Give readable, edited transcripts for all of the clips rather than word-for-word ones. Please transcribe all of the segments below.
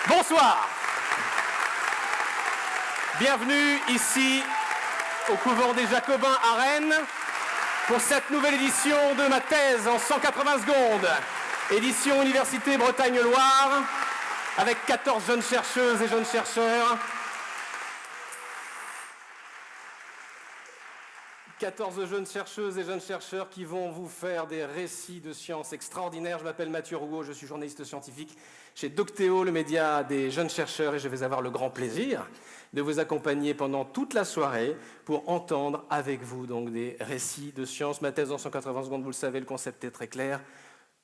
Bonsoir. Bienvenue ici au couvent des Jacobins à Rennes pour cette nouvelle édition de ma thèse en 180 secondes. Édition Université Bretagne-Loire avec 14 jeunes chercheuses et jeunes chercheurs. 14 jeunes chercheuses et jeunes chercheurs qui vont vous faire des récits de sciences extraordinaires. Je m'appelle Mathieu Rouault, je suis journaliste scientifique chez Doctéo, le média des jeunes chercheurs, et je vais avoir le grand plaisir de vous accompagner pendant toute la soirée pour entendre avec vous donc des récits de sciences. Ma thèse en 180 secondes, vous le savez, le concept est très clair.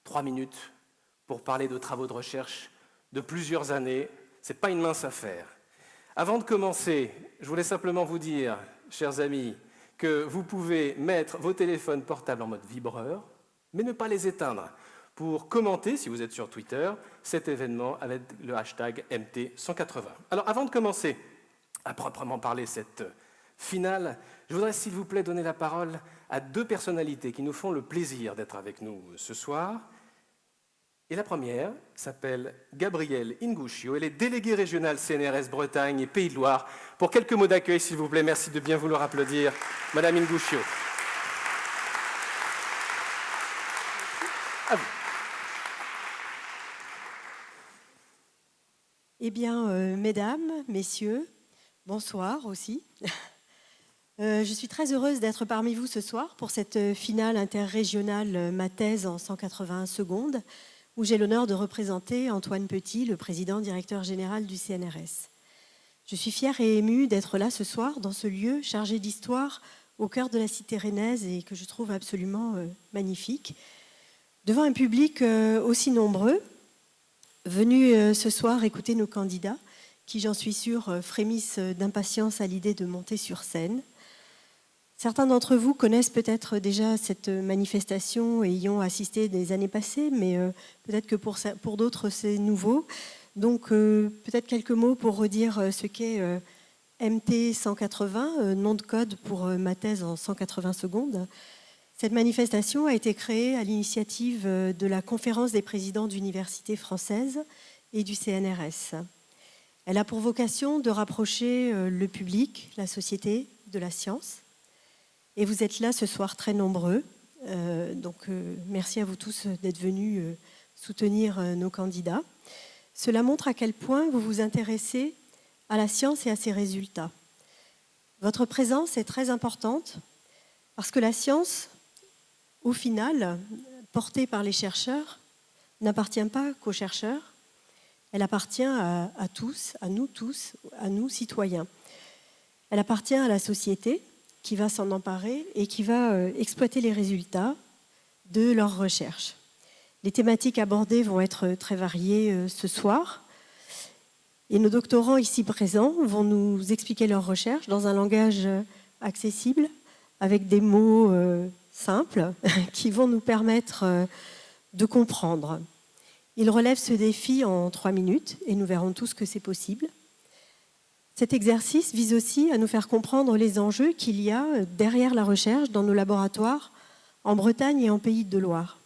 3 minutes pour parler de travaux de recherche de plusieurs années. Ce n'est pas une mince affaire. Avant de commencer, je voulais simplement vous dire, chers amis, que vous pouvez mettre vos téléphones portables en mode vibreur, mais ne pas les éteindre, pour commenter, si vous êtes sur Twitter, cet événement avec le hashtag MT180. Alors, avant de commencer à proprement parler cette finale, je voudrais, s'il vous plaît, donner la parole à 2 personnalités qui nous font le plaisir d'être avec nous ce soir. Et la première s'appelle Gabrielle Inguscio. Elle est déléguée régionale CNRS Bretagne et Pays de Loire. Pour quelques mots d'accueil, s'il vous plaît, merci de bien vouloir applaudir Madame Inguscio. À vous. Eh bien, mesdames, messieurs, bonsoir aussi. Je suis très heureuse d'être parmi vous ce soir pour cette finale interrégionale Ma thèse en 181 secondes, où j'ai l'honneur de représenter Antoine Petit, le président directeur général du CNRS. Je suis fière et émue d'être là ce soir, dans ce lieu chargé d'histoire, au cœur de la cité rennaise et que je trouve absolument magnifique, devant un public aussi nombreux, venu ce soir écouter nos candidats, qui, j'en suis sûre, frémissent d'impatience à l'idée de monter sur scène. Certains d'entre vous connaissent peut-être déjà cette manifestation et y ont assisté des années passées, mais peut-être que pour d'autres, c'est nouveau. Donc, peut-être quelques mots pour redire ce qu'est MT 180, nom de code pour ma thèse en 180 secondes. Cette manifestation a été créée à l'initiative de la Conférence des présidents d'universités françaises et du CNRS. Elle a pour vocation de rapprocher le public, la société, de la science. Et vous êtes là ce soir très nombreux, donc merci à vous tous d'être venus soutenir nos candidats. Cela montre à quel point vous vous intéressez à la science et à ses résultats. Votre présence est très importante parce que la science, au final, portée par les chercheurs, n'appartient pas qu'aux chercheurs, elle appartient à tous, à nous citoyens. Elle appartient à la société, qui va s'en emparer et qui va exploiter les résultats de leurs recherches. Les thématiques abordées vont être très variées ce soir et nos doctorants ici présents vont nous expliquer leurs recherches dans un langage accessible avec des mots simples qui vont nous permettre de comprendre. Ils relèvent ce défi en 3 minutes et nous verrons tous que c'est possible. Cet exercice vise aussi à nous faire comprendre les enjeux qu'il y a derrière la recherche dans nos laboratoires en Bretagne et en Pays de Loire.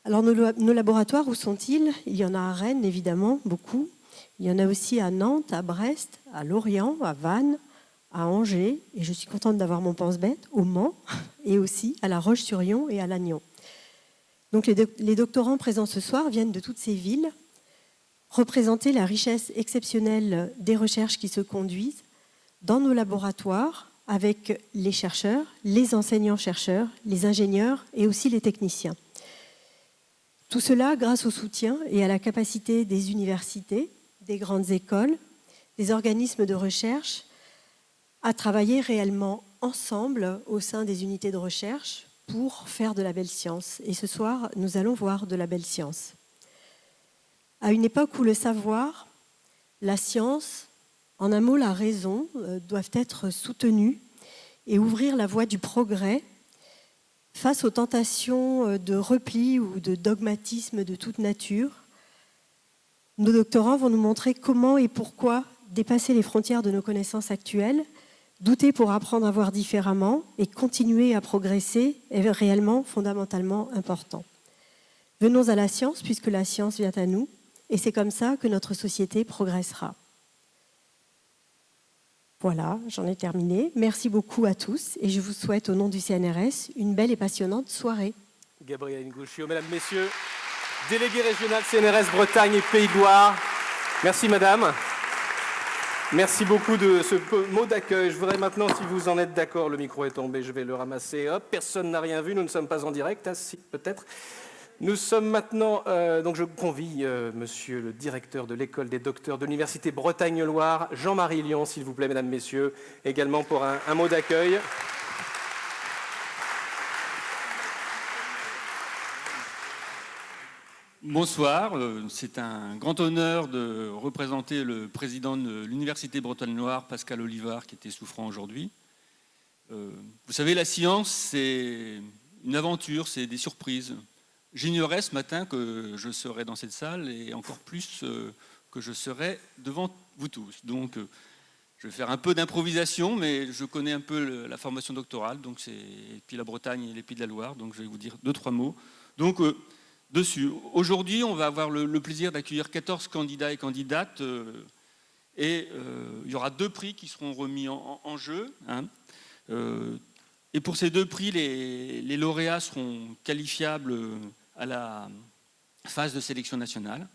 Alors nos laboratoires, où sont-ils? Il y en a à Rennes, évidemment, beaucoup. Il y en a aussi à Nantes, à Brest, à Lorient, à Vannes, à Angers, et je suis contente d'avoir mon pense-bête, au Mans, et aussi à La Roche-sur-Yon et à Lannion. Donc les doctorants présents ce soir viennent de toutes ces villes, représenter la richesse exceptionnelle des recherches qui se conduisent dans nos laboratoires avec les chercheurs, les enseignants-chercheurs, les ingénieurs et aussi les techniciens. Tout cela grâce au soutien et à la capacité des universités, des grandes écoles, des organismes de recherche à travailler réellement ensemble au sein des unités de recherche pour faire de la belle science. Et ce soir, nous allons voir de la belle science. À une époque où le savoir, la science, en un mot la raison, doivent être soutenus et ouvrir la voie du progrès face aux tentations de repli ou de dogmatisme de toute nature, nos doctorants vont nous montrer comment et pourquoi dépasser les frontières de nos connaissances actuelles, douter pour apprendre à voir différemment et continuer à progresser est réellement fondamentalement important. Venons à la science, puisque la science vient à nous, et c'est comme ça que notre société progressera. Voilà, j'en ai terminé. Merci beaucoup à tous et je vous souhaite au nom du CNRS une belle et passionnante soirée. Gabrielle Ngouchio, mesdames, messieurs, délégué régional CNRS Bretagne et Pays de Loire. Merci madame. Merci beaucoup de ce mot d'accueil. Je voudrais maintenant, si vous en êtes d'accord, le micro est tombé, je vais le ramasser. Hop, personne n'a rien vu, nous ne sommes pas en direct. Ah si, peut-être. Nous sommes maintenant, donc je convie monsieur le directeur de l'école des docteurs de l'Université Bretagne-Loire, Jean-Marie Lyon, s'il vous plaît, mesdames, messieurs, également pour un mot d'accueil. Bonsoir, c'est un grand honneur de représenter le président de l'Université Bretagne-Loire, Pascal Olivard, qui était souffrant aujourd'hui. Vous savez, la science, c'est une aventure, c'est des surprises. J'ignorais ce matin que je serais dans cette salle et encore plus que je serais devant vous tous. Donc, je vais faire un peu d'improvisation, mais je connais un peu la formation doctorale, donc et puis la Bretagne et les Pays de la Loire, donc je vais vous dire 2-3 mots. Donc, dessus. Aujourd'hui, on va avoir le plaisir d'accueillir 14 candidats et candidates et il y aura 2 prix qui seront remis en jeu. Hein. Et pour ces 2 prix, les lauréats seront qualifiables à la phase de sélection nationale.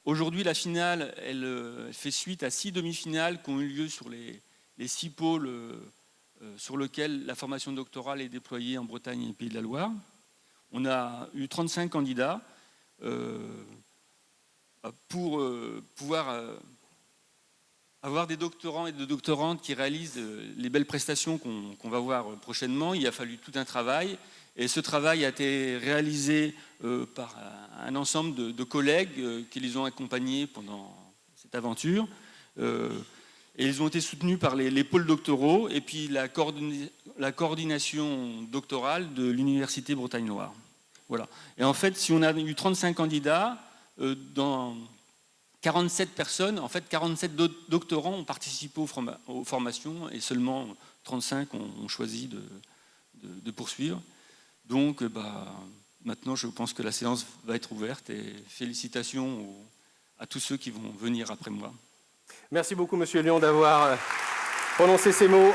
Aujourd'hui, la finale, elle fait suite à 6 demi-finales qui ont eu lieu sur les 6 pôles sur lesquels la formation doctorale est déployée en Bretagne et Pays de la Loire. On a eu 35 candidats pour pouvoir avoir des doctorants et des doctorantes qui réalisent les belles prestations qu'on va voir prochainement. Il a fallu tout un travail et ce travail a été réalisé par un ensemble de collègues qui les ont accompagnés pendant cette aventure. Et ils ont été soutenus par les pôles doctoraux et puis la coordination doctorale de l'Université Bretagne-Loire. Voilà. Et en fait, si on a eu 35 candidats, dans 47 personnes, en fait, 47 doctorants ont participé aux formations et seulement 35 ont choisi de poursuivre. Donc, maintenant, je pense que la séance va être ouverte et félicitations à tous ceux qui vont venir après moi. Merci beaucoup, monsieur Lyon, d'avoir prononcé ces mots.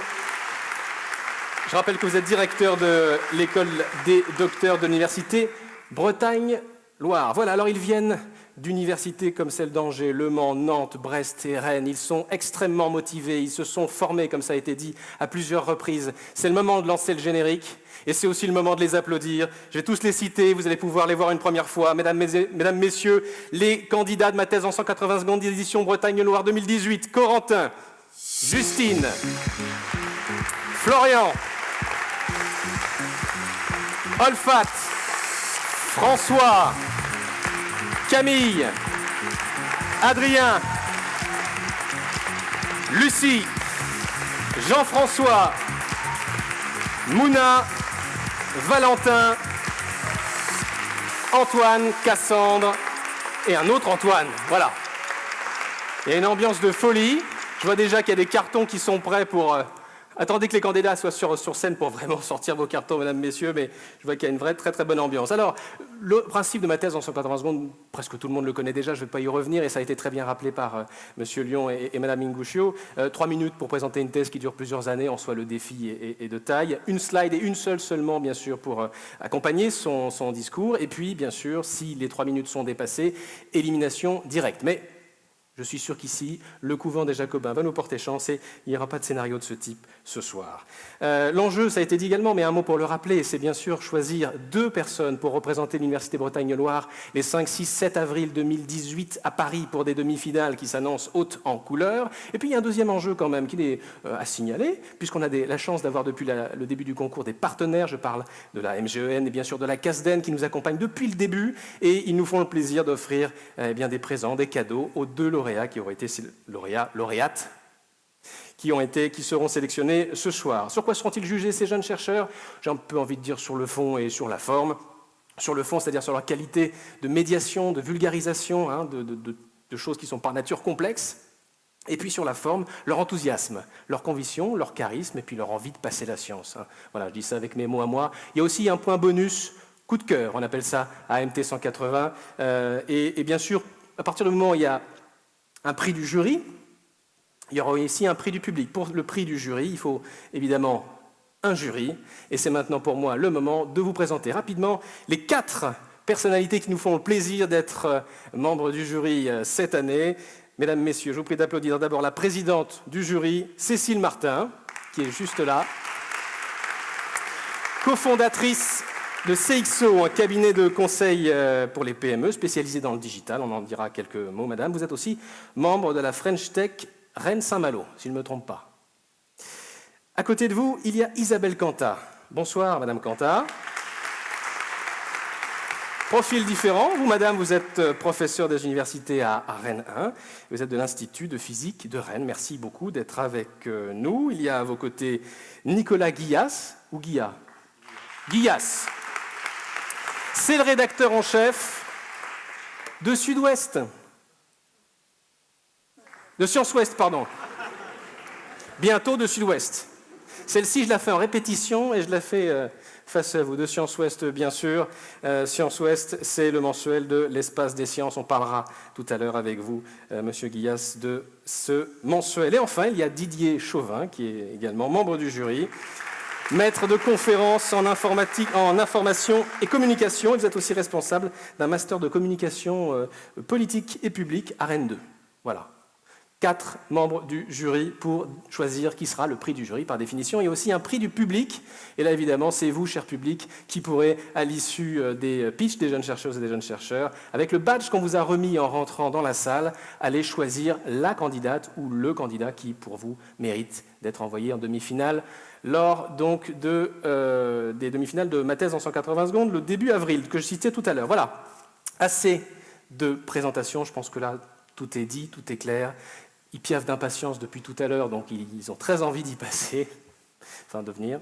Je rappelle que vous êtes directeur de l'école des docteurs de l'Université Bretagne-Loire. Voilà, alors ils viennent d'universités comme celle d'Angers, Le Mans, Nantes, Brest et Rennes. Ils sont extrêmement motivés, ils se sont formés, comme ça a été dit, à plusieurs reprises. C'est le moment de lancer le générique et c'est aussi le moment de les applaudir. Je vais tous les citer, vous allez pouvoir les voir une première fois. Mesdames, messieurs, les candidats de ma thèse en 180 secondes d'édition Bretagne-Loire 2018. Corentin, Justine, Florian, Olfat, François, Camille, Adrien, Lucie, Jean-François, Mouna, Valentin, Antoine, Cassandre et un autre Antoine. Voilà. Il y a une ambiance de folie. Je vois déjà qu'il y a des cartons qui sont prêts pour... Attendez que les candidats soient sur scène pour vraiment sortir vos cartons, mesdames, messieurs, mais je vois qu'il y a une vraie très très bonne ambiance. Alors, le principe de ma thèse en 180 secondes, presque tout le monde le connaît déjà, je ne vais pas y revenir, et ça a été très bien rappelé par monsieur Lyon et madame Ngouchio. 3 minutes pour présenter une thèse qui dure plusieurs années, en soi le défi est de taille. Une slide et une seule seulement, bien sûr, pour accompagner son discours. Et puis, bien sûr, si les 3 minutes sont dépassées, élimination directe. Mais je suis sûr qu'ici, le couvent des Jacobins va nous porter chance et il n'y aura pas de scénario de ce type ce soir. L'enjeu, ça a été dit également, mais un mot pour le rappeler, c'est bien sûr choisir 2 personnes pour représenter l'Université Bretagne-Loire les 5, 6, 7 avril 2018 à Paris pour des demi-finales qui s'annoncent hautes en couleurs. Et puis il y a un deuxième enjeu quand même qui est à signaler, puisqu'on a la chance d'avoir depuis le début du concours des partenaires, je parle de la MGEN et bien sûr de la CASDEN qui nous accompagnent depuis le début et ils nous font le plaisir d'offrir des présents, des cadeaux aux 2 lauréats qui auraient été lauréates, qui seront sélectionnés ce soir. Sur quoi seront-ils jugés ces jeunes chercheurs? J'ai un peu envie de dire sur le fond et sur la forme. Sur le fond, c'est-à-dire sur leur qualité de médiation, de vulgarisation, hein, de choses qui sont par nature complexes. Et puis sur la forme, leur enthousiasme, leur conviction, leur charisme et puis leur envie de passer la science. Hein. Voilà, je dis ça avec mes mots à moi. Il y a aussi un point bonus coup de cœur, on appelle ça AMT 180. Et bien sûr, à partir du moment où il y a un prix du jury, il y aura aussi un prix du public. Pour le prix du jury, il faut évidemment un jury. Et c'est maintenant pour moi le moment de vous présenter rapidement les 4 personnalités qui nous font le plaisir d'être membres du jury cette année. Mesdames, Messieurs, je vous prie d'applaudir d'abord la présidente du jury, Cécile Martin, qui est juste là, cofondatrice de CXO, un cabinet de conseil pour les PME spécialisé dans le digital. On en dira quelques mots, madame. Vous êtes aussi membre de la French Tech Rennes-Saint-Malo, si je ne me trompe pas. À côté de vous, il y a Isabelle Cantat. Bonsoir, madame Cantat. Profil différent. Vous, madame, vous êtes professeure des universités à Rennes 1. Vous êtes de l'Institut de physique de Rennes. Merci beaucoup d'être avec nous. Il y a à vos côtés Nicolas Guillas, ou Guillas ? Guillas. C'est le rédacteur en chef de Sud-Ouest. De Science-Ouest, pardon. Bientôt de Sud-Ouest. Celle-ci, je la fais en répétition et je la fais face à vous. De Science-Ouest, bien sûr. Science-Ouest, c'est le mensuel de l'espace des sciences. On parlera tout à l'heure avec vous, monsieur Guillas, de ce mensuel. Et enfin, il y a Didier Chauvin, qui est également membre du jury. Maître de conférences en informatique, en information et communication. Vous êtes aussi responsable d'un master de communication politique et publique à Rennes 2. Voilà. 4 membres du jury pour choisir qui sera le prix du jury par définition. Il y a aussi un prix du public. Et là, évidemment, c'est vous, cher public, qui pourrez, à l'issue des pitchs des jeunes chercheuses et des jeunes chercheurs, avec le badge qu'on vous a remis en rentrant dans la salle, aller choisir la candidate ou le candidat qui, pour vous, mérite d'être envoyé en demi-finale lors donc des demi-finales de ma thèse en 180 secondes, le début avril, que je citais tout à l'heure. Voilà, assez de présentation, je pense que là, tout est dit, tout est clair. Ils piaffent d'impatience depuis tout à l'heure, donc ils ont très envie d'y passer, enfin de venir.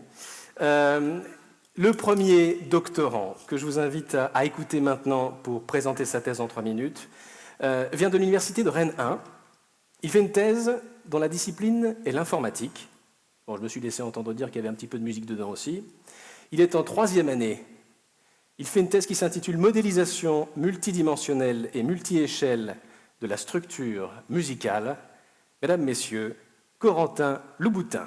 Le premier doctorant que je vous invite à écouter maintenant pour présenter sa thèse en 3 minutes vient de l'université de Rennes 1. Il fait une thèse dont la discipline est l'informatique. Bon, je me suis laissé entendre dire qu'il y avait un petit peu de musique dedans aussi. Il est en 3e année. Il fait une thèse qui s'intitule « Modélisation multidimensionnelle et multi-échelle de la structure musicale ». Mesdames, Messieurs, Corentin Louboutin.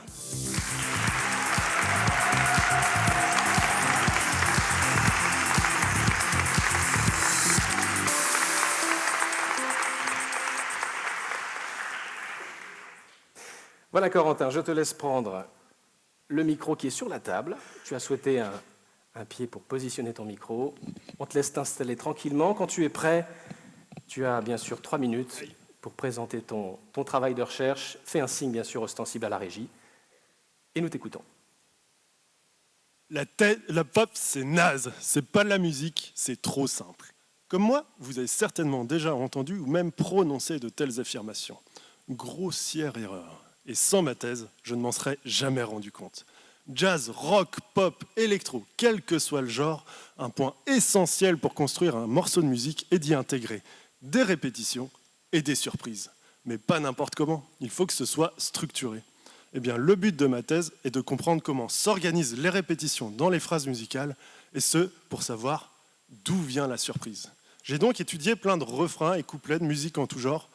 Voilà, Corentin, je te laisse prendre le micro qui est sur la table. Tu as souhaité un pied pour positionner ton micro. On te laisse t'installer tranquillement. Quand tu es prêt, tu as bien sûr 3 minutes pour présenter ton travail de recherche. Fais un signe, bien sûr, ostensible à la régie. Et nous t'écoutons. La pop, c'est naze. C'est pas de la musique, c'est trop simple. Comme moi, vous avez certainement déjà entendu ou même prononcé de telles affirmations. Grossière erreur. Et sans ma thèse, je ne m'en serais jamais rendu compte. Jazz, rock, pop, électro, quel que soit le genre, un point essentiel pour construire un morceau de musique est d'y intégrer des répétitions et des surprises. Mais pas n'importe comment, il faut que ce soit structuré. Eh bien, le but de ma thèse est de comprendre comment s'organisent les répétitions dans les phrases musicales, et ce, pour savoir d'où vient la surprise. J'ai donc étudié plein de refrains et couplets de musique en tout genre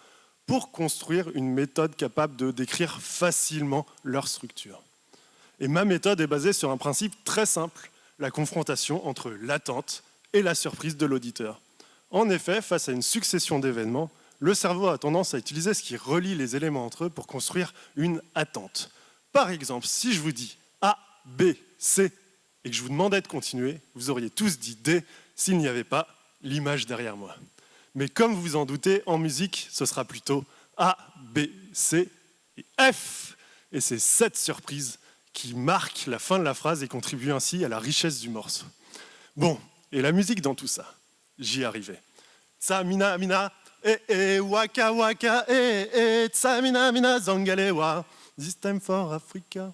pour construire une méthode capable de décrire facilement leur structure. Et ma méthode est basée sur un principe très simple, la confrontation entre l'attente et la surprise de l'auditeur. En effet, face à une succession d'événements, le cerveau a tendance à utiliser ce qui relie les éléments entre eux pour construire une attente. Par exemple, si je vous dis A, B, C et que je vous demandais de continuer, vous auriez tous dit D s'il n'y avait pas l'image derrière moi. Mais comme vous vous en doutez, en musique, ce sera plutôt A, B, C et F. Et c'est cette surprise qui marque la fin de la phrase et contribue ainsi à la richesse du morceau. Bon, et la musique dans tout ça, j'y arrivais. Tsamina, mina, waka, waka, tsamina, mina, zangalewa, this time for Africa.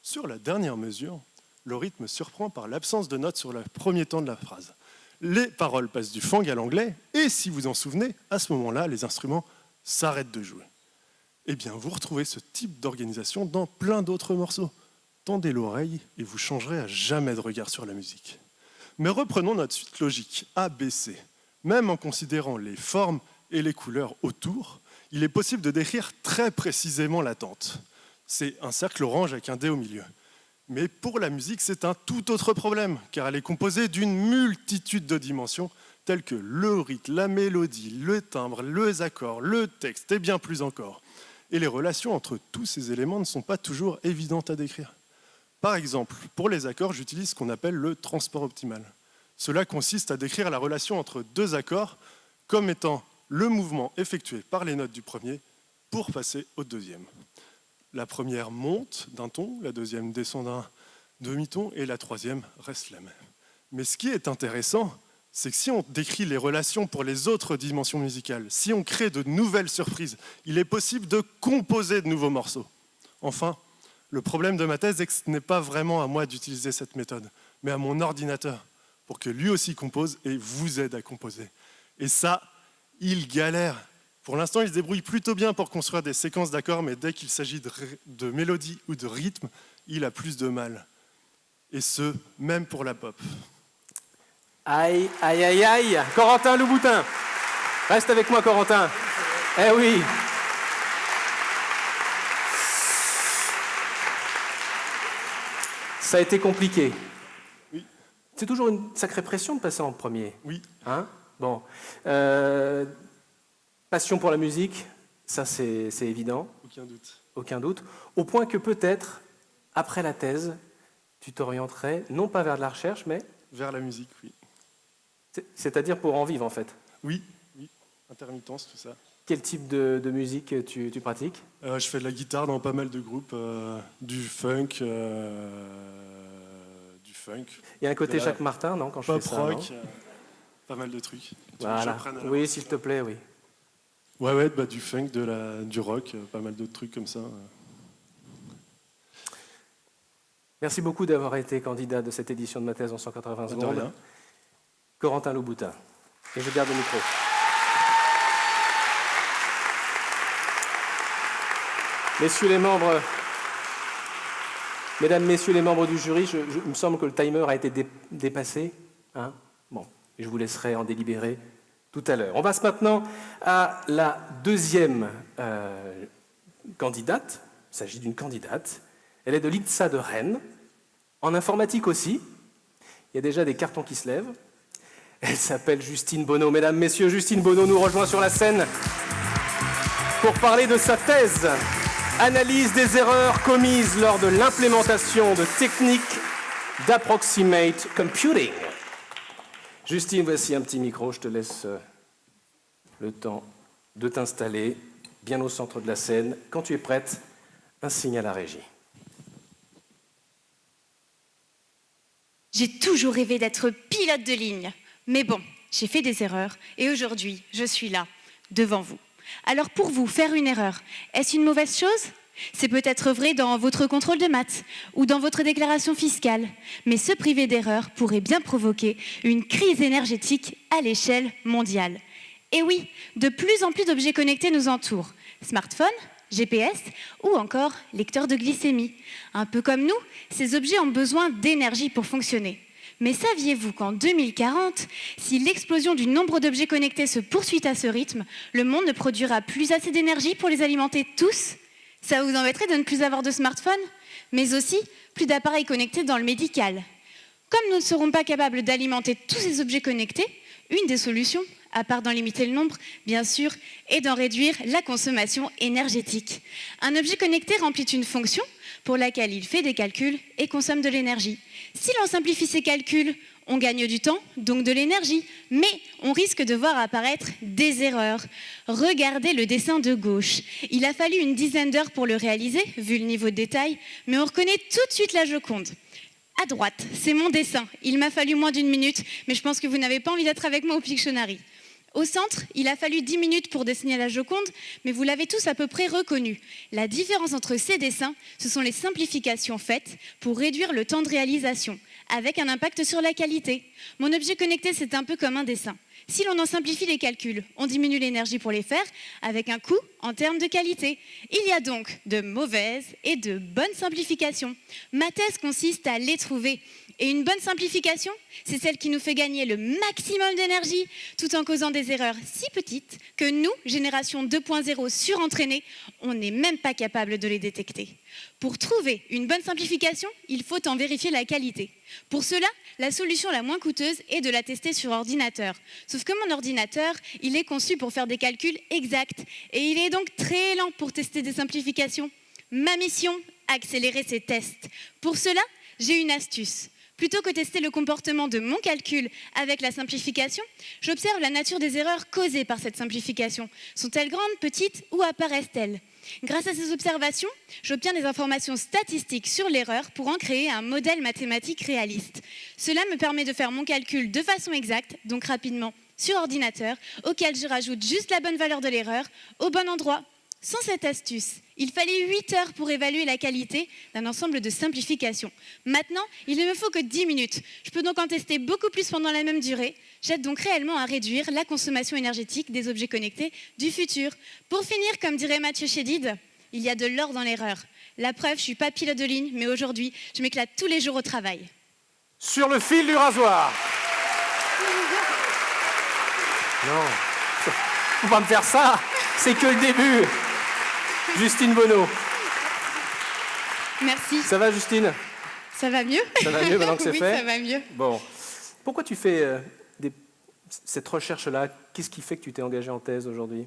Sur la dernière mesure, le rythme surprend par l'absence de notes sur le premier temps de la phrase. Les paroles passent du fang à l'anglais, et si vous en souvenez, à ce moment-là, les instruments s'arrêtent de jouer. Eh bien, vous retrouvez ce type d'organisation dans plein d'autres morceaux. Tendez l'oreille et vous changerez à jamais de regard sur la musique. Mais reprenons notre suite logique, ABC. Même en considérant les formes et les couleurs autour, il est possible de décrire très précisément l'attente. C'est un cercle orange avec un dé au milieu. Mais pour la musique, c'est un tout autre problème, car elle est composée d'une multitude de dimensions, telles que le rythme, la mélodie, le timbre, les accords, le texte et bien plus encore. Et les relations entre tous ces éléments ne sont pas toujours évidentes à décrire. Par exemple, pour les accords, j'utilise ce qu'on appelle le transport optimal. Cela consiste à décrire la relation entre deux accords comme étant le mouvement effectué par les notes du premier pour passer au deuxième. La première monte d'un ton, la deuxième descend d'un demi-ton et la troisième reste la même. Mais ce qui est intéressant, c'est que si on décrit les relations pour les autres dimensions musicales, si on crée de nouvelles surprises, il est possible de composer de nouveaux morceaux. Enfin, le problème de ma thèse est que ce n'est pas vraiment à moi d'utiliser cette méthode, mais à mon ordinateur, pour que lui aussi compose et vous aide à composer. Et ça, il galère. Pour l'instant, il se débrouille plutôt bien pour construire des séquences d'accords, mais dès qu'il s'agit de mélodie ou de rythme, il a plus de mal. Et ce, même pour la pop. Aïe, aïe, aïe, aïe. Corentin Louboutin. Reste avec moi, Corentin. Eh oui. Ça a été compliqué. Oui. C'est toujours une sacrée pression de passer en premier. Oui. Hein ? Bon. Passion pour la musique, ça c'est évident. Aucun doute. Aucun doute. Au point que peut-être, après la thèse, tu t'orienterais, non pas vers de la recherche, mais... Vers la musique, oui. C'est-à-dire pour en vivre, en fait. Oui, oui. Intermittence, tout ça. Quel type de musique tu pratiques ? Je fais de la guitare dans pas mal de groupes, du funk. Il y a un côté Jacques Martin, non, quand je fais Pop ça, rock, non pas mal de trucs. Tu veux que Voilà. j'apprenne, alors ? Oui, s'il te plaît, oui. Ouais, bah, du funk, du rock, pas mal d'autres trucs comme ça. Merci beaucoup d'avoir été candidat de cette édition de ma thèse en 180 De secondes. rien. Corentin Louboutin. Et je garde le micro. Messieurs les membres, mesdames, messieurs les membres du jury, il me semble que le timer a été dépassé. Hein, bon, je vous laisserai en délibérer tout à l'heure. On passe maintenant à la deuxième candidate. Il s'agit d'une candidate. Elle est de l'INSA de Rennes, en informatique aussi. Il y a déjà des cartons qui se lèvent. Elle s'appelle Justine Bonneau. Mesdames, messieurs, Justine Bonneau nous rejoint sur la scène pour parler de sa thèse. Analyse des erreurs commises lors de l'implémentation de techniques d'approximate computing. Justine, voici un petit micro. Je te laisse le temps de t'installer bien au centre de la scène. Quand tu es prête, un signe à la régie. J'ai toujours rêvé d'être pilote de ligne. Mais bon, j'ai fait des erreurs et aujourd'hui, je suis là, devant vous. Alors pour vous, faire une erreur, est-ce une mauvaise chose ? C'est peut-être vrai dans votre contrôle de maths ou dans votre déclaration fiscale. Mais se priver d'erreur pourrait bien provoquer une crise énergétique à l'échelle mondiale. Et oui, de plus en plus d'objets connectés nous entourent. Smartphones, GPS ou encore lecteurs de glycémie. Un peu comme nous, ces objets ont besoin d'énergie pour fonctionner. Mais saviez-vous qu'en 2040, si l'explosion du nombre d'objets connectés se poursuit à ce rythme, le monde ne produira plus assez d'énergie pour les alimenter tous ? Ça vous embêterait de ne plus avoir de smartphone ? Mais aussi, plus d'appareils connectés dans le médical. Comme nous ne serons pas capables d'alimenter tous ces objets connectés, une des solutions, à part d'en limiter le nombre, bien sûr, est d'en réduire la consommation énergétique. Un objet connecté remplit une fonction pour laquelle il fait des calculs et consomme de l'énergie. Si l'on simplifie ces calculs, on gagne du temps, donc de l'énergie, mais on risque de voir apparaître des erreurs. Regardez le dessin de gauche. Il a fallu une dizaine d'heures pour le réaliser, vu le niveau de détail, mais on reconnaît tout de suite la Joconde. À droite, c'est mon dessin. Il m'a fallu moins d'1 minute, mais je pense que vous n'avez pas envie d'être avec moi au Pictionary. Au centre, il a fallu 10 minutes pour dessiner la Joconde, mais vous l'avez tous à peu près reconnu. La différence entre ces dessins, ce sont les simplifications faites pour réduire le temps de réalisation, avec un impact sur la qualité. Mon objet connecté, c'est un peu comme un dessin. Si l'on en simplifie les calculs, on diminue l'énergie pour les faire avec un coût en termes de qualité. Il y a donc de mauvaises et de bonnes simplifications. Ma thèse consiste à les trouver. Et une bonne simplification, c'est celle qui nous fait gagner le maximum d'énergie tout en causant des erreurs si petites que nous, génération 2.0 surentraînée, on n'est même pas capable de les détecter. Pour trouver une bonne simplification, il faut en vérifier la qualité. Pour cela, la solution la moins coûteuse est de la tester sur ordinateur. Sauf que mon ordinateur, il est conçu pour faire des calculs exacts et il est donc très lent pour tester des simplifications. Ma mission, accélérer ces tests. Pour cela, j'ai une astuce. Plutôt que tester le comportement de mon calcul avec la simplification, j'observe la nature des erreurs causées par cette simplification. Sont-elles grandes, petites ou apparaissent-elles ? Grâce à ces observations, j'obtiens des informations statistiques sur l'erreur pour en créer un modèle mathématique réaliste. Cela me permet de faire mon calcul de façon exacte, donc rapidement, sur ordinateur, auquel je rajoute juste la bonne valeur de l'erreur au bon endroit. Sans cette astuce, il fallait 8 heures pour évaluer la qualité d'un ensemble de simplifications. Maintenant, il ne me faut que 10 minutes. Je peux donc en tester beaucoup plus pendant la même durée. J'aide donc réellement à réduire la consommation énergétique des objets connectés du futur. Pour finir, comme dirait Mathieu Chédid, il y a de l'or dans l'erreur. La preuve, je ne suis pas pilote de ligne, mais aujourd'hui, je m'éclate tous les jours au travail. Sur le fil du rasoir. Non, faut pas me faire ça, c'est que le début. Justine Bonneau. Merci. Ça va, Justine? Ça va mieux? Ça va mieux maintenant que c'est oui, fait? Oui, ça va mieux. Bon. Pourquoi tu fais cette recherche-là? Qu'est-ce qui fait que tu t'es engagée en thèse aujourd'hui?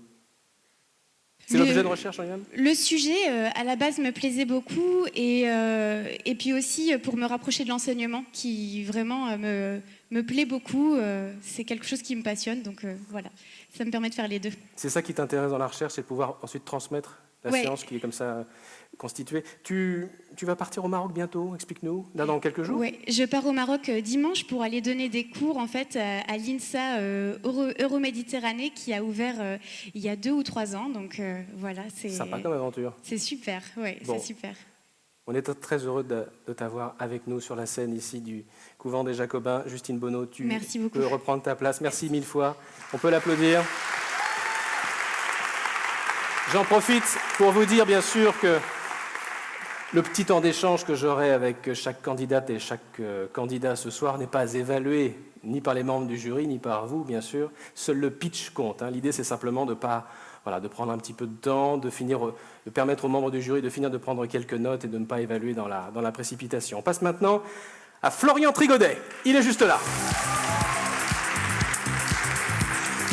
C'est l'objet de recherche en lui-même? Le sujet, à la base, me plaisait beaucoup et puis aussi pour me rapprocher de l'enseignement qui vraiment me plaît beaucoup. C'est quelque chose qui me passionne, donc voilà, ça me permet de faire les deux. C'est ça qui t'intéresse dans la recherche, c'est de pouvoir ensuite transmettre la science qui est comme ça constituée. Tu vas partir au Maroc bientôt, explique-nous, là dans quelques jours? Oui, je pars au Maroc dimanche pour aller donner des cours en fait à l'INSA Euroméditerranée qui a ouvert il y a 2 ou 3 ans. Donc voilà, c'est sympa comme aventure. C'est super, ouais, Bon. c'est super. On est très heureux de t'avoir avec nous sur la scène ici du couvent des Jacobins. Justine Bonneau, tu Merci beaucoup. peux reprendre ta place. Merci 1000 fois. On peut l'applaudir. J'en profite pour vous dire, bien sûr, que le petit temps d'échange que j'aurai avec chaque candidate et chaque candidat ce soir n'est pas évalué ni par les membres du jury, ni par vous, bien sûr. Seul le pitch compte. L'idée, c'est simplement de prendre un petit peu de temps, de permettre aux membres du jury de finir de prendre quelques notes et de ne pas évaluer dans la précipitation. On passe maintenant à Florian Trigodet. Il est juste là.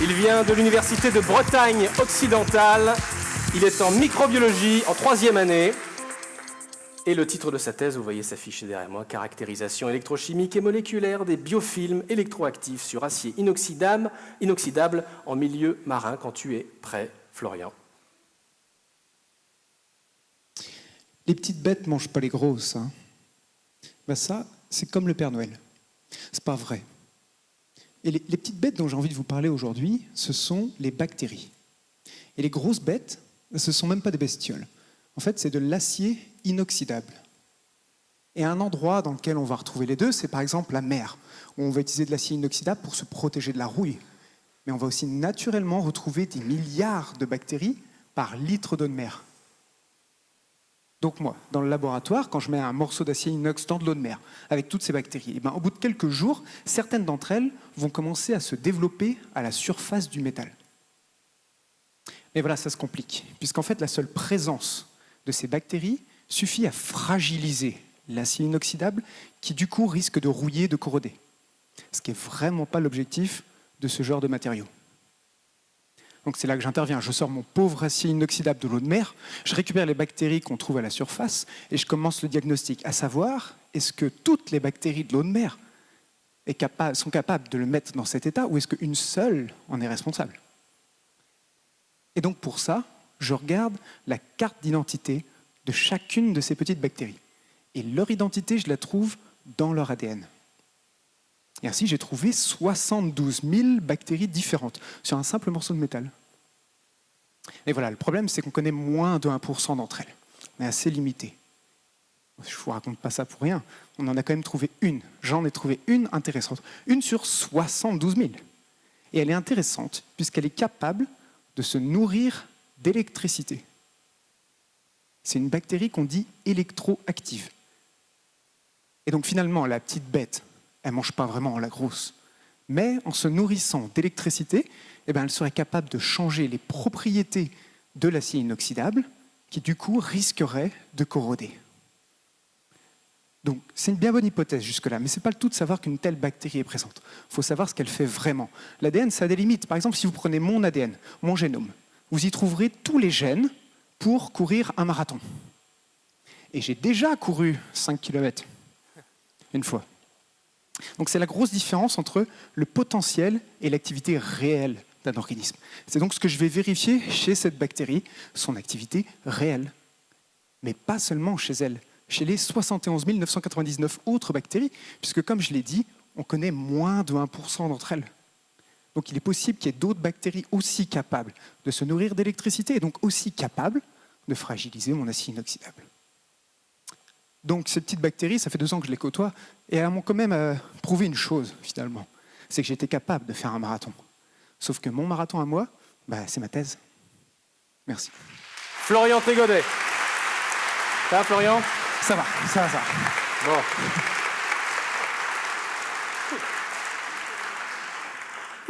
Il vient de l'Université de Bretagne occidentale. Il est en microbiologie en 3e année. Et le titre de sa thèse, vous voyez s'afficher derrière moi, caractérisation électrochimique et moléculaire des biofilms électroactifs sur acier inoxydable en milieu marin. Quand tu es prêt, Florian. Les petites bêtes mangent pas les grosses. Ça, c'est comme le Père Noël. C'est pas vrai. Et les petites bêtes dont j'ai envie de vous parler aujourd'hui, ce sont les bactéries. Et les grosses bêtes, ce ne sont même pas des bestioles. En fait, c'est de l'acier inoxydable. Et un endroit dans lequel on va retrouver les deux, c'est par exemple la mer, où on va utiliser de l'acier inoxydable pour se protéger de la rouille. Mais on va aussi naturellement retrouver des milliards de bactéries par litre d'eau de mer. Donc moi, dans le laboratoire, quand je mets un morceau d'acier inox dans de l'eau de mer, avec toutes ces bactéries, au bout de quelques jours, certaines d'entre elles vont commencer à se développer à la surface du métal. Mais voilà, ça se complique, puisqu'en fait, la seule présence de ces bactéries suffit à fragiliser l'acier inoxydable qui, du coup, risque de rouiller, de corroder. Ce qui n'est vraiment pas l'objectif de ce genre de matériaux. Donc c'est là que j'interviens. Je sors mon pauvre acier inoxydable de l'eau de mer, je récupère les bactéries qu'on trouve à la surface et je commence le diagnostic, à savoir, est-ce que toutes les bactéries de l'eau de mer sont capables de le mettre dans cet état ou est-ce qu'une seule en est responsable? Et donc pour ça, je regarde la carte d'identité de chacune de ces petites bactéries. Et leur identité, je la trouve dans leur ADN. Et ainsi, j'ai trouvé 72 000 bactéries différentes sur un simple morceau de métal. Et voilà, le problème, c'est qu'on connaît moins de 1% d'entre elles. On est assez limité. Je ne vous raconte pas ça pour rien. On en a quand même trouvé une. J'en ai trouvé une intéressante. Une sur 72 000. Et elle est intéressante puisqu'elle est capable de se nourrir d'électricité. C'est une bactérie qu'on dit électroactive. Et donc finalement, la petite bête, elle ne mange pas vraiment la grosse. Mais en se nourrissant d'électricité, elle serait capable de changer les propriétés de l'acier inoxydable qui du coup risquerait de corroder. Donc c'est une bien bonne hypothèse jusque-là, mais ce n'est pas le tout de savoir qu'une telle bactérie est présente. Il faut savoir ce qu'elle fait vraiment. L'ADN, ça a des limites. Par exemple, si vous prenez mon ADN, mon génome, vous y trouverez tous les gènes pour courir un marathon. Et j'ai déjà couru 5 km une fois. Donc c'est la grosse différence entre le potentiel et l'activité réelle d'un organisme. C'est donc ce que je vais vérifier chez cette bactérie, son activité réelle. Mais pas seulement chez elle, chez les 71 999 autres bactéries, puisque comme je l'ai dit, on connaît moins de 1% d'entre elles. Donc il est possible qu'il y ait d'autres bactéries aussi capables de se nourrir d'électricité et donc aussi capables de fragiliser mon acier inoxydable. Donc ces petites bactéries, ça fait 2 ans que je les côtoie, et elles m'ont quand même prouvé une chose, finalement. C'est que j'étais capable de faire un marathon. Sauf que mon marathon à moi, c'est ma thèse. Merci. Florian Trégodet. Ça va, Florian? Ça va. Bon.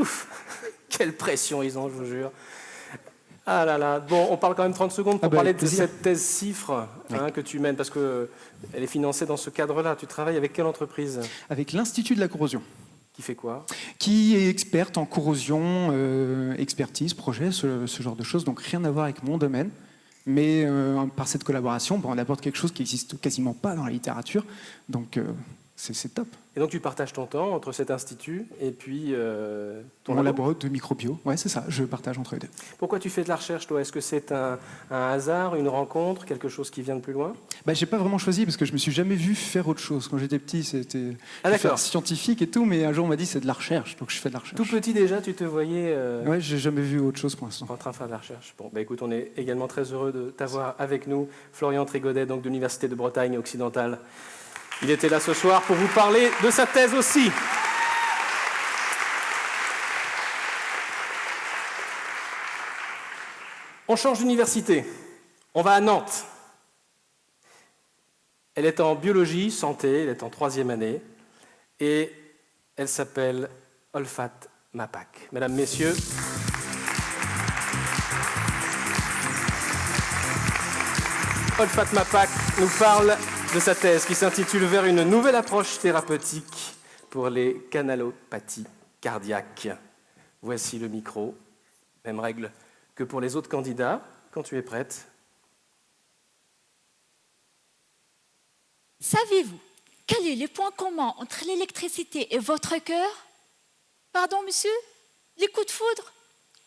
Ouf. Quelle pression ils ont, je vous jure. Ah là là. Bon, on parle quand même 30 secondes pour parler de cette thèse CIFRE que tu mènes, parce qu'elle est financée dans ce cadre-là. Tu travailles avec quelle entreprise? Avec l'Institut de la corrosion. Qui fait quoi? Qui est experte en corrosion, expertise, projet, ce genre de choses. Donc rien à voir avec mon domaine. Mais par cette collaboration, on apporte quelque chose qui n'existe quasiment pas dans la littérature. Donc c'est top. Et donc tu partages ton temps entre cet institut et puis ton mon labo de microbio. Ouais, c'est ça, je partage entre les deux. Pourquoi tu fais de la recherche, toi? Est-ce que c'est un hasard, une rencontre, quelque chose qui vient de plus loin? J'ai pas vraiment choisi parce que je me suis jamais vu faire autre chose. Quand j'étais petit, c'était faire scientifique et tout, mais un jour on m'a dit c'est de la recherche, donc je fais de la recherche. Tout petit déjà, tu te voyais Ouais, j'ai jamais vu autre chose pour l'instant. En train de faire de la recherche. Bon, écoute, on est également très heureux de t'avoir avec nous, Florian Trégodet, donc de l'Université de Bretagne occidentale. Il était là ce soir pour vous parler de sa thèse aussi. On change d'université. On va à Nantes. Elle est en biologie, santé, elle est en 3e année. Et elle s'appelle Olfat Mapak. Mesdames, Messieurs, Olfat Mapak nous parle de sa thèse qui s'intitule « Vers une nouvelle approche thérapeutique pour les canalopathies cardiaques ». Voici le micro. Même règle que pour les autres candidats. Quand tu es prête. Savez-vous quel est le point commun entre l'électricité et votre cœur? Pardon, monsieur? Les coups de foudre?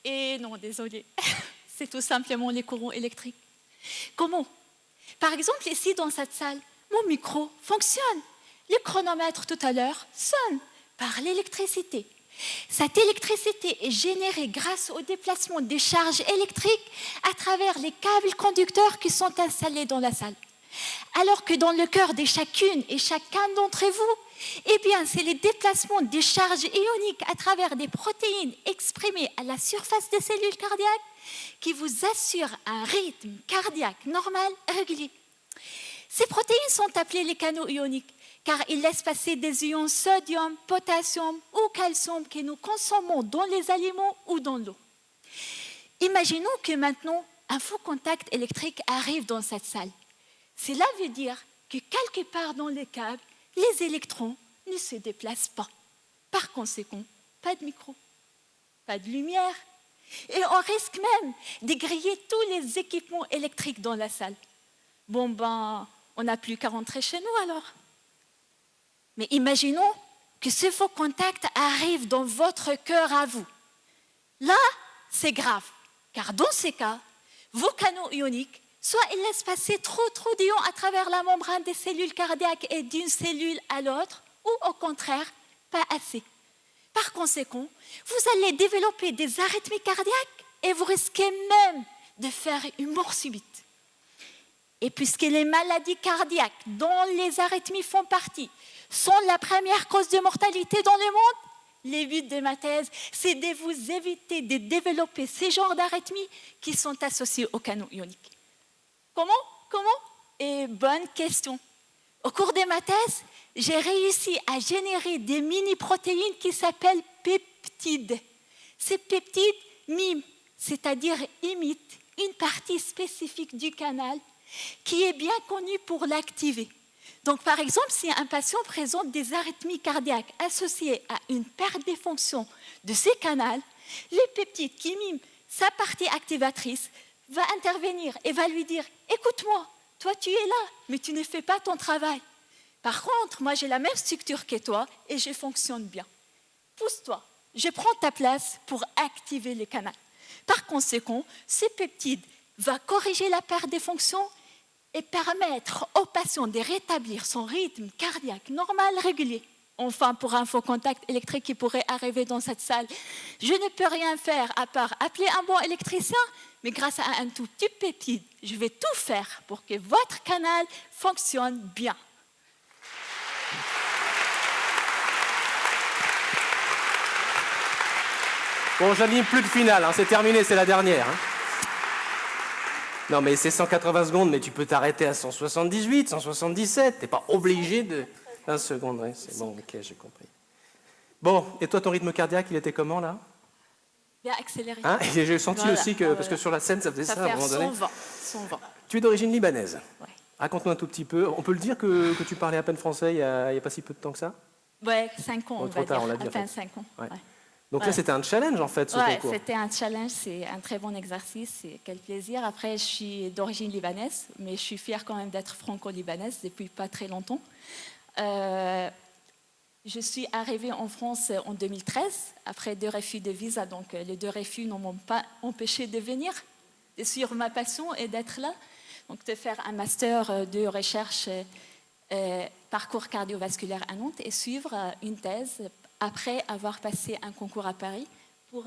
Et non, désolé. C'est tout simplement les courants électriques. Comment? Par exemple, ici, dans cette salle, mon micro fonctionne. Le chronomètre tout à l'heure sonne par l'électricité. Cette électricité est générée grâce au déplacement des charges électriques à travers les câbles conducteurs qui sont installés dans la salle. Alors que dans le cœur de chacune et chacun d'entre vous, c'est les déplacements des charges ioniques à travers des protéines exprimées à la surface des cellules cardiaques qui vous assurent un rythme cardiaque normal régulier. Ces protéines sont appelées les canaux ioniques car ils laissent passer des ions sodium, potassium ou calcium que nous consommons dans les aliments ou dans l'eau. Imaginons que maintenant, un faux contact électrique arrive dans cette salle. Cela veut dire que quelque part dans les câbles, les électrons ne se déplacent pas. Par conséquent, pas de micro, pas de lumière. Et on risque même de griller tous les équipements électriques dans la salle. On n'a plus qu'à rentrer chez nous alors. Mais imaginons que ce faux contact arrive dans votre cœur à vous. Là, c'est grave, car dans ces cas, vos canaux ioniques, soit ils laissent passer trop d'ions à travers la membrane des cellules cardiaques et d'une cellule à l'autre, ou au contraire, pas assez. Par conséquent, vous allez développer des arythmies cardiaques et vous risquez même de faire une mort subite. Et puisque les maladies cardiaques dont les arythmies font partie sont la première cause de mortalité dans le monde, le but de ma thèse, c'est de vous éviter de développer ces genres d'arythmies qui sont associés au canaux ionique. Comment? Et bonne question. Au cours de ma thèse, j'ai réussi à générer des mini-protéines qui s'appellent peptides. Ces peptides miment, c'est-à-dire imitent une partie spécifique du canal qui est bien connue pour l'activer. Donc, par exemple, si un patient présente des arythmies cardiaques associées à une perte de fonction de ces canaux, les peptides qui miment sa partie activatrice va intervenir et va lui dire « Écoute-moi, toi tu es là, mais tu ne fais pas ton travail. Par contre, moi j'ai la même structure que toi et je fonctionne bien. Pousse-toi, je prends ta place pour activer les canaux. » Par conséquent, ces peptides vont corriger la perte des fonctions et permettre au patient de rétablir son rythme cardiaque normal, régulier. Enfin, pour un faux contact électrique qui pourrait arriver dans cette salle, je ne peux rien faire à part appeler un bon électricien, mais grâce à un tout petit peptide, je vais tout faire pour que votre canal fonctionne bien. Bon, j'anime plus de finale, hein, c'est terminé, c'est la dernière. Hein. Non, mais c'est 180 secondes, mais tu peux t'arrêter à 178, 177. T'es pas obligé de... 1 seconde, ouais, c'est bon, ok, j'ai compris. Bon, et toi, ton rythme cardiaque, il était comment, là? Bien accéléré. Hein, et j'ai senti aussi que, parce que sur la scène, ça faisait ça à un moment donné. 120. Tu es d'origine libanaise. Ouais. Raconte-nous un tout petit peu. On peut le dire que tu parlais à peine français il y a pas si peu de temps que ça? Ouais, 5 ans, Bon, on trop va tard, dire. on l'a dit, en Enfin, fait. 5 ans. Ouais. Ouais. Donc là, Ouais. c'était un challenge, en fait, ce Ouais, concours. c'était un challenge, c'est un très bon exercice, c'est quel plaisir. Après, je suis d'origine libanaise, mais je suis fière quand même d'être franco-libanaise depuis pas très longtemps. Je suis arrivée en France en 2013, après 2 refus de visa. Donc, les 2 refus ne m'ont pas empêché de venir, de suivre ma passion et d'être là. Donc, de faire un master de recherche parcours cardiovasculaire à Nantes et suivre une thèse après avoir passé un concours à Paris pour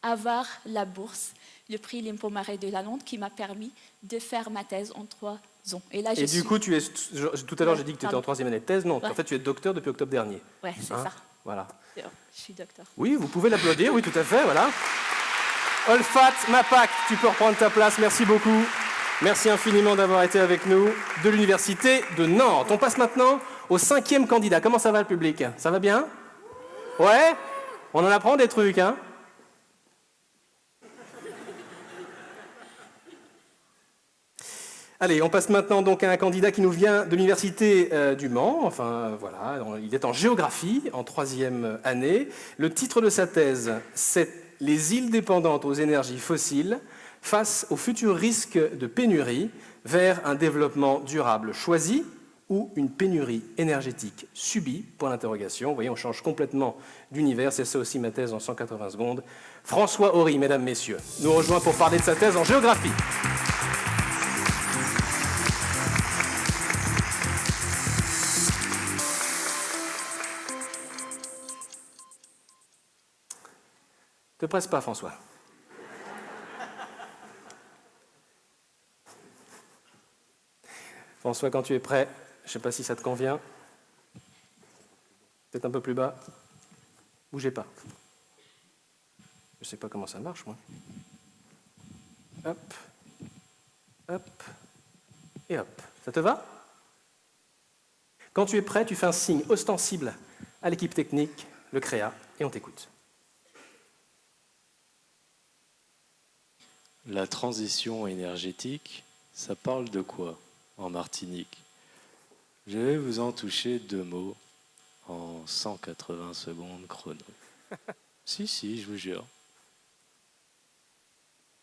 avoir la bourse, le prix Limpo-Marais de la Nantes qui m'a permis de faire ma thèse en 3 ans. Et là, Et du coup, tout à l'heure, j'ai dit que tu étais en 3e année de thèse. Non, Ouais. en fait, tu es docteur depuis octobre dernier. Ouais, c'est Hein, ça. voilà. Je suis docteur. Oui, vous pouvez l'applaudir, oui, tout à fait, voilà. Olfat Mapak, tu peux reprendre ta place, merci beaucoup. Merci infiniment d'avoir été avec nous de l'Université de Nantes. On passe maintenant au 5e candidat. Comment ça va, le public? Ça va bien? Ouais? On en apprend des trucs, hein? Allez, on passe maintenant donc à un candidat qui nous vient de l'Université du Mans. Enfin, voilà, il est en géographie, en 3e année. Le titre de sa thèse, c'est « Les îles dépendantes aux énergies fossiles face aux futurs risques de pénurie vers un développement durable choisi ou une pénurie énergétique subie ?» Point d'interrogation. Vous voyez, on change complètement d'univers. C'est ça aussi ma thèse en 180 secondes. François Horry, mesdames, messieurs, nous rejoint pour parler de sa thèse en géographie. Te presse pas, François. François, quand tu es prêt, je ne sais pas si ça te convient. Peut-être un peu plus bas. Bougez pas. Je ne sais pas comment ça marche, moi. Hop, hop, et hop. Ça te va? Quand tu es prêt, tu fais un signe ostensible à l'équipe technique, le CREA, et on t'écoute. La transition énergétique, ça parle de quoi en Martinique? Je vais vous en toucher 2 mots en 180 secondes chrono. Si, je vous jure.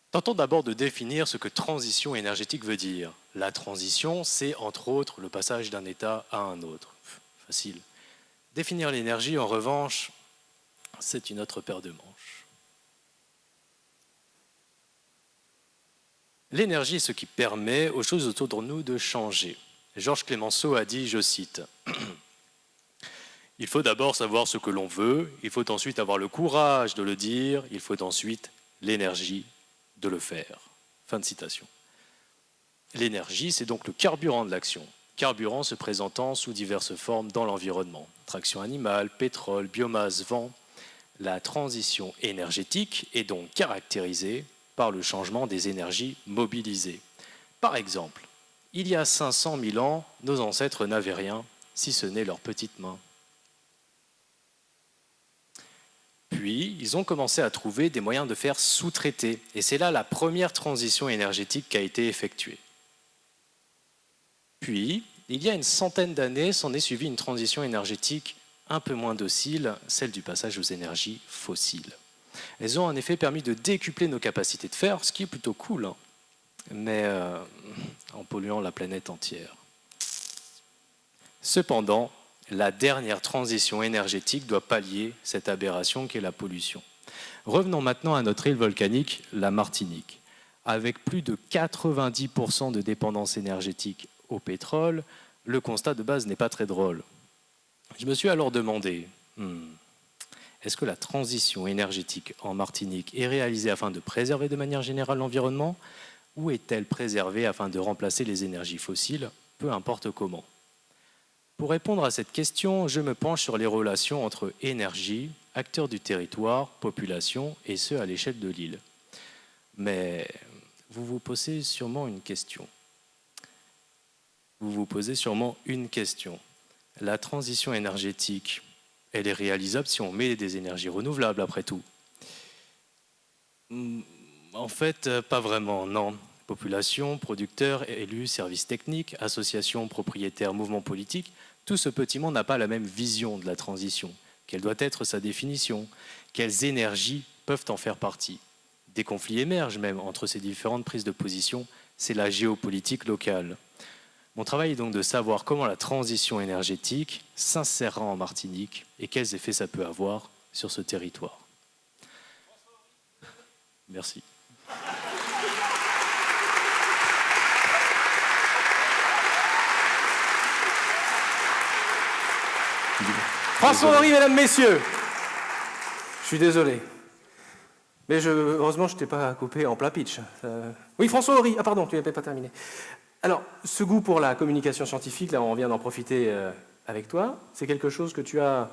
Tentons d'abord de définir ce que transition énergétique veut dire. La transition, c'est entre autres le passage d'un état à un autre. Facile. Définir l'énergie, en revanche, c'est une autre paire de manches. L'énergie est ce qui permet aux choses autour de nous de changer. Georges Clemenceau a dit, je cite, « Il faut d'abord savoir ce que l'on veut, il faut ensuite avoir le courage de le dire, il faut ensuite l'énergie de le faire. » Fin de citation. L'énergie, c'est donc le carburant de l'action. carburants se présentant sous diverses formes dans l'environnement. Traction animale, pétrole, biomasse, vent. La transition énergétique est donc caractérisée par le changement des énergies mobilisées. Par exemple, il y a 500 000 ans, nos ancêtres n'avaient rien, si ce n'est leurs petites mains. Puis, ils ont commencé à trouver des moyens de faire sous-traiter. Et c'est là la première transition énergétique qui a été effectuée. Puis, il y a une centaine d'années, s'en est suivie une transition énergétique un peu moins docile, celle du passage aux énergies fossiles. Elles ont en effet permis de décupler nos capacités de faire, ce qui est plutôt cool, hein, mais en polluant la planète entière. Cependant, la dernière transition énergétique doit pallier cette aberration qu'est la pollution. Revenons maintenant à notre île volcanique, la Martinique. Avec plus de 90% de dépendance énergétique au pétrole, le constat de base n'est pas très drôle. Je me suis alors demandé, est-ce que la transition énergétique en Martinique est réalisée afin de préserver de manière générale l'environnement, ou est-elle préservée afin de remplacer les énergies fossiles, peu importe comment? Pour répondre à cette question, je me penche sur les relations entre énergie, acteurs du territoire, population, et ce à l'échelle de l'île. Mais vous vous posez sûrement une question. La transition énergétique, elle est réalisable si on met des énergies renouvelables après tout? En fait, pas vraiment, non. Population, producteurs, élus, services techniques, associations, propriétaires, mouvements politiques, tout ce petit monde n'a pas la même vision de la transition. Quelle doit être sa définition? Quelles énergies peuvent en faire partie? Des conflits émergent même entre ces différentes prises de position. C'est la géopolitique locale. Mon travail est donc de savoir comment la transition énergétique s'insérera en Martinique et quels effets ça peut avoir sur ce territoire. Merci. François Horry, mesdames, messieurs. Je suis désolé. Mais heureusement, je ne t'ai pas coupé en plein pitch. Oui, François Horry. Ah pardon, tu n'avais pas terminé. Alors, ce goût pour la communication scientifique, là, on vient d'en profiter avec toi. C'est quelque chose que tu as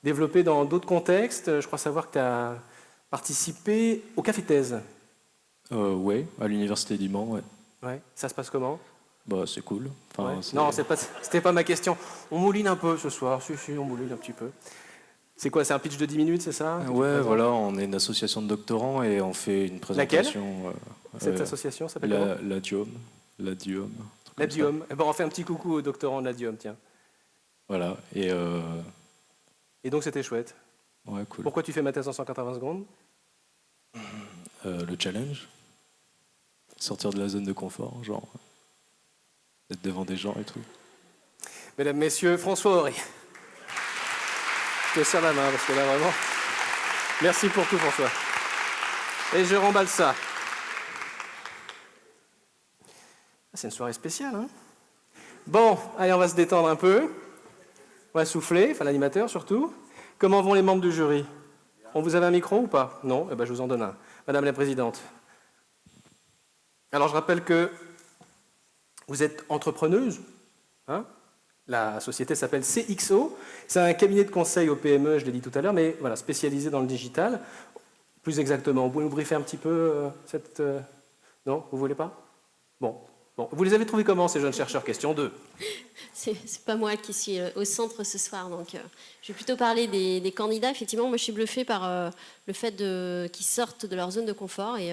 développé dans d'autres contextes. Je crois savoir que tu as participé au Café Thèse. Oui, à l'Université du Mans, ouais. Ouais. Ça se passe comment? Bah, c'est cool. Enfin, ouais. Non, c'était pas ma question. On mouline un peu ce soir. Si, on mouline un petit peu. C'est quoi? C'est un pitch de 10 minutes, c'est ça? Ouais, voilà, on est une association de doctorants et on fait une présentation. Laquelle? Cette association s'appelle comment? L'Adium. L'Adium. Eh ben, on fait un petit coucou aux doctorants de l'Adium, tiens. Voilà, et donc c'était chouette. Ouais, cool. Pourquoi tu fais ma thèse en 180 secondes? Le challenge. Sortir de la zone de confort, genre. Être devant des gens et tout. Mesdames, messieurs, François Horry. Je te serre la main parce que là, vraiment... Merci pour tout, François. Et je remballe ça. C'est une soirée spéciale, hein? Bon, allez, on va se détendre un peu. On va souffler, enfin l'animateur surtout. Comment vont les membres du jury? On vous avez un micro ou pas? Non? Eh ben, je vous en donne un. Madame la Présidente. Alors, je rappelle que vous êtes entrepreneuse, hein? La société s'appelle CXO. C'est un cabinet de conseil au PME, je l'ai dit tout à l'heure, mais voilà, spécialisé dans le digital. Plus exactement, vous pouvez nous briefer un petit peu cette... Non, vous voulez pas? Bon. Vous les avez trouvés comment, ces jeunes chercheurs? Question 2. C'est pas moi qui suis au centre ce soir, donc je vais plutôt parler des candidats. Effectivement, moi je suis bluffée par le fait qu'ils sortent de leur zone de confort. Et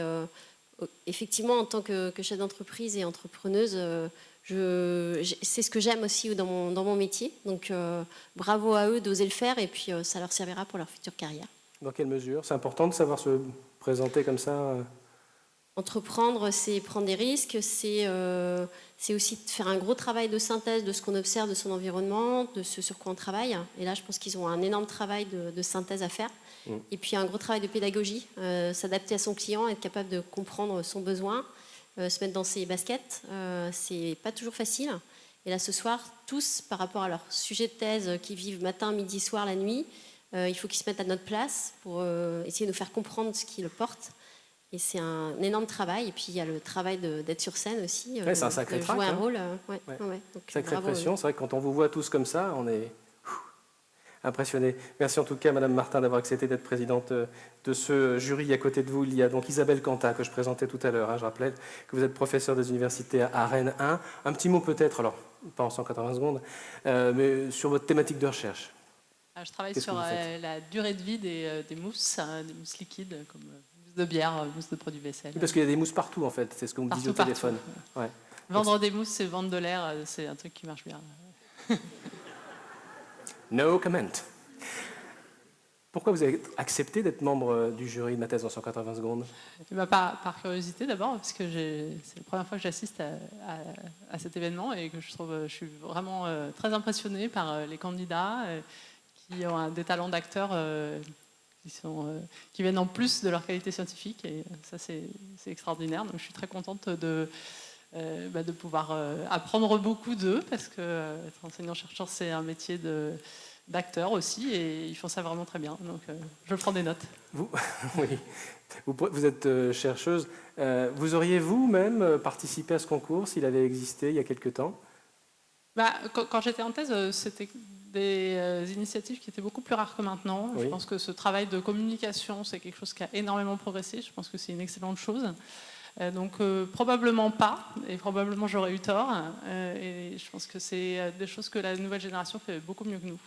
effectivement, en tant que chef d'entreprise et entrepreneuse, c'est ce que j'aime aussi dans mon métier. Donc bravo à eux d'oser le faire, et puis ça leur servira pour leur future carrière. Dans quelle mesure? C'est important de savoir se présenter comme ça Entreprendre, c'est prendre des risques, c'est aussi faire un gros travail de synthèse de ce qu'on observe de son environnement, de ce sur quoi on travaille. Et là, je pense qu'ils ont un énorme travail de synthèse à faire. Et puis un gros travail de pédagogie, s'adapter à son client, être capable de comprendre son besoin, se mettre dans ses baskets. C'est pas toujours facile. Et là, ce soir, tous, par rapport à leur sujet de thèse qu'ils vivent matin, midi, soir, la nuit, il faut qu'ils se mettent à notre place pour essayer de nous faire comprendre ce qu'ils portent. Et c'est un énorme travail. Et puis, il y a le travail d'être sur scène aussi. Ouais, c'est un sacré de trac, jouer un hein. rôle. Ouais. Donc, Sacrée bravo, pression. C'est vrai que quand on vous voit tous comme ça, on est impressionné. Merci en tout cas, Madame Martin, d'avoir accepté d'être présidente de ce jury. À côté de vous, il y a donc Isabelle Cantat, que je présentais tout à l'heure. Hein. Je rappelais que vous êtes professeure des universités à Rennes 1. Un petit mot peut-être, alors pas en 180 secondes, mais sur votre thématique de recherche. Je travaille Qu'est-ce que sur vous faites la durée de vie des mousses liquides, comme mousse de bière, mousse de produits vaisselle. Oui, parce qu'il y a des mousses partout, en fait. C'est ce que vous me disiez au téléphone. Ouais. Vendre des mousses et vendre de l'air, c'est un truc qui marche bien. No comment. Pourquoi vous avez accepté d'être membre du jury de ma thèse en 180 secondes? Par curiosité d'abord, parce que c'est la première fois que j'assiste à cet événement et que je suis vraiment très impressionnée par les candidats qui ont des talents d'acteurs qui viennent en plus de leur qualité scientifique, et ça c'est extraordinaire. Donc je suis très contente de pouvoir apprendre beaucoup d'eux, parce que être enseignant-chercheur, c'est un métier d'acteur aussi, et ils font ça vraiment très bien. Donc je prends des notes. Oui, vous êtes chercheuse. Vous auriez vous-même participé à ce concours s'il avait existé il y a quelque temps? Quand j'étais en thèse, c'était des initiatives qui étaient beaucoup plus rares que maintenant. Oui. Je pense que ce travail de communication, c'est quelque chose qui a énormément progressé. Je pense que c'est une excellente chose. Donc probablement pas, et probablement j'aurais eu tort. Et je pense que c'est des choses que la nouvelle génération fait beaucoup mieux que nous.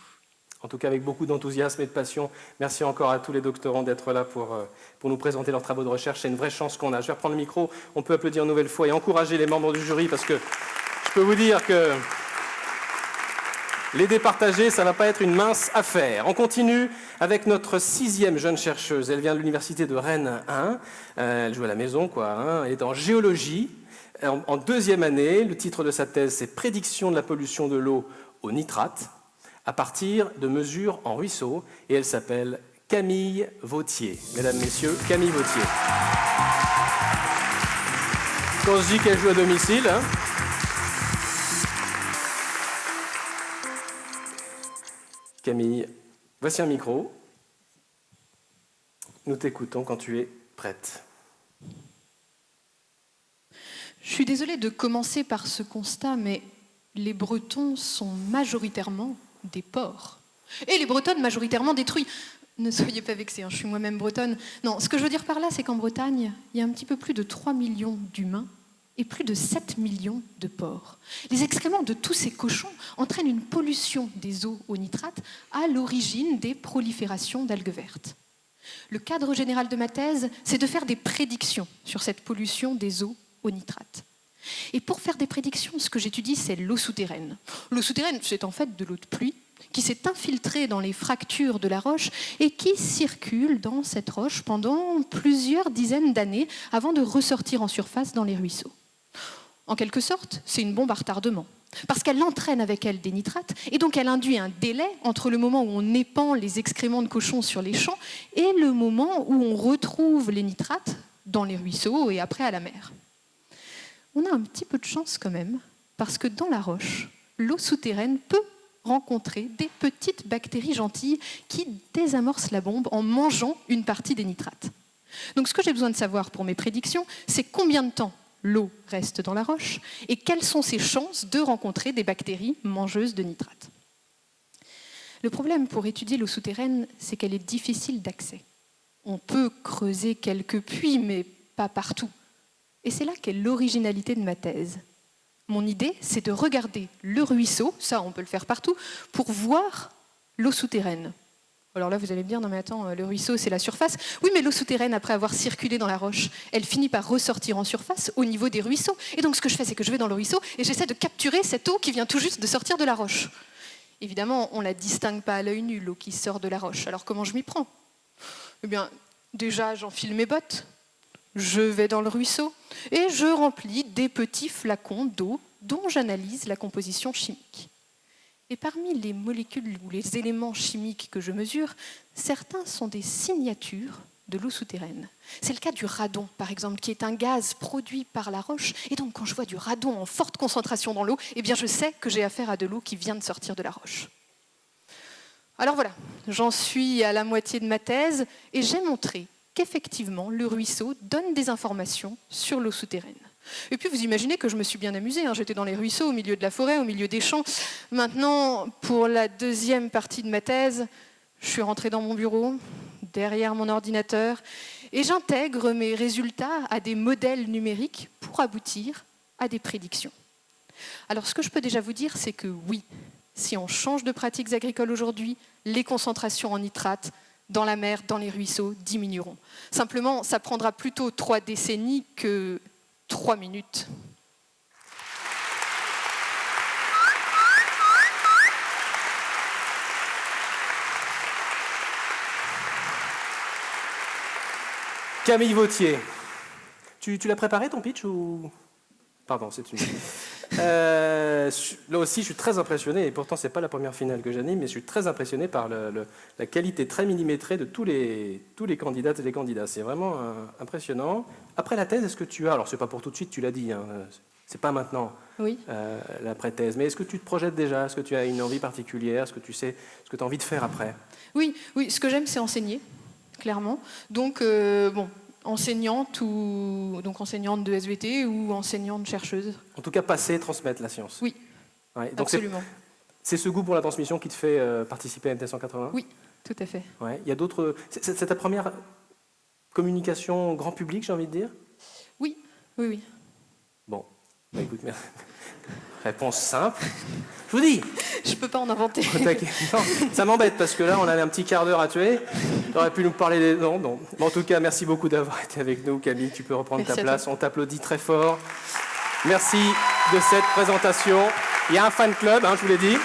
En tout cas, avec beaucoup d'enthousiasme et de passion. Merci encore à tous les doctorants d'être là pour nous présenter leurs travaux de recherche. C'est une vraie chance qu'on a. Je vais reprendre le micro. On peut applaudir une nouvelle fois et encourager les membres du jury, parce que je peux vous dire que les départager, ça ne va pas être une mince affaire. On continue avec notre 6e jeune chercheuse. Elle vient de l'université de Rennes 1. Elle joue à la maison, quoi. Hein. Elle est en géologie. En 2e année, le titre de sa thèse, c'est « Prédiction de la pollution de l'eau au nitrate à partir de mesures en ruisseau ». Et elle s'appelle Camille Vautier. Mesdames, Messieurs, Camille Vautier. Quand je dis qu'elle joue à domicile... Hein, Camille, voici un micro. Nous t'écoutons quand tu es prête. Je suis désolée de commencer par ce constat, mais les Bretons sont majoritairement des porcs. Et les Bretonnes majoritairement détruits. Ne soyez pas vexés, hein, je suis moi-même bretonne. Non, ce que je veux dire par là, c'est qu'en Bretagne, il y a un petit peu plus de 3 millions d'humains et plus de 7 millions de porcs. Les excréments de tous ces cochons entraînent une pollution des eaux au nitrate à l'origine des proliférations d'algues vertes. Le cadre général de ma thèse, c'est de faire des prédictions sur cette pollution des eaux au nitrate. Et pour faire des prédictions, ce que j'étudie, c'est l'eau souterraine. L'eau souterraine, c'est en fait de l'eau de pluie qui s'est infiltrée dans les fractures de la roche et qui circule dans cette roche pendant plusieurs dizaines d'années avant de ressortir en surface dans les ruisseaux. En quelque sorte, c'est une bombe à retardement, parce qu'elle entraîne avec elle des nitrates, et donc elle induit un délai entre le moment où on épand les excréments de cochons sur les champs et le moment où on retrouve les nitrates dans les ruisseaux et après à la mer. On a un petit peu de chance quand même, parce que dans la roche, l'eau souterraine peut rencontrer des petites bactéries gentilles qui désamorcent la bombe en mangeant une partie des nitrates. Donc ce que j'ai besoin de savoir pour mes prédictions, c'est combien de temps l'eau reste dans la roche et quelles sont ses chances de rencontrer des bactéries mangeuses de nitrates. Le problème pour étudier l'eau souterraine, c'est qu'elle est difficile d'accès. On peut creuser quelques puits, mais pas partout. Et c'est là qu'est l'originalité de ma thèse. Mon idée, c'est de regarder le ruisseau, ça on peut le faire partout, pour voir l'eau souterraine. Alors là, vous allez me dire, non mais attends, le ruisseau, c'est la surface. Oui, mais l'eau souterraine, après avoir circulé dans la roche, elle finit par ressortir en surface au niveau des ruisseaux. Et donc ce que je fais, c'est que je vais dans le ruisseau et j'essaie de capturer cette eau qui vient tout juste de sortir de la roche. Évidemment, on ne la distingue pas à l'œil nu, l'eau qui sort de la roche. Alors comment je m'y prends? Eh bien, déjà, j'enfile mes bottes, je vais dans le ruisseau et je remplis des petits flacons d'eau dont j'analyse la composition chimique. Et parmi les molécules ou les éléments chimiques que je mesure, certains sont des signatures de l'eau souterraine. C'est le cas du radon, par exemple, qui est un gaz produit par la roche. Et donc, quand je vois du radon en forte concentration dans l'eau, eh bien, je sais que j'ai affaire à de l'eau qui vient de sortir de la roche. Alors voilà, j'en suis à la moitié de ma thèse et j'ai montré qu'effectivement, le ruisseau donne des informations sur l'eau souterraine. Et puis vous imaginez que je me suis bien amusée, hein. J'étais dans les ruisseaux, au milieu de la forêt, au milieu des champs. Maintenant, pour la deuxième partie de ma thèse, je suis rentrée dans mon bureau, derrière mon ordinateur, et j'intègre mes résultats à des modèles numériques pour aboutir à des prédictions. Alors ce que je peux déjà vous dire, c'est que oui, si on change de pratiques agricoles aujourd'hui, les concentrations en nitrates dans la mer, dans les ruisseaux, diminueront. Simplement, ça prendra plutôt 3 décennies que 3 minutes. Camille Vautier, tu l'as préparé ton pitch ou... Pardon, c'est une... là aussi, je suis très impressionné, et pourtant, ce n'est pas la première finale que j'anime, mais je suis très impressionné par la qualité très millimétrée de tous les candidates et les candidats. C'est vraiment impressionnant. Après la thèse, est-ce que tu as... Alors, ce n'est pas pour tout de suite, tu l'as dit, hein, c'est pas maintenant, oui. L'après-thèse, mais est-ce que tu te projettes déjà? Est-ce que tu as une envie particulière? Est-ce que tu sais ce que tu as envie de faire après? Oui, ce que j'aime, c'est enseigner, clairement. Donc, enseignante de SVT ou enseignante chercheuse. En tout cas, passer et transmettre la science. Oui, ouais, donc absolument. C'est ce goût pour la transmission qui te fait participer à MT 180? Oui, tout à fait. Ouais, il y a d'autres... C'est ta première communication grand public, j'ai envie de dire? Oui. Bon, bah écoute, merci. Réponse simple. Je vous dis. Je peux pas en inventer. Non, ça m'embête parce que là, on avait un petit quart d'heure à tuer. Tu aurais pu nous parler des... Non. Mais en tout cas, merci beaucoup d'avoir été avec nous, Camille. Tu peux reprendre ta place. On t'applaudit très fort. Merci de cette présentation. Il y a un fan club, hein, je vous l'ai dit.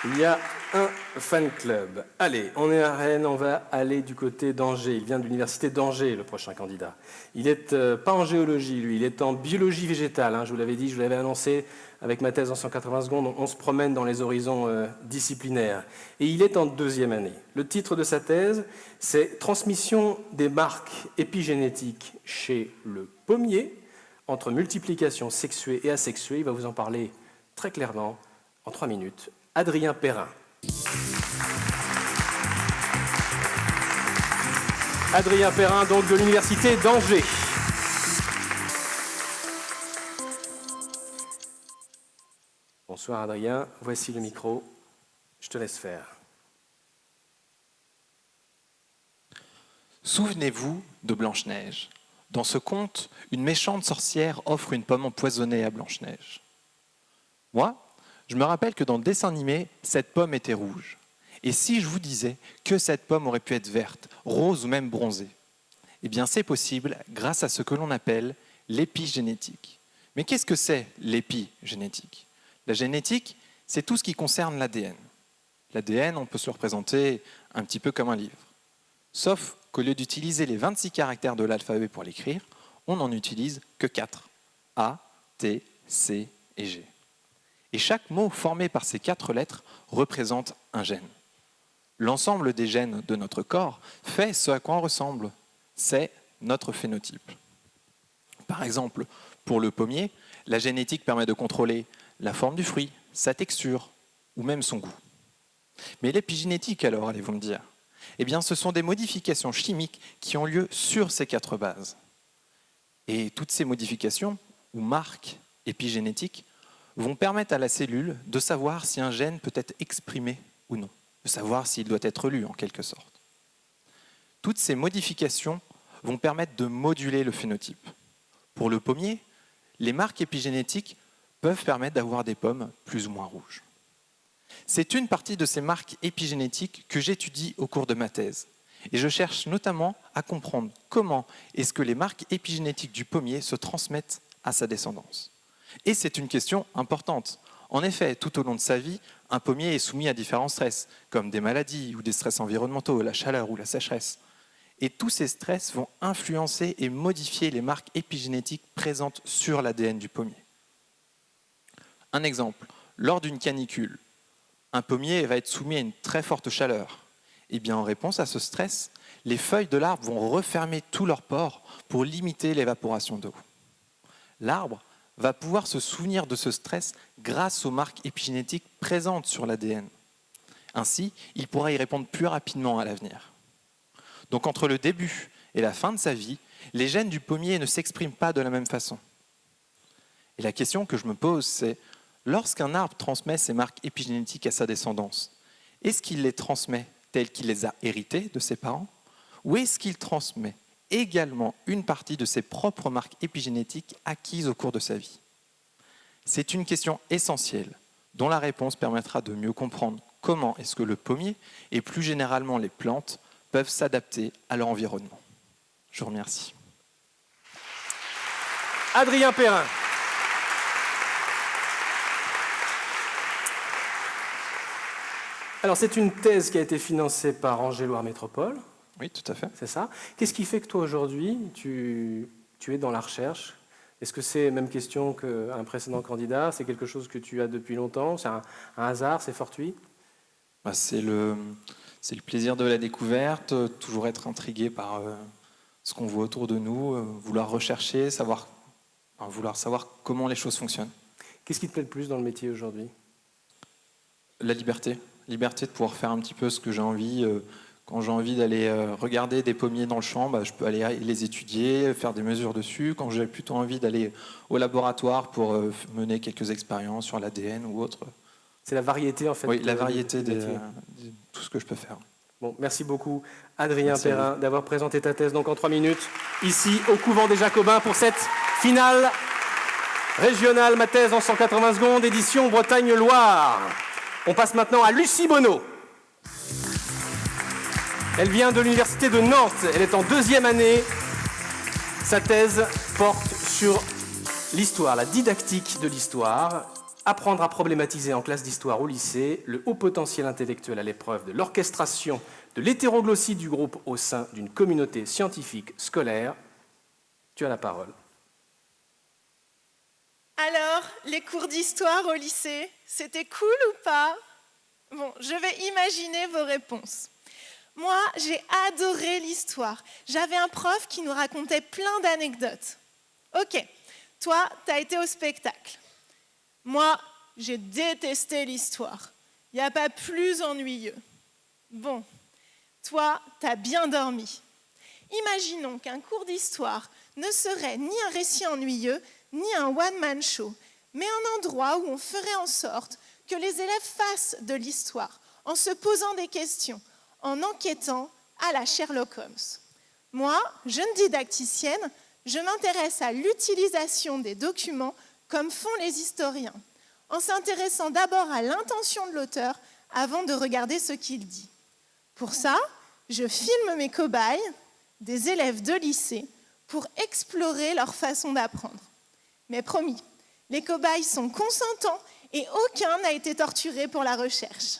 Il y a un fan club. Allez, on est à Rennes, on va aller du côté d'Angers. Il vient de l'université d'Angers, le prochain candidat. Il n'est pas en géologie, lui, il est en biologie végétale. Hein, je vous l'avais dit, je vous l'avais annoncé avec ma thèse en 180 secondes. On se promène dans les horizons disciplinaires. Et il est en 2e année. Le titre de sa thèse, c'est « Transmission des marques épigénétiques chez le pommier entre multiplication sexuée et asexuée ». Il va vous en parler très clairement en 3 minutes. Adrien Perrin. Adrien Perrin, donc de l'université d'Angers. Bonsoir Adrien, voici le micro, je te laisse faire. Souvenez-vous de Blanche-Neige. Dans ce conte, une méchante sorcière offre une pomme empoisonnée à Blanche-Neige. Moi, je me rappelle que dans le dessin animé, cette pomme était rouge. Et si je vous disais que cette pomme aurait pu être verte, rose ou même bronzée? Eh bien, c'est possible grâce à ce que l'on appelle l'épigénétique. Mais qu'est-ce que c'est l'épigénétique? La génétique, c'est tout ce qui concerne l'ADN. L'ADN, on peut se le représenter un petit peu comme un livre. Sauf qu'au lieu d'utiliser les 26 caractères de l'alphabet pour l'écrire, on n'en utilise que 4. A, T, C et G. Et chaque mot formé par ces 4 lettres représente un gène. L'ensemble des gènes de notre corps fait ce à quoi on ressemble. C'est notre phénotype. Par exemple, pour le pommier, la génétique permet de contrôler la forme du fruit, sa texture ou même son goût. Mais l'épigénétique alors, allez-vous me dire? Eh bien, ce sont des modifications chimiques qui ont lieu sur ces 4 bases. Et toutes ces modifications, ou marques épigénétiques, vont permettre à la cellule de savoir si un gène peut être exprimé ou non, de savoir s'il doit être lu en quelque sorte. Toutes ces modifications vont permettre de moduler le phénotype. Pour le pommier, les marques épigénétiques peuvent permettre d'avoir des pommes plus ou moins rouges. C'est une partie de ces marques épigénétiques que j'étudie au cours de ma thèse. Et je cherche notamment à comprendre comment est-ce que les marques épigénétiques du pommier se transmettent à sa descendance. Et c'est une question importante. En effet, tout au long de sa vie, un pommier est soumis à différents stress, comme des maladies ou des stress environnementaux, la chaleur ou la sécheresse. Et tous ces stress vont influencer et modifier les marques épigénétiques présentes sur l'ADN du pommier. Un exemple, lors d'une canicule, un pommier va être soumis à une très forte chaleur. Et bien en réponse à ce stress, les feuilles de l'arbre vont refermer tous leurs pores pour limiter l'évaporation d'eau. L'arbre va pouvoir se souvenir de ce stress grâce aux marques épigénétiques présentes sur l'ADN. Ainsi, il pourra y répondre plus rapidement à l'avenir. Donc entre le début et la fin de sa vie, les gènes du pommier ne s'expriment pas de la même façon. Et la question que je me pose, c'est lorsqu'un arbre transmet ses marques épigénétiques à sa descendance, est-ce qu'il les transmet telles qu'il les a héritées de ses parents, ou est-ce qu'il transmet également une partie de ses propres marques épigénétiques acquises au cours de sa vie? C'est une question essentielle dont la réponse permettra de mieux comprendre comment est-ce que le pommier et plus généralement les plantes peuvent s'adapter à leur environnement. Je vous remercie. Adrien Perrin. Alors, c'est une thèse qui a été financée par Angers-Loire Métropole. Oui, tout à fait. C'est ça. Qu'est-ce qui fait que toi, aujourd'hui, tu es dans la recherche? Est-ce que c'est la même question qu'un précédent candidat? C'est quelque chose que tu as depuis longtemps? C'est un hasard? C'est fortuit? C'est le plaisir de la découverte, toujours être intrigué par ce qu'on voit autour de nous, vouloir rechercher, vouloir savoir comment les choses fonctionnent. Qu'est-ce qui te plaît le plus dans le métier aujourd'hui? La liberté. Liberté de pouvoir faire un petit peu ce que j'ai envie. Quand j'ai envie d'aller regarder des pommiers dans le champ, je peux aller les étudier, faire des mesures dessus. Quand j'ai plutôt envie d'aller au laboratoire pour mener quelques expériences sur l'ADN ou autre. C'est la variété en fait. Oui, la variété de tout ce que je peux faire. Bon, merci beaucoup Adrien Perrin d'avoir présenté ta thèse donc en 3 minutes ici au couvent des Jacobins pour cette finale régionale, ma thèse en 180 secondes, édition Bretagne-Loire. On passe maintenant à Lucie Bonneau. Elle vient de l'université de Nantes, elle est en 2e année. Sa thèse porte sur l'histoire, la didactique de l'histoire. Apprendre à problématiser en classe d'histoire au lycée, le haut potentiel intellectuel à l'épreuve de l'orchestration de l'hétéroglossie du groupe au sein d'une communauté scientifique scolaire. Tu as la parole. Alors, les cours d'histoire au lycée, c'était cool ou pas? Bon, je vais imaginer vos réponses. Moi, j'ai adoré l'histoire. J'avais un prof qui nous racontait plein d'anecdotes. Ok, toi, t'as été au spectacle. Moi, j'ai détesté l'histoire. Il n'y a pas plus ennuyeux. Bon, toi, t'as bien dormi. Imaginons qu'un cours d'histoire ne serait ni un récit ennuyeux, ni un one-man show, mais un endroit où on ferait en sorte que les élèves fassent de l'histoire, en se posant des questions, en enquêtant à la Sherlock Holmes. Moi, jeune didacticienne, je m'intéresse à l'utilisation des documents comme font les historiens, en s'intéressant d'abord à l'intention de l'auteur avant de regarder ce qu'il dit. Pour ça, je filme mes cobayes, des élèves de lycée, pour explorer leur façon d'apprendre. Mais promis, les cobayes sont consentants et aucun n'a été torturé pour la recherche.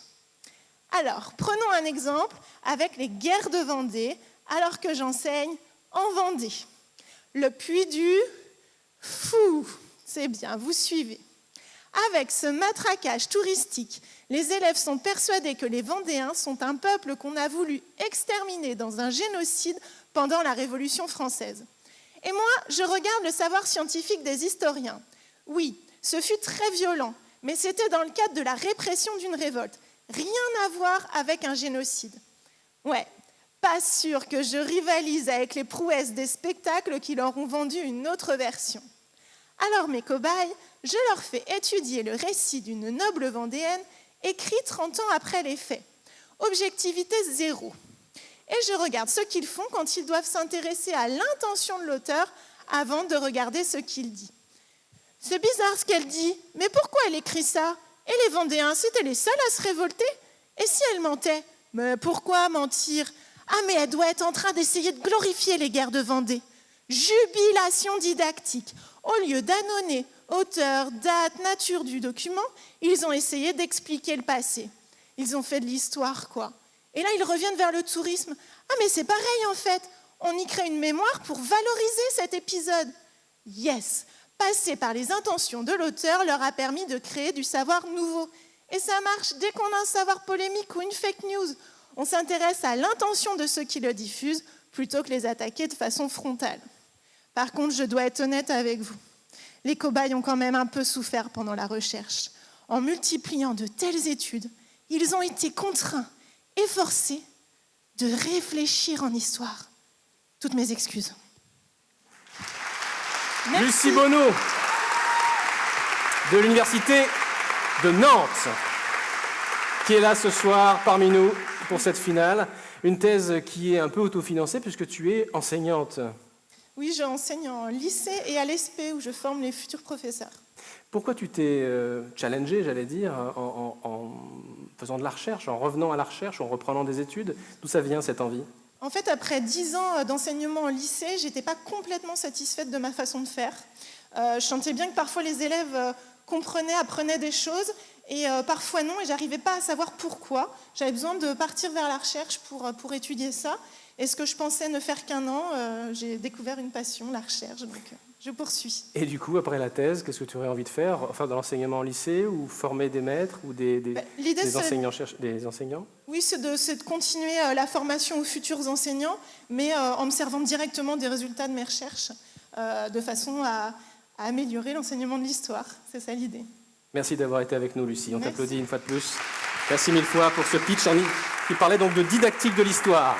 Alors, prenons un exemple avec les guerres de Vendée, alors que j'enseigne en Vendée. Le puits du Fou, c'est bien, vous suivez. Avec ce matraquage touristique, les élèves sont persuadés que les Vendéens sont un peuple qu'on a voulu exterminer dans un génocide pendant la Révolution française. Et moi, je regarde le savoir scientifique des historiens. Oui, ce fut très violent, mais c'était dans le cadre de la répression d'une révolte. Rien à voir avec un génocide. Ouais, pas sûr que je rivalise avec les prouesses des spectacles qui leur ont vendu une autre version. Alors mes cobayes, je leur fais étudier le récit d'une noble vendéenne écrit 30 ans après les faits. Objectivité 0. Et je regarde ce qu'ils font quand ils doivent s'intéresser à l'intention de l'auteur avant de regarder ce qu'il dit. C'est bizarre ce qu'elle dit, mais pourquoi elle écrit ça? Et les Vendéens, c'était les seuls à se révolter? Et si elle mentait? Mais pourquoi mentir? Ah, mais elle doit être en train d'essayer de glorifier les guerres de Vendée. Jubilation didactique. Au lieu d'annoncer auteur, date, nature du document, ils ont essayé d'expliquer le passé. Ils ont fait de l'histoire, quoi. Et là, ils reviennent vers le tourisme. Ah, mais c'est pareil, en fait. On y crée une mémoire pour valoriser cet épisode. Yes! Passer par les intentions de l'auteur leur a permis de créer du savoir nouveau. Et ça marche dès qu'on a un savoir polémique ou une fake news. On s'intéresse à l'intention de ceux qui le diffusent plutôt que les attaquer de façon frontale. Par contre, je dois être honnête avec vous. Les cobayes ont quand même un peu souffert pendant la recherche. En multipliant de telles études, Ils ont été contraints et forcés de réfléchir en histoire. Toutes mes excuses. Merci. Lucie Bonneau, de l'Université de Nantes, qui est là ce soir parmi nous pour cette finale. Une thèse qui est un peu autofinancée puisque tu es enseignante. Oui, j'enseigne en lycée et à l'ESP où je forme les futurs professeurs. Pourquoi tu t'es challengée, j'allais dire, en faisant de la recherche, en revenant à la recherche, en reprenant des études? D'où ça vient cette envie? En fait, après 10 ans d'enseignement en lycée, je n'étais pas complètement satisfaite de ma façon de faire. Je sentais bien que parfois les élèves comprenaient, apprenaient des choses, et parfois non, et j'arrivais pas à savoir pourquoi. J'avais besoin de partir vers la recherche pour étudier ça. Et ce que je pensais ne faire qu'un an, j'ai découvert une passion, la recherche, donc je poursuis. Et du coup, après la thèse, qu'est-ce que tu aurais envie de faire? Enfin, dans l'enseignement en lycée, ou former des maîtres, ou des enseignants? Oui, c'est de continuer la formation aux futurs enseignants, mais en me servant directement des résultats de mes recherches, de façon à améliorer l'enseignement de l'histoire. C'est ça l'idée. Merci d'avoir été avec nous, Lucie. On Merci. t'applaudit une fois de plus. Merci mille fois pour ce pitch qui parlait donc de didactique de l'histoire.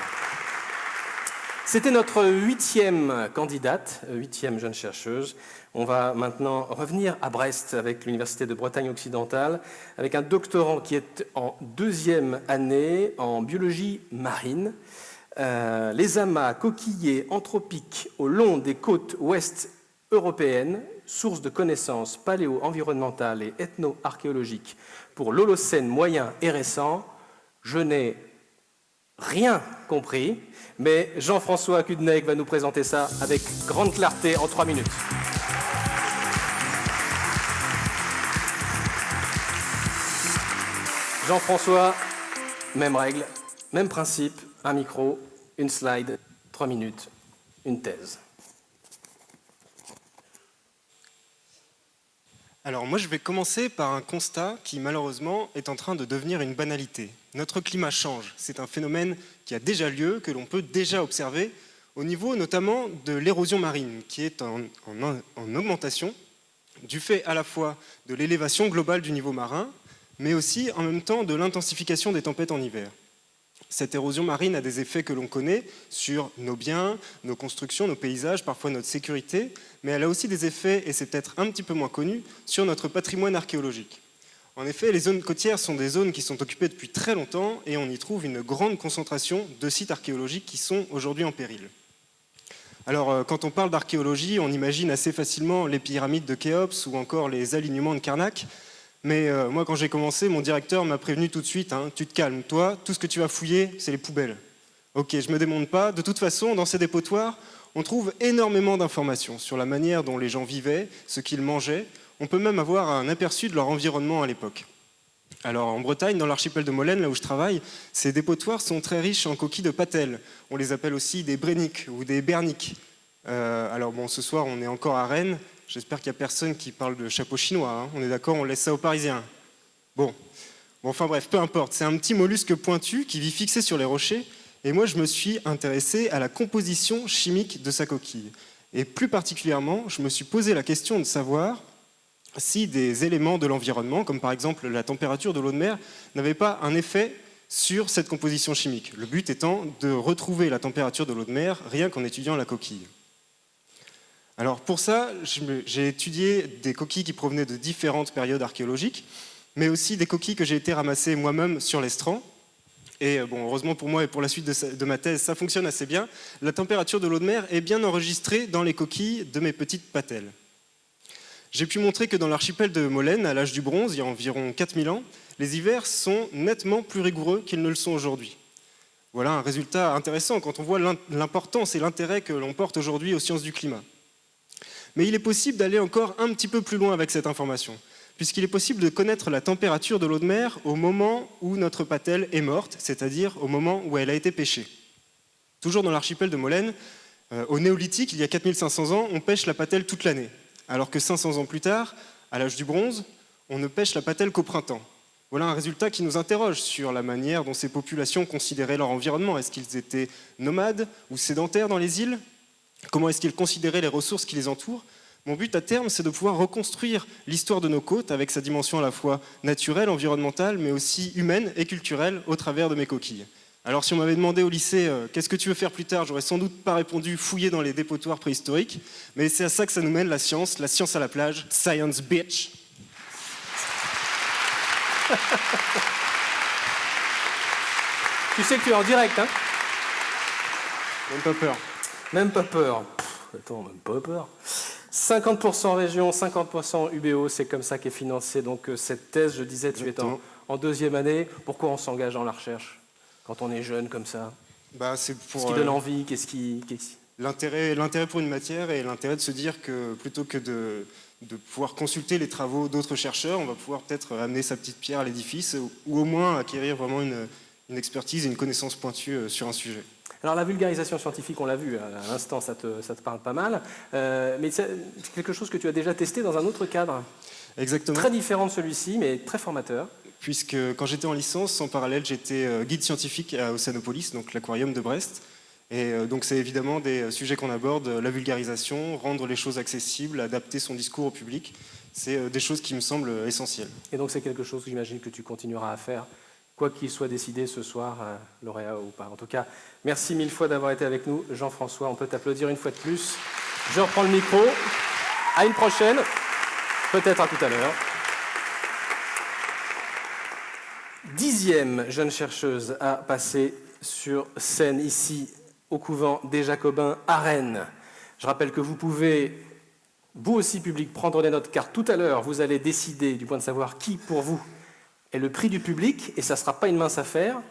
C'était notre 8e candidate, 8e jeune chercheuse. On va maintenant revenir à Brest avec l'Université de Bretagne occidentale, avec un doctorant qui est en 2e année en biologie marine. Les amas coquillers anthropiques au long des côtes ouest européennes, source de connaissances paléo-environnementales et ethno-archéologiques pour l'Holocène moyen et récent. Je n'ai rien compris, mais Jean-François Kudnek va nous présenter ça avec grande clarté en 3 minutes. Jean-François, même règle, même principe, un micro, une slide, 3 minutes, une thèse. Alors moi je vais commencer par un constat qui malheureusement est en train de devenir une banalité. Notre climat change, c'est un phénomène qui a déjà lieu, que l'on peut déjà observer au niveau notamment de l'érosion marine qui est en augmentation du fait à la fois de l'élévation globale du niveau marin mais aussi en même temps de l'intensification des tempêtes en hiver. Cette érosion marine a des effets que l'on connaît sur nos biens, nos constructions, nos paysages, parfois notre sécurité, mais elle a aussi des effets, et c'est peut-être un petit peu moins connu, sur notre patrimoine archéologique. En effet, les zones côtières sont des zones qui sont occupées depuis très longtemps et on y trouve une grande concentration de sites archéologiques qui sont aujourd'hui en péril. Alors, quand on parle d'archéologie, on imagine assez facilement les pyramides de Khéops ou encore les alignements de Karnak. Mais moi, quand j'ai commencé, mon directeur m'a prévenu tout de suite, hein, tu te calmes, toi, tout ce que tu vas fouiller, c'est les poubelles. Ok, je me démonte pas. De toute façon, dans ces dépotoirs, on trouve énormément d'informations sur la manière dont les gens vivaient, ce qu'ils mangeaient. On peut même avoir un aperçu de leur environnement à l'époque. Alors, en Bretagne, dans l'archipel de Molène, là où je travaille, ces dépotoirs sont très riches en coquilles de patelles. On les appelle aussi des bréniques ou des berniques. Alors bon, ce soir, on est encore à Rennes. J'espère qu'il n'y a personne qui parle de chapeau chinois. Hein. On est d'accord, on laisse ça aux Parisiens. Bon, enfin bref, peu importe. C'est un petit mollusque pointu qui vit fixé sur les rochers. Et moi, je me suis intéressé à la composition chimique de sa coquille. Et plus particulièrement, je me suis posé la question de savoir si des éléments de l'environnement, comme par exemple la température de l'eau de mer, n'avaient pas un effet sur cette composition chimique. Le but étant de retrouver la température de l'eau de mer rien qu'en étudiant la coquille. Alors pour ça, j'ai étudié des coquilles qui provenaient de différentes périodes archéologiques, mais aussi des coquilles que j'ai été ramasser moi-même sur l'estran. Et bon, heureusement pour moi et pour la suite de ma thèse, ça fonctionne assez bien. La température de l'eau de mer est bien enregistrée dans les coquilles de mes petites patelles. J'ai pu montrer que dans l'archipel de Molène, à l'âge du bronze, il y a environ 4000 ans, les hivers sont nettement plus rigoureux qu'ils ne le sont aujourd'hui. Voilà un résultat intéressant quand on voit l'importance et l'intérêt que l'on porte aujourd'hui aux sciences du climat. Mais il est possible d'aller encore un petit peu plus loin avec cette information, puisqu'il est possible de connaître la température de l'eau de mer au moment où notre patelle est morte, c'est-à-dire au moment où elle a été pêchée. Toujours dans l'archipel de Molène, au néolithique, il y a 4500 ans, on pêche la patelle toute l'année, alors que 500 ans plus tard, à l'âge du bronze, on ne pêche la patelle qu'au printemps. Voilà un résultat qui nous interroge sur la manière dont ces populations considéraient leur environnement. Est-ce qu'ils étaient nomades ou sédentaires dans les îles ? Comment est-ce qu'ils considéraient les ressources qui les entourent ? Mon but à terme, c'est de pouvoir reconstruire l'histoire de nos côtes avec sa dimension à la fois naturelle, environnementale, mais aussi humaine et culturelle au travers de mes coquilles. Alors si on m'avait demandé au lycée qu'est-ce que tu veux faire plus tard, j'aurais sans doute pas répondu fouiller dans les dépotoirs préhistoriques, mais c'est à ça que ça nous mène la science à la plage, science bitch. Tu sais que tu es en direct, hein? Même pas peur. Même pas peur. Attends, même pas peur. 50% région, 50% UBO, c'est comme ça qu'est financée donc cette thèse. Je disais, tu es en deuxième année. Pourquoi on s'engage dans la recherche quand on est jeune comme ça? C'est pour ce qui donne envie, l'intérêt pour une matière et l'intérêt de se dire que plutôt que de pouvoir consulter les travaux d'autres chercheurs, on va pouvoir peut-être amener sa petite pierre à l'édifice ou au moins acquérir vraiment une expertise et une connaissance pointue sur un sujet. Alors la vulgarisation scientifique, on l'a vu à l'instant, ça te parle pas mal, mais c'est quelque chose que tu as déjà testé dans un autre cadre. Exactement. Très différent de celui-ci, mais très formateur. Puisque quand j'étais en licence, en parallèle, j'étais guide scientifique à Océanopolis, donc l'aquarium de Brest. Et donc c'est évidemment des sujets qu'on aborde, la vulgarisation, rendre les choses accessibles, adapter son discours au public. C'est des choses qui me semblent essentielles. Et donc c'est quelque chose que j'imagine que tu continueras à faire, quoi qu'il soit décidé ce soir, lauréat ou pas. En tout cas, merci mille fois d'avoir été avec nous. Jean-François, on peut t'applaudir une fois de plus. Je reprends le micro. À une prochaine. Peut-être à tout à l'heure. 10e jeune chercheuse à passer sur scène ici au couvent des Jacobins à Rennes. Je rappelle que vous pouvez, vous aussi public, prendre des notes car tout à l'heure vous allez décider du point de savoir qui pour vous est le prix du public et ça ne sera pas une mince affaire.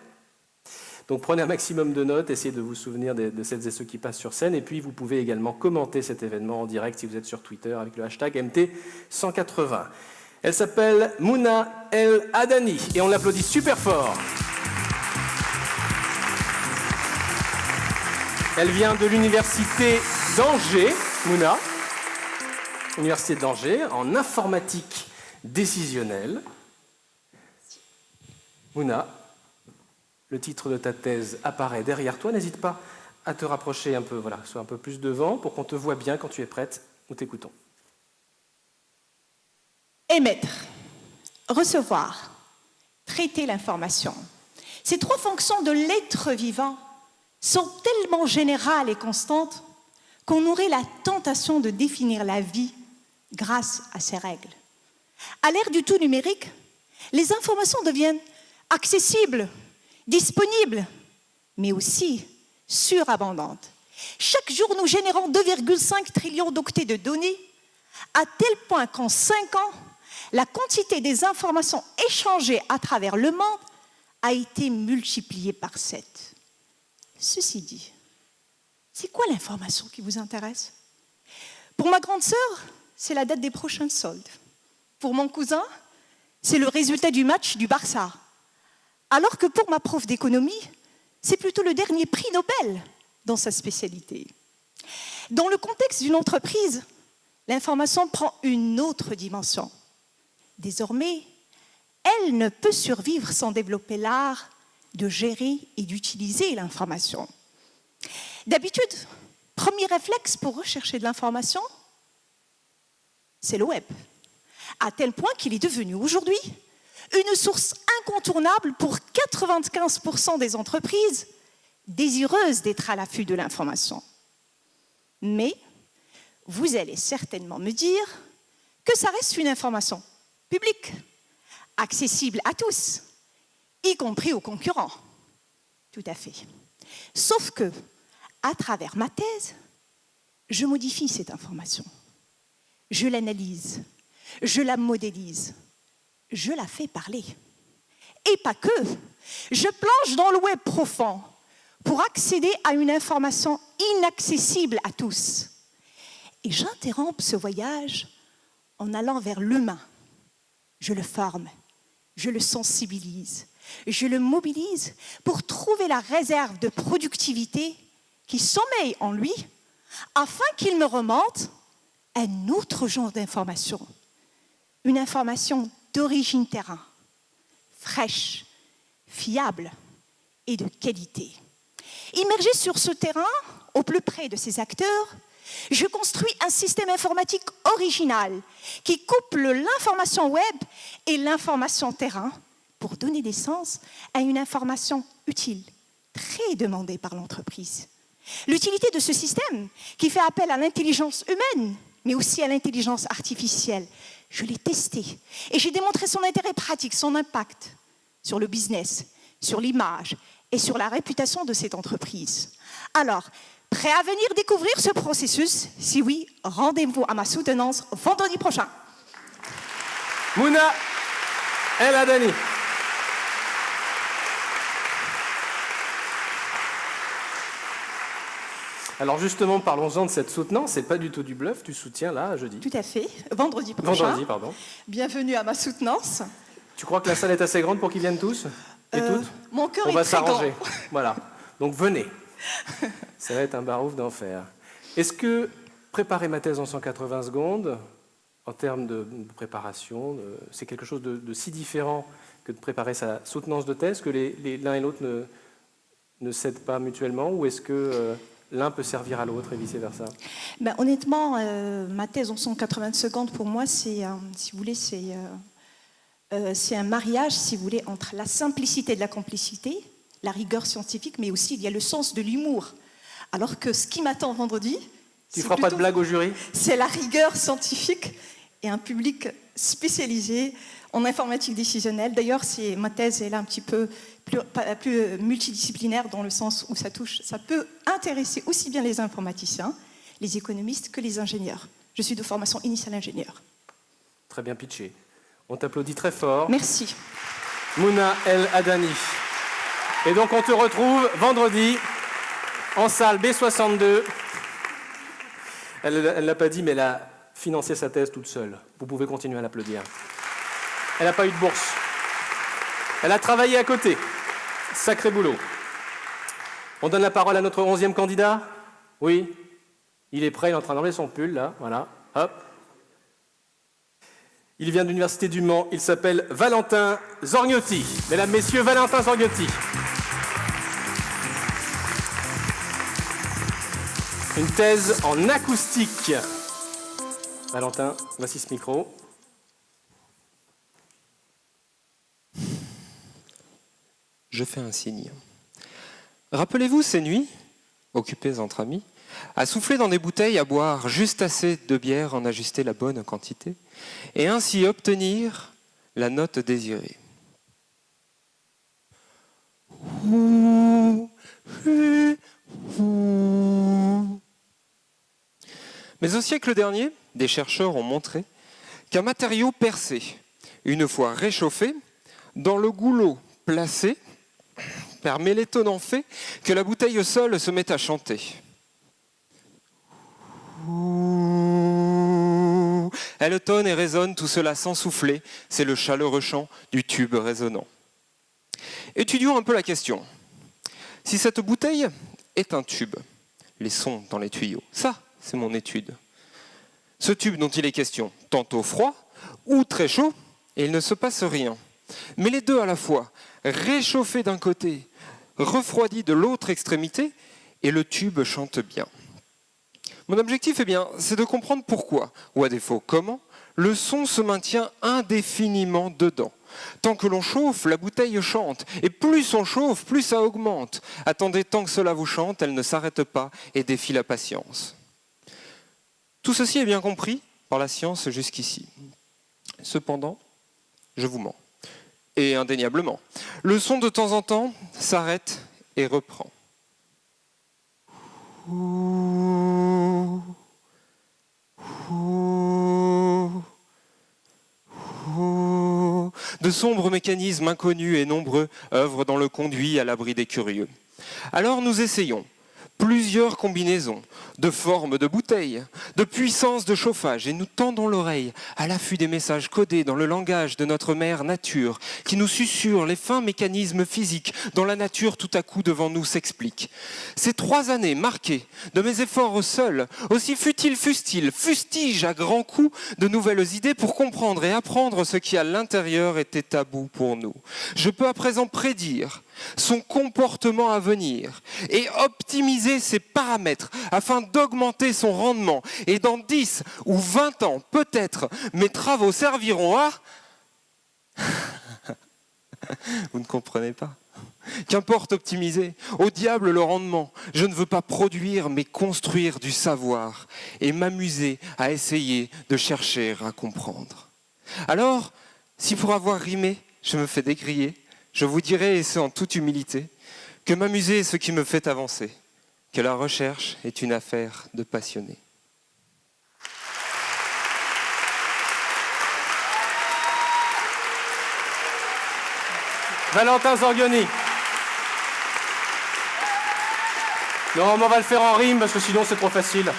Donc prenez un maximum de notes, essayez de vous souvenir de celles et ceux qui passent sur scène et puis vous pouvez également commenter cet événement en direct si vous êtes sur Twitter avec le hashtag MT180. Elle s'appelle Mouna El Adani et on l'applaudit super fort. Elle vient de l'université d'Angers, Mouna, université d'Angers, en informatique décisionnelle. Mouna, le titre de ta thèse apparaît derrière toi. N'hésite pas à te rapprocher un peu, voilà, sois un peu plus devant pour qu'on te voit bien quand tu es prête. Nous t'écoutons. Émettre, recevoir, traiter l'information. Ces trois fonctions de l'être vivant sont tellement générales et constantes qu'on aurait la tentation de définir la vie grâce à ces règles. À l'ère du tout numérique, les informations deviennent accessibles, disponibles, mais aussi surabondantes. Chaque jour, nous générons 2,5 trillions d'octets de données, à tel point qu'en 5 ans, la quantité des informations échangées à travers le monde a été multipliée par 7. Ceci dit, c'est quoi l'information qui vous intéresse? Pour ma grande sœur, c'est la date des prochains soldes. Pour mon cousin, c'est le résultat du match du Barça. Alors que pour ma prof d'économie, c'est plutôt le dernier prix Nobel dans sa spécialité. Dans le contexte d'une entreprise, l'information prend une autre dimension. Désormais, elle ne peut survivre sans développer l'art de gérer et d'utiliser l'information. D'habitude, premier réflexe pour rechercher de l'information, c'est le web. À tel point qu'il est devenu aujourd'hui une source incontournable pour 95% des entreprises désireuses d'être à l'affût de l'information. Mais vous allez certainement me dire que ça reste une information publique, accessible à tous, y compris aux concurrents. Tout à fait. Sauf que, à travers ma thèse, je modifie cette information. Je l'analyse, je la modélise, je la fais parler. Et pas que. Je plonge dans le web profond pour accéder à une information inaccessible à tous. Et j'interromps ce voyage en allant vers l'humain. Je le forme, je le sensibilise, je le mobilise pour trouver la réserve de productivité qui sommeille en lui afin qu'il me remonte un autre genre d'information. Une information d'origine terrain, fraîche, fiable et de qualité. Immergé sur ce terrain, au plus près de ces acteurs, Je construis un système informatique original qui couple l'information web et l'information terrain pour donner des sens à une information utile, très demandée par l'entreprise. L'utilité de ce système, qui fait appel à l'intelligence humaine, mais aussi à l'intelligence artificielle, je l'ai testé et j'ai démontré son intérêt pratique, son impact sur le business, sur l'image et sur la réputation de cette entreprise. Alors, prêt à venir découvrir ce processus? Si oui, rendez-vous à ma soutenance vendredi prochain. Mouna El Adani. Alors justement, parlons-en de cette soutenance. C'est pas du tout du bluff, tu soutiens là, jeudi. Tout à fait, vendredi prochain. Vendredi, pardon. Bienvenue à ma soutenance. Tu crois que la salle est assez grande pour qu'ils viennent tous et toutes? Mon cœur On est va très s'arranger. grand. Voilà. Donc venez. Ça va être un barouf d'enfer. Est-ce que préparer ma thèse en 180 secondes, en termes de préparation, c'est quelque chose de si différent que de préparer sa soutenance de thèse, que l'un et l'autre ne cèdent pas mutuellement, ou est-ce que l'un peut servir à l'autre et vice-versa? Honnêtement, ma thèse en 180 secondes, pour moi, c'est, si vous voulez, c'est un mariage, si vous voulez, entre la simplicité de la complicité, la rigueur scientifique, mais aussi il y a le sens de l'humour. Alors que ce qui m'attend vendredi... Tu ne feras pas de blague au jury? C'est la rigueur scientifique et un public spécialisé en informatique décisionnelle. D'ailleurs, ma thèse est là un petit peu plus multidisciplinaire dans le sens où ça peut intéresser aussi bien les informaticiens, les économistes que les ingénieurs. Je suis de formation initiale ingénieur. Très bien pitché. On t'applaudit très fort. Merci. Mouna El Adani. Et donc on te retrouve vendredi en salle B62. Elle ne l'a pas dit, mais elle a financé sa thèse toute seule. Vous pouvez continuer à l'applaudir. Elle n'a pas eu de bourse. Elle a travaillé à côté. Sacré boulot. On donne la parole à notre 11e candidat? Oui. Il est prêt, il est en train d'enlever son pull, là. Voilà. Hop. Il vient de l'Université du Mans. Il s'appelle Valentin Zorgnotti. Mesdames, Messieurs, Valentin Zorgnotti. Une thèse en acoustique. Valentin, voici ce micro. Je fais un signe. Rappelez-vous ces nuits, occupées entre amis, à souffler dans des bouteilles, à boire juste assez de bière, en ajuster la bonne quantité, et ainsi obtenir la note désirée. Mais au siècle dernier, des chercheurs ont montré qu'un matériau percé, une fois réchauffé, dans le goulot placé, permet l'étonnant fait que la bouteille au sol se met à chanter. Elle tonne et résonne, tout cela sans souffler, c'est le chaleureux chant du tube résonnant. Étudions un peu la question. Si cette bouteille est un tube, les sons dans les tuyaux, ça, c'est mon étude. Ce tube dont il est question, tantôt froid ou très chaud, et il ne se passe rien. Mais les deux à la fois, réchauffés d'un côté, refroidis de l'autre extrémité, et le tube chante bien. Mon objectif, c'est de comprendre pourquoi, ou à défaut comment, le son se maintient indéfiniment dedans. Tant que l'on chauffe, la bouteille chante, et plus on chauffe, plus ça augmente. Attendez tant que cela vous chante, elle ne s'arrête pas et défie la patience. Tout ceci est bien compris par la science jusqu'ici. Cependant, je vous mens. Et indéniablement, le son de temps en temps s'arrête et reprend. De sombres mécanismes inconnus et nombreux œuvrent dans le conduit à l'abri des curieux. Alors nous essayons plusieurs combinaisons de formes de bouteilles, de puissances de chauffage, et nous tendons l'oreille à l'affût des messages codés dans le langage de notre mère nature, qui nous susurre les fins mécanismes physiques dont la nature tout à coup devant nous s'explique. Ces 3 années marquées de mes efforts seuls, aussi futiles fussent-ils, fustige à grands coups de nouvelles idées pour comprendre et apprendre ce qui à l'intérieur était tabou pour nous. Je peux à présent prédire son comportement à venir et optimiser ses paramètres afin d'augmenter son rendement. Et dans 10 ou 20 ans, peut-être, mes travaux serviront à... Vous ne comprenez pas. Qu'importe optimiser, au diable le rendement. Je ne veux pas produire, mais construire du savoir et m'amuser à essayer de chercher à comprendre. Alors, si pour avoir rimé, je me fais dégriller, je vous dirai, et c'est en toute humilité, que m'amuser est ce qui me fait avancer, que la recherche est une affaire de passionnés. Valentin Zorgioni. Non, mais on va le faire en rime parce que sinon c'est trop facile.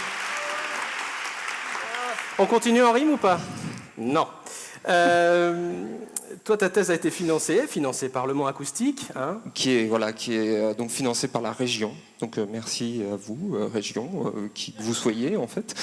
On continue en rime ou pas? Non. Toi, ta thèse a été financée par Le Mans Acoustique. Hein, qui est donc financé par la région. Donc merci à vous, région, qui que vous soyez en fait.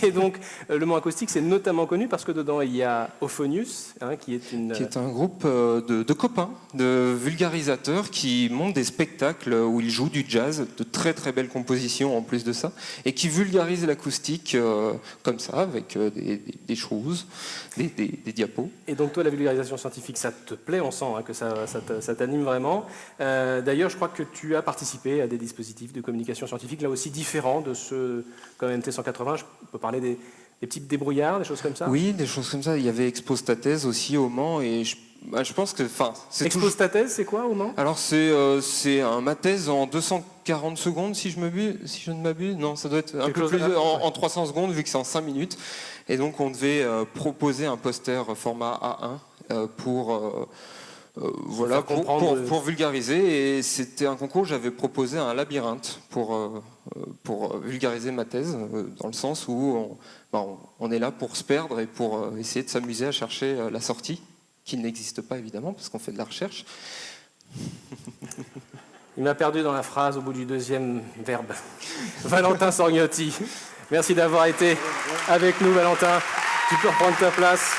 Et donc, Le Mans Acoustique, c'est notamment connu parce que dedans, il y a Euphonius, hein, qui est un groupe de copains, de vulgarisateurs qui montent des spectacles où ils jouent du jazz, de très très belles compositions en plus de ça, et qui vulgarisent l'acoustique comme ça, avec des choses, des diapos. Et donc toi, la vulgarisation scientifique, ça te plaît, on sent hein, que ça t'anime vraiment. D'ailleurs, je crois que tu as participé à des dispositifs de communication scientifique, là aussi différents de ceux comme MT 180. Je peux parler des petits débrouillards, des choses comme ça? Oui, des choses comme ça. Il y avait Expose ta thèse aussi au Mans, et je pense que... Expose ta thèse, c'est quoi au Mans? Alors c'est ma thèse en 240 secondes, si je ne m'abuse. Non, ça doit être un peu plus en 300 secondes, vu que c'est en 5 minutes. Et donc on devait proposer un poster format A1 pour vulgariser. Et c'était un concours, j'avais proposé un labyrinthe pour vulgariser ma thèse, dans le sens où on est là pour se perdre et pour essayer de s'amuser à chercher la sortie, qui n'existe pas évidemment, parce qu'on fait de la recherche. Il m'a perdu dans la phrase au bout du deuxième verbe. Valentin Zorgiotti, merci d'avoir été avec nous, Valentin. Tu peux reprendre ta place.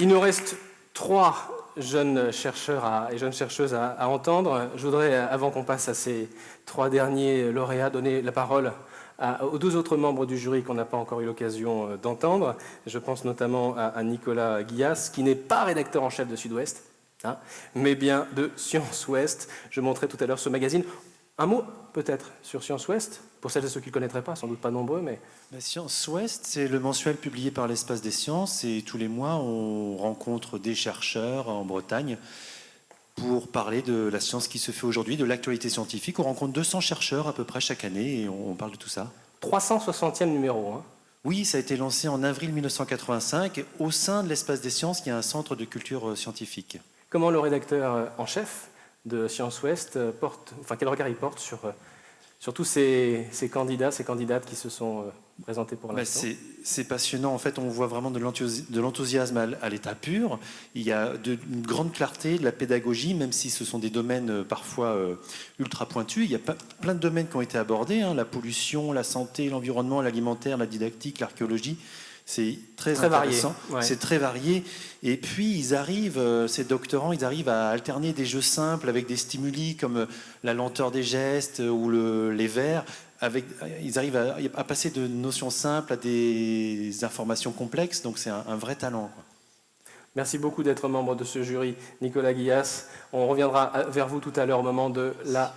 Il nous reste 3 jeunes chercheurs et jeunes chercheuses à entendre. Je voudrais, avant qu'on passe à ces 3 derniers lauréats, donner la parole aux 2 autres membres du jury qu'on n'a pas encore eu l'occasion d'entendre. Je pense notamment à Nicolas Guillas, qui n'est pas rédacteur en chef de Sud-Ouest, hein, mais bien de Science Ouest. Je montrais tout à l'heure ce magazine. Un mot peut-être sur Science Ouest, pour celles et ceux qui ne le connaîtraient pas, sans doute pas nombreux, mais... Science Ouest, c'est le mensuel publié par l'Espace des Sciences, et tous les mois on rencontre des chercheurs en Bretagne pour parler de la science qui se fait aujourd'hui, de l'actualité scientifique. On rencontre 200 chercheurs à peu près chaque année et on parle de tout ça. 360e numéro. Hein. Oui, ça a été lancé en avril 1985. Au sein de l'Espace des Sciences, il y a un centre de culture scientifique. Comment le rédacteur en chef de Science Ouest quel regard il porte sur tous ces candidats, ces candidates qui se sont présentés pour l'instant? C'est passionnant. En fait, on voit vraiment de l'enthousiasme à l'état pur. Il y a une grande clarté, de la pédagogie, même si ce sont des domaines parfois ultra pointus. Il y a plein de domaines qui ont été abordés, hein, la pollution, la santé, l'environnement, l'alimentaire, la didactique, l'archéologie. C'est très intéressant, varié, ouais. C'est très varié. Et puis, ces doctorants, ils arrivent à alterner des jeux simples avec des stimuli comme la lenteur des gestes ou les vers. Ils arrivent à passer de notions simples à des informations complexes. Donc, c'est un vrai talent, quoi. Merci beaucoup d'être membre de ce jury, Nicolas Guillas. On reviendra vers vous tout à l'heure au moment de la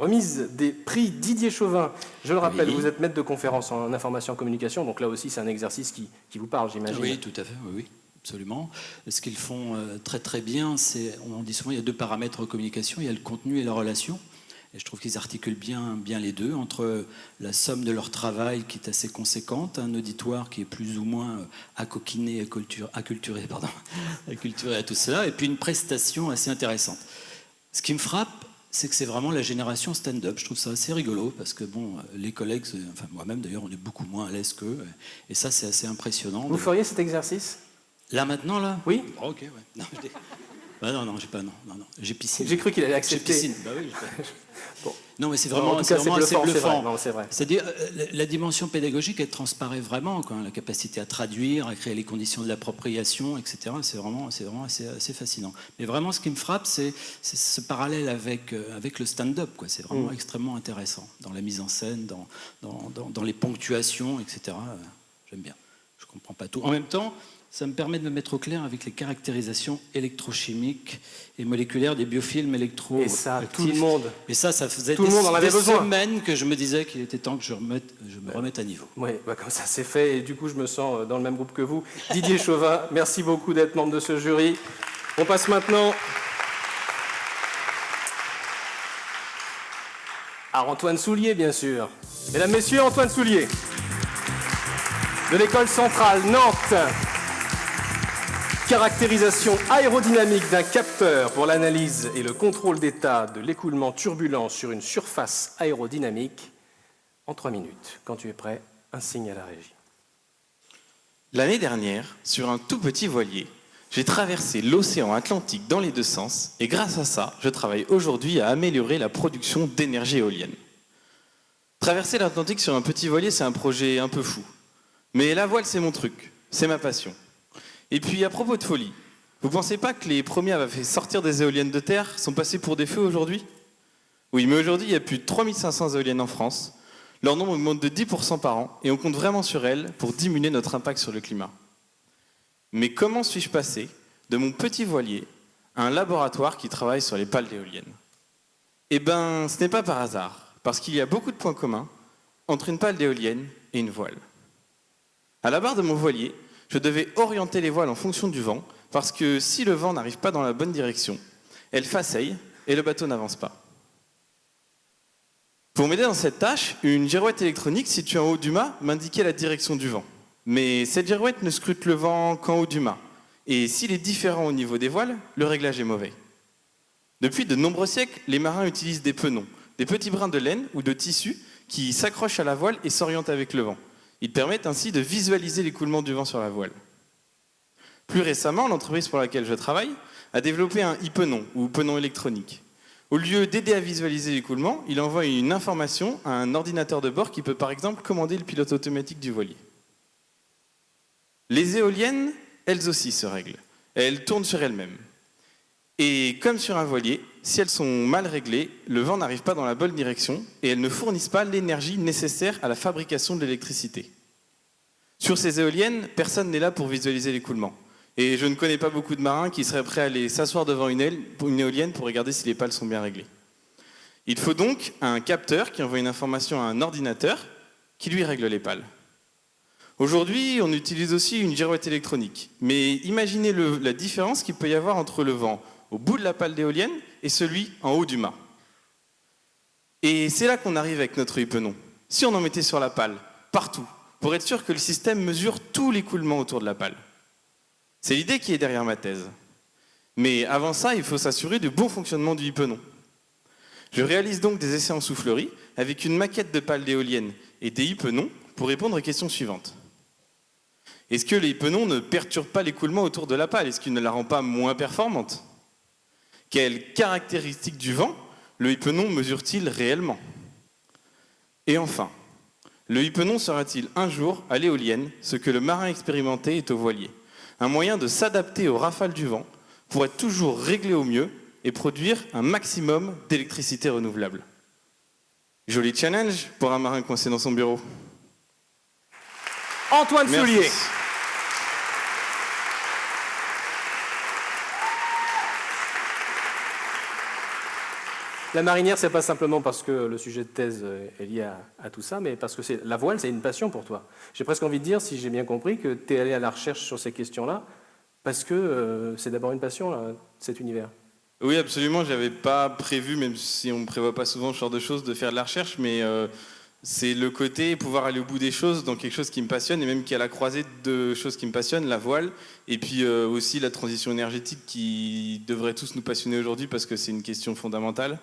remise des prix Didier Chauvin. Je le rappelle, vous êtes maître de conférence en information et communication, donc là aussi c'est un exercice qui vous parle, j'imagine. Oui, tout à fait, oui, absolument. Ce qu'ils font très très bien, on dit souvent il y a 2 paramètres en communication, il y a le contenu et la relation. Et je trouve qu'ils articulent bien les deux, entre la somme de leur travail qui est assez conséquente, un auditoire qui est plus ou moins accoquiné, acculturé à tout cela, et puis une prestation assez intéressante. Ce qui me frappe, c'est que c'est vraiment la génération stand-up. Je trouve ça assez rigolo, parce que les collègues, enfin moi-même d'ailleurs, on est beaucoup moins à l'aise qu'eux, et ça c'est assez impressionnant. Vous feriez cet exercice? Là maintenant, là? Oui. Ok, ouais. Non, Bah non, j'ai pas, non. J'ai piscine. J'ai cru qu'il allait accepter. J'ai piscine, bah oui. Bon. Non, mais c'est Non, en vraiment, tout cas, c'est vraiment assez bluffant. C'est vrai. C'est-à-dire, la dimension pédagogique, elle transparaît vraiment, quoi. La capacité à traduire, à créer les conditions de l'appropriation, etc. C'est vraiment assez fascinant. Mais vraiment, ce qui me frappe, c'est ce parallèle avec le stand-up, quoi. C'est vraiment extrêmement intéressant dans la mise en scène, dans les ponctuations, etc. J'aime bien. Je comprends pas tout. En même temps, ça me permet de me mettre au clair avec les caractérisations électrochimiques et moléculaires des biofilms électroactifs. Et ça, tout le monde. Et ça faisait tout le monde en avait des besoin. semaines que je me disais qu'il était temps que je me remette à niveau. Oui, comme ça c'est fait, et du coup je me sens dans le même groupe que vous. Didier Chauvin, merci beaucoup d'être membre de ce jury. On passe maintenant à Antoine Soulier, bien sûr. Mesdames, Messieurs, Antoine Soulier, de l'école centrale Nantes. Caractérisation aérodynamique d'un capteur pour l'analyse et le contrôle d'état de l'écoulement turbulent sur une surface aérodynamique en 3 minutes. Quand tu es prêt, un signe à la régie. L'année dernière, sur un tout petit voilier, j'ai traversé l'océan Atlantique dans les 2 sens et grâce à ça, je travaille aujourd'hui à améliorer la production d'énergie éolienne. Traverser l'Atlantique sur un petit voilier, c'est un projet un peu fou. Mais la voile, c'est mon truc, c'est ma passion. Et puis, à propos de folie, vous pensez pas que les premiers à avoir fait sortir des éoliennes de terre sont passés pour des feux aujourd'hui? Oui, mais aujourd'hui, il y a plus de 3500 éoliennes en France. Leur nombre augmente de 10% par an et on compte vraiment sur elles pour diminuer notre impact sur le climat. Mais comment suis-je passé de mon petit voilier à un laboratoire qui travaille sur les pales d'éoliennes? Eh bien, ce n'est pas par hasard, parce qu'il y a beaucoup de points communs entre une pale d'éolienne et une voile. À la barre de mon voilier, je devais orienter les voiles en fonction du vent, parce que si le vent n'arrive pas dans la bonne direction, elles faceillent et le bateau n'avance pas. Pour m'aider dans cette tâche, une girouette électronique située en haut du mât m'indiquait la direction du vent. Mais cette girouette ne scrute le vent qu'en haut du mât. Et s'il est différent au niveau des voiles, le réglage est mauvais. Depuis de nombreux siècles, les marins utilisent des penons, des petits brins de laine ou de tissu qui s'accrochent à la voile et s'orientent avec le vent. Ils permettent ainsi de visualiser l'écoulement du vent sur la voile. Plus récemment, l'entreprise pour laquelle je travaille a développé un e-penon ou penon électronique. Au lieu d'aider à visualiser l'écoulement, il envoie une information à un ordinateur de bord qui peut par exemple commander le pilote automatique du voilier. Les éoliennes, elles aussi se règlent. Elles tournent sur elles-mêmes. Et comme sur un voilier, si elles sont mal réglées, le vent n'arrive pas dans la bonne direction et elles ne fournissent pas l'énergie nécessaire à la fabrication de l'électricité. Sur ces éoliennes, personne n'est là pour visualiser l'écoulement. Et je ne connais pas beaucoup de marins qui seraient prêts à aller s'asseoir devant une éolienne pour regarder si les pales sont bien réglées. Il faut donc un capteur qui envoie une information à un ordinateur qui lui règle les pales. Aujourd'hui, on utilise aussi une girouette électronique. Mais imaginez la différence qu'il peut y avoir entre le vent au bout de la pale d'éolienne et celui en haut du mât. Et c'est là qu'on arrive avec notre e-penon. Si on en mettait sur la pale, partout, pour être sûr que le système mesure tout l'écoulement autour de la pale. C'est l'idée qui est derrière ma thèse. Mais avant ça, il faut s'assurer du bon fonctionnement du e-penon. Je réalise donc des essais en soufflerie avec une maquette de pale d'éolienne et des e-penons pour répondre aux questions suivantes. Est-ce que les e-penons ne perturbent pas l'écoulement autour de la pale? Est-ce qu'ils ne la rendent pas moins performante? Quelles caractéristiques du vent le e-penon mesure-t-il réellement? Et enfin, le e-penon sera-t-il un jour à l'éolienne ce que le marin expérimenté est au voilier? Un moyen de s'adapter aux rafales du vent pour être toujours réglé au mieux et produire un maximum d'électricité renouvelable. Joli challenge pour un marin coincé dans son bureau. Antoine Soulier. La marinière, c'est pas simplement parce que le sujet de thèse est lié à tout ça, mais parce que la voile, c'est une passion pour toi. J'ai presque envie de dire, si j'ai bien compris, que tu es allé à la recherche sur ces questions-là, parce que c'est d'abord une passion, là, cet univers. Oui, absolument. Je n'avais pas prévu, même si on ne prévoit pas souvent ce genre de choses, de faire de la recherche, mais c'est le côté pouvoir aller au bout des choses dans quelque chose qui me passionne, et même qui est à la croisée de choses qui me passionnent, la voile, et puis aussi la transition énergétique qui devrait tous nous passionner aujourd'hui parce que c'est une question fondamentale.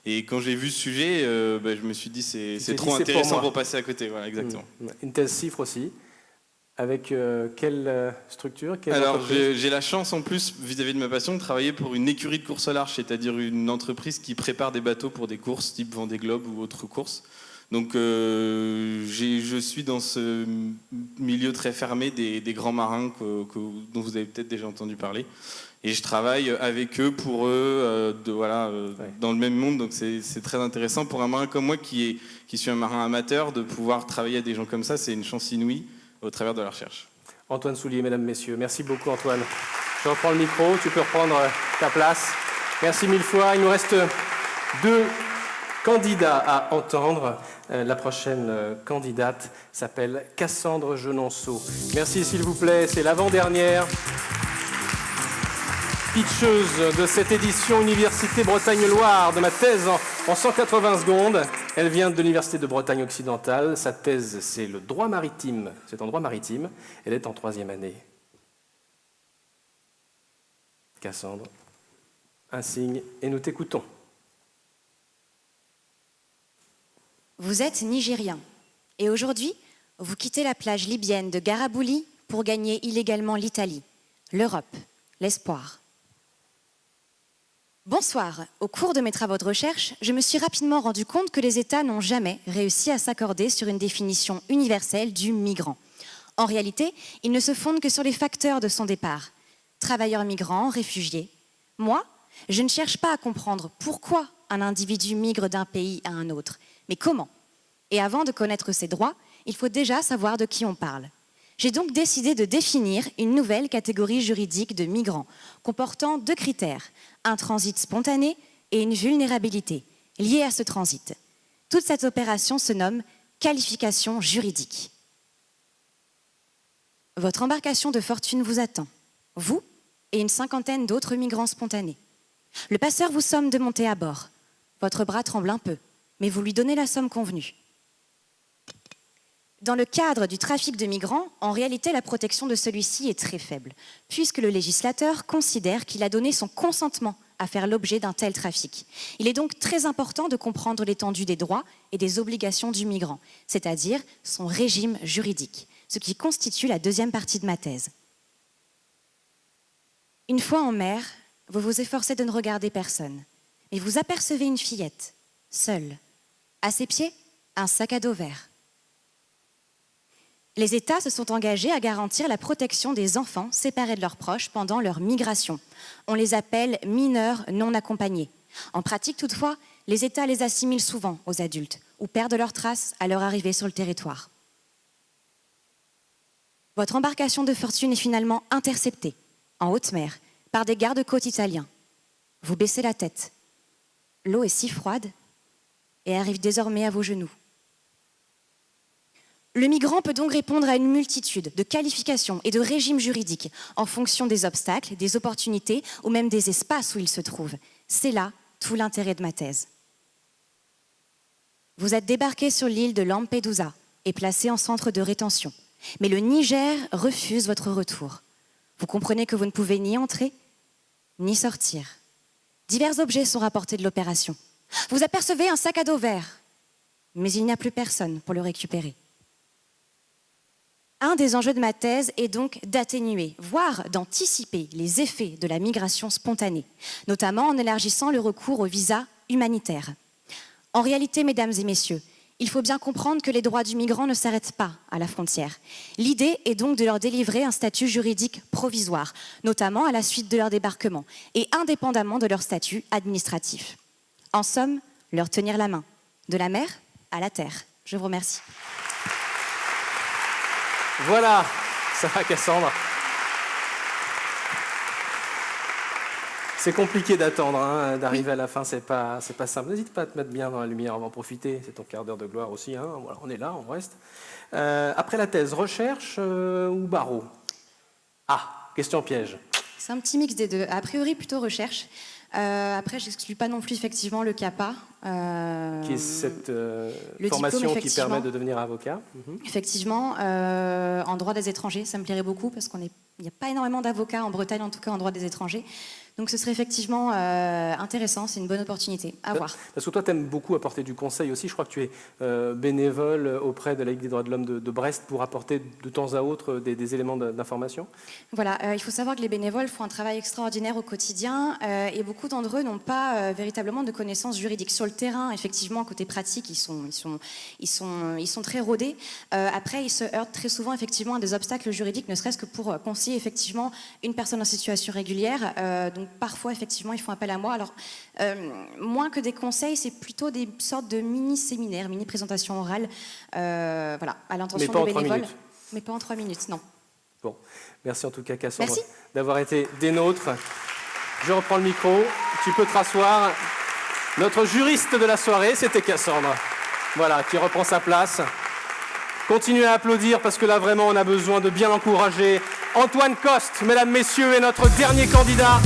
Et quand j'ai vu ce sujet, je me suis dit c'est trop intéressant pour passer à côté. Voilà, exactement. Une thèse CIFRE aussi. Avec quelle structure, quelle Alors, entreprise? j'ai la chance en plus, vis-à-vis de ma passion, de travailler pour une écurie de course au large, c'est-à-dire une entreprise qui prépare des bateaux pour des courses type Vendée Globe ou autres courses. Donc, je suis dans ce milieu très fermé des grands marins dont vous avez peut-être déjà entendu parler. Et je travaille avec eux, pour eux, dans le même monde. Donc, c'est très intéressant pour un marin comme moi qui suis un marin amateur, de pouvoir travailler avec des gens comme ça. C'est une chance inouïe au travers de la recherche. Antoine Soulier, mesdames, messieurs. Merci beaucoup, Antoine. Je reprends le micro, tu peux reprendre ta place. Merci mille fois. Il nous reste 2 candidats à entendre. La prochaine candidate s'appelle Cassandre Genonceau. Merci, s'il vous plaît. C'est l'avant-dernière pitcheuse de cette édition Université Bretagne-Loire de ma thèse en 180 secondes. Elle vient de l'Université de Bretagne occidentale. Sa thèse, c'est le droit maritime. C'est en droit maritime. Elle est en 3e année. Cassandre, un signe et nous t'écoutons. Vous êtes nigérien et aujourd'hui, vous quittez la plage libyenne de Garabouli pour gagner illégalement l'Italie, l'Europe, l'espoir. Bonsoir. Au cours de mes travaux de recherche, je me suis rapidement rendu compte que les États n'ont jamais réussi à s'accorder sur une définition universelle du migrant. En réalité, ils ne se fondent que sur les facteurs de son départ. Travailleurs migrants, réfugiés. Moi, je ne cherche pas à comprendre pourquoi un individu migre d'un pays à un autre, mais comment. Et avant de connaître ses droits, il faut déjà savoir de qui on parle. J'ai donc décidé de définir une nouvelle catégorie juridique de migrants, comportant 2 critères, un transit spontané et une vulnérabilité liée à ce transit. Toute cette opération se nomme qualification juridique. Votre embarcation de fortune vous attend, vous et une 50aine d'autres migrants spontanés. Le passeur vous somme de monter à bord. Votre bras tremble un peu, mais vous lui donnez la somme convenue. Dans le cadre du trafic de migrants, en réalité, la protection de celui-ci est très faible, puisque le législateur considère qu'il a donné son consentement à faire l'objet d'un tel trafic. Il est donc très important de comprendre l'étendue des droits et des obligations du migrant, c'est-à-dire son régime juridique, ce qui constitue la 2e partie de ma thèse. Une fois en mer, vous vous efforcez de ne regarder personne, mais vous apercevez une fillette, seule. À ses pieds, un sac à dos vert. Les États se sont engagés à garantir la protection des enfants séparés de leurs proches pendant leur migration. On les appelle mineurs non accompagnés. En pratique, toutefois, les États les assimilent souvent aux adultes ou perdent leurs traces à leur arrivée sur le territoire. Votre embarcation de fortune est finalement interceptée, en haute mer, par des gardes-côtes italiens. Vous baissez la tête. L'eau est si froide et arrive désormais à vos genoux. Le migrant peut donc répondre à une multitude de qualifications et de régimes juridiques en fonction des obstacles, des opportunités ou même des espaces où il se trouve. C'est là tout l'intérêt de ma thèse. Vous êtes débarqué sur l'île de Lampedusa et placé en centre de rétention. Mais le Niger refuse votre retour. Vous comprenez que vous ne pouvez ni entrer, ni sortir. Divers objets sont rapportés de l'opération. Vous apercevez un sac à dos vert, mais il n'y a plus personne pour le récupérer. Un des enjeux de ma thèse est donc d'atténuer, voire d'anticiper les effets de la migration spontanée, notamment en élargissant le recours aux visas humanitaires. En réalité, mesdames et messieurs, il faut bien comprendre que les droits du migrant ne s'arrêtent pas à la frontière. L'idée est donc de leur délivrer un statut juridique provisoire, notamment à la suite de leur débarquement, et indépendamment de leur statut administratif. En somme, leur tenir la main, de la mer à la terre. Je vous remercie. Voilà, ça va Cassandre. C'est compliqué d'attendre, hein, d'arriver à la fin, c'est pas simple. N'hésite pas à te mettre bien dans la lumière, on va en profiter, c'est ton quart d'heure de gloire aussi. Hein. Voilà, on est là, on reste. Après la thèse, recherche ou barreau? Ah, question piège. C'est un petit mix des deux. A priori, plutôt recherche. Après, je n'exclus pas non plus effectivement le CAPA. Qui est cette formation diplôme, qui permet de devenir avocat. Effectivement, en droit des étrangers, ça me plairait beaucoup parce qu'il n'y a pas énormément d'avocats en Bretagne, en tout cas en droit des étrangers. Donc ce serait effectivement intéressant, c'est une bonne opportunité à voir. Parce que toi, tu aimes beaucoup apporter du conseil aussi. Je crois que tu es bénévole auprès de la Ligue des droits de l'homme de Brest pour apporter de temps à autre des éléments d'information. Voilà, il faut savoir que les bénévoles font un travail extraordinaire au quotidien et beaucoup d'entre eux n'ont pas véritablement de connaissances juridiques. Sur le terrain, effectivement, côté pratique, ils sont très rodés. Après, ils se heurtent très souvent effectivement à des obstacles juridiques, ne serait-ce que pour conseiller effectivement une personne en situation régulière. Donc parfois, effectivement, ils font appel à moi. Alors, moins que des conseils, c'est plutôt des sortes de mini-séminaires, mini-présentations orales, voilà, à l'intention des bénévoles. Mais pas en 3 minutes, non. Bon, merci en tout cas, Cassandre, Merci. d'avoir été des nôtres. Je reprends le micro, tu peux te rasseoir. Notre juriste de la soirée, c'était Cassandre, voilà, qui reprend sa place. Continuez à applaudir parce que là, vraiment, on a besoin de bien encourager Antoine Coste, mesdames, messieurs, est notre dernier candidat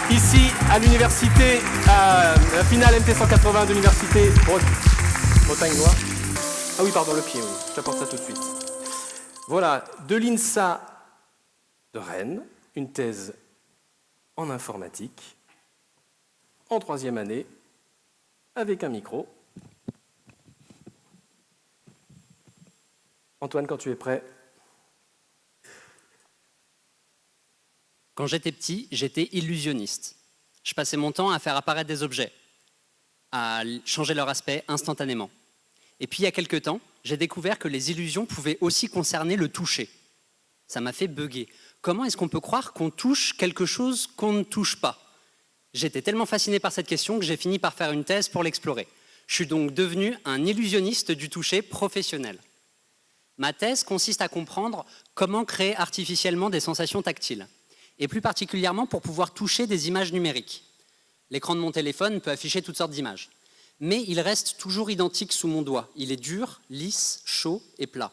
ici à l'université, à la finale MT 180 de l'université Bretagne-Noire. Ah oui, pardon, le pied, oui, je t'apporte ça tout de suite. Voilà, de l'INSA de Rennes, une thèse en informatique, en 3e année, avec un micro. Antoine, quand tu es prêt. Quand j'étais petit, j'étais illusionniste. Je passais mon temps à faire apparaître des objets, à changer leur aspect instantanément. Et puis, il y a quelques temps, j'ai découvert que les illusions pouvaient aussi concerner le toucher. Ça m'a fait bugger. Comment est-ce qu'on peut croire qu'on touche quelque chose qu'on ne touche pas? J'étais tellement fasciné par cette question que j'ai fini par faire une thèse pour l'explorer. Je suis donc devenu un illusionniste du toucher professionnel. Ma thèse consiste à comprendre comment créer artificiellement des sensations tactiles, et plus particulièrement pour pouvoir toucher des images numériques. L'écran de mon téléphone peut afficher toutes sortes d'images, mais il reste toujours identique sous mon doigt. Il est dur, lisse, chaud et plat.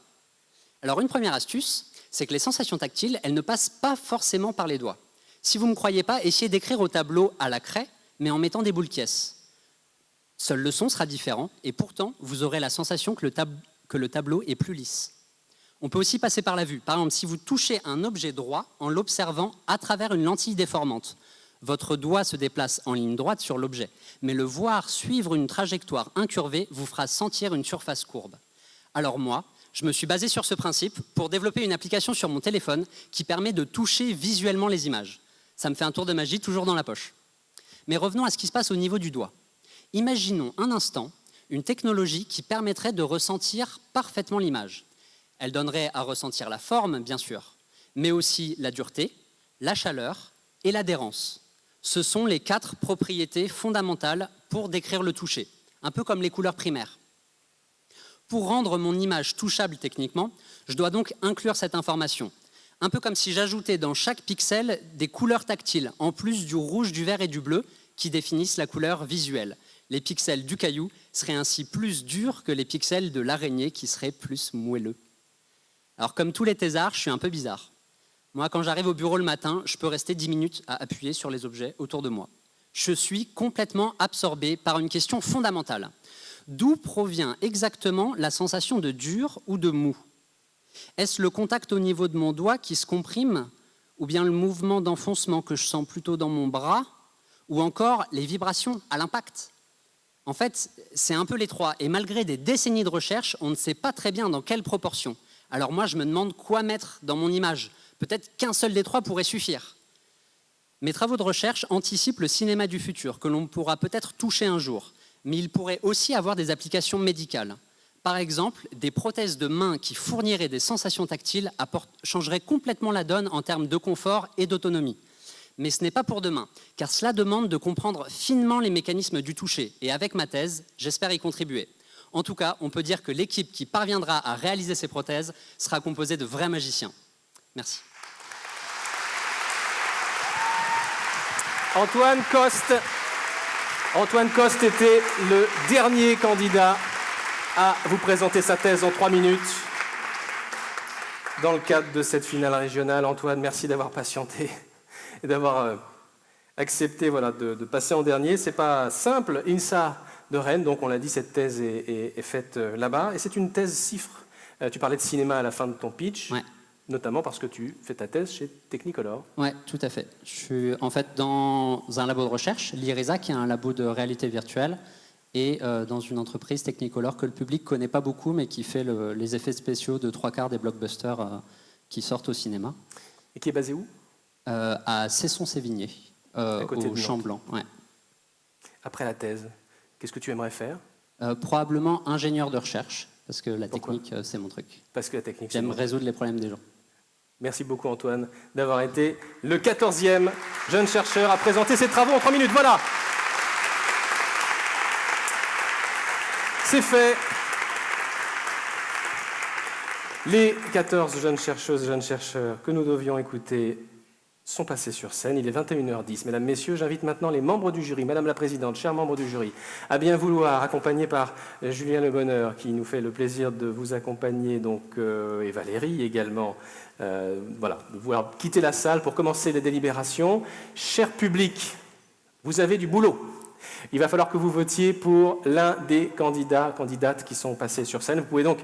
Alors une première astuce, c'est que les sensations tactiles, elles ne passent pas forcément par les doigts. Si vous ne me croyez pas, essayez d'écrire au tableau à la craie, mais en mettant des boules caisses. Seul le son sera différent, et pourtant, vous aurez la sensation que le tableau est plus lisse. On peut aussi passer par la vue. Par exemple, si vous touchez un objet droit en l'observant à travers une lentille déformante, votre doigt se déplace en ligne droite sur l'objet, mais le voir suivre une trajectoire incurvée vous fera sentir une surface courbe. Alors moi, je me suis basé sur ce principe pour développer une application sur mon téléphone qui permet de toucher visuellement les images. Ça me fait un tour de magie toujours dans la poche. Mais revenons à ce qui se passe au niveau du doigt. Imaginons un instant une technologie qui permettrait de ressentir parfaitement l'image. Elle donnerait à ressentir la forme, bien sûr, mais aussi la dureté, la chaleur et l'adhérence. Ce sont les 4 propriétés fondamentales pour décrire le toucher, un peu comme les couleurs primaires. Pour rendre mon image touchable techniquement, je dois donc inclure cette information, un peu comme si j'ajoutais dans chaque pixel des couleurs tactiles, en plus du rouge, du vert et du bleu, qui définissent la couleur visuelle. Les pixels du caillou seraient ainsi plus durs que les pixels de l'araignée, qui seraient plus moelleux. Alors comme tous les thésards, je suis un peu bizarre. Moi, quand j'arrive au bureau le matin, je peux rester 10 minutes à appuyer sur les objets autour de moi. Je suis complètement absorbé par une question fondamentale. D'où provient exactement la sensation de dur ou de mou? Est-ce le contact au niveau de mon doigt qui se comprime, ou bien le mouvement d'enfoncement que je sens plutôt dans mon bras, ou encore les vibrations à l'impact? En fait, c'est un peu les trois, et malgré des décennies de recherche, on ne sait pas très bien dans quelle proportion. Alors moi, je me demande quoi mettre dans mon image. Peut-être qu'un seul des 3 pourrait suffire. Mes travaux de recherche anticipent le cinéma du futur, que l'on pourra peut-être toucher un jour, mais il pourrait aussi avoir des applications médicales. Par exemple, des prothèses de main qui fourniraient des sensations tactiles changeraient complètement la donne en termes de confort et d'autonomie. Mais ce n'est pas pour demain, car cela demande de comprendre finement les mécanismes du toucher, et avec ma thèse, j'espère y contribuer. En tout cas, on peut dire que l'équipe qui parviendra à réaliser ces prothèses sera composée de vrais magiciens. Merci. Antoine Coste était le dernier candidat à vous présenter sa thèse en 3 minutes dans le cadre de cette finale régionale. Antoine, merci d'avoir patienté et d'avoir accepté de passer en dernier. C'est pas simple. INSA de Rennes, donc on l'a dit, cette thèse est faite là-bas. Et c'est une thèse cifre. Tu parlais de cinéma à la fin de ton pitch. Ouais. notamment parce que tu fais ta thèse chez Technicolor. Oui, tout à fait. Je suis en fait dans un labo de recherche, l'IRISA, qui est un labo de réalité virtuelle, et dans une entreprise Technicolor que le public ne connaît pas beaucoup, mais qui fait les effets spéciaux de 3/4 des blockbusters qui sortent au cinéma. Et qui est basé où? À Cesson-Sévigné, au Champ-Blanc. Ouais. Après la thèse, qu'est-ce que tu aimerais faire? Probablement ingénieur de recherche, parce que la technique, c'est mon truc. Parce que la technique, j'aime résoudre les problèmes des gens. Merci beaucoup Antoine d'avoir été le 14e jeune chercheur à présenter ses travaux en 3 minutes. Voilà. C'est fait. Les 14 jeunes chercheuses et jeunes chercheurs que nous devions écouter sont passés sur scène. Il est 21h10. Mesdames, Messieurs, j'invite maintenant les membres du jury, Madame la Présidente, chers membres du jury, à bien vouloir, accompagnés par Julien Le Bonheur, qui nous fait le plaisir de vous accompagner, donc, et Valérie également, voilà, de vouloir quitter la salle pour commencer les délibérations. Cher public, vous avez du boulot. Il va falloir que vous votiez pour l'un des candidates qui sont passés sur scène. Vous pouvez donc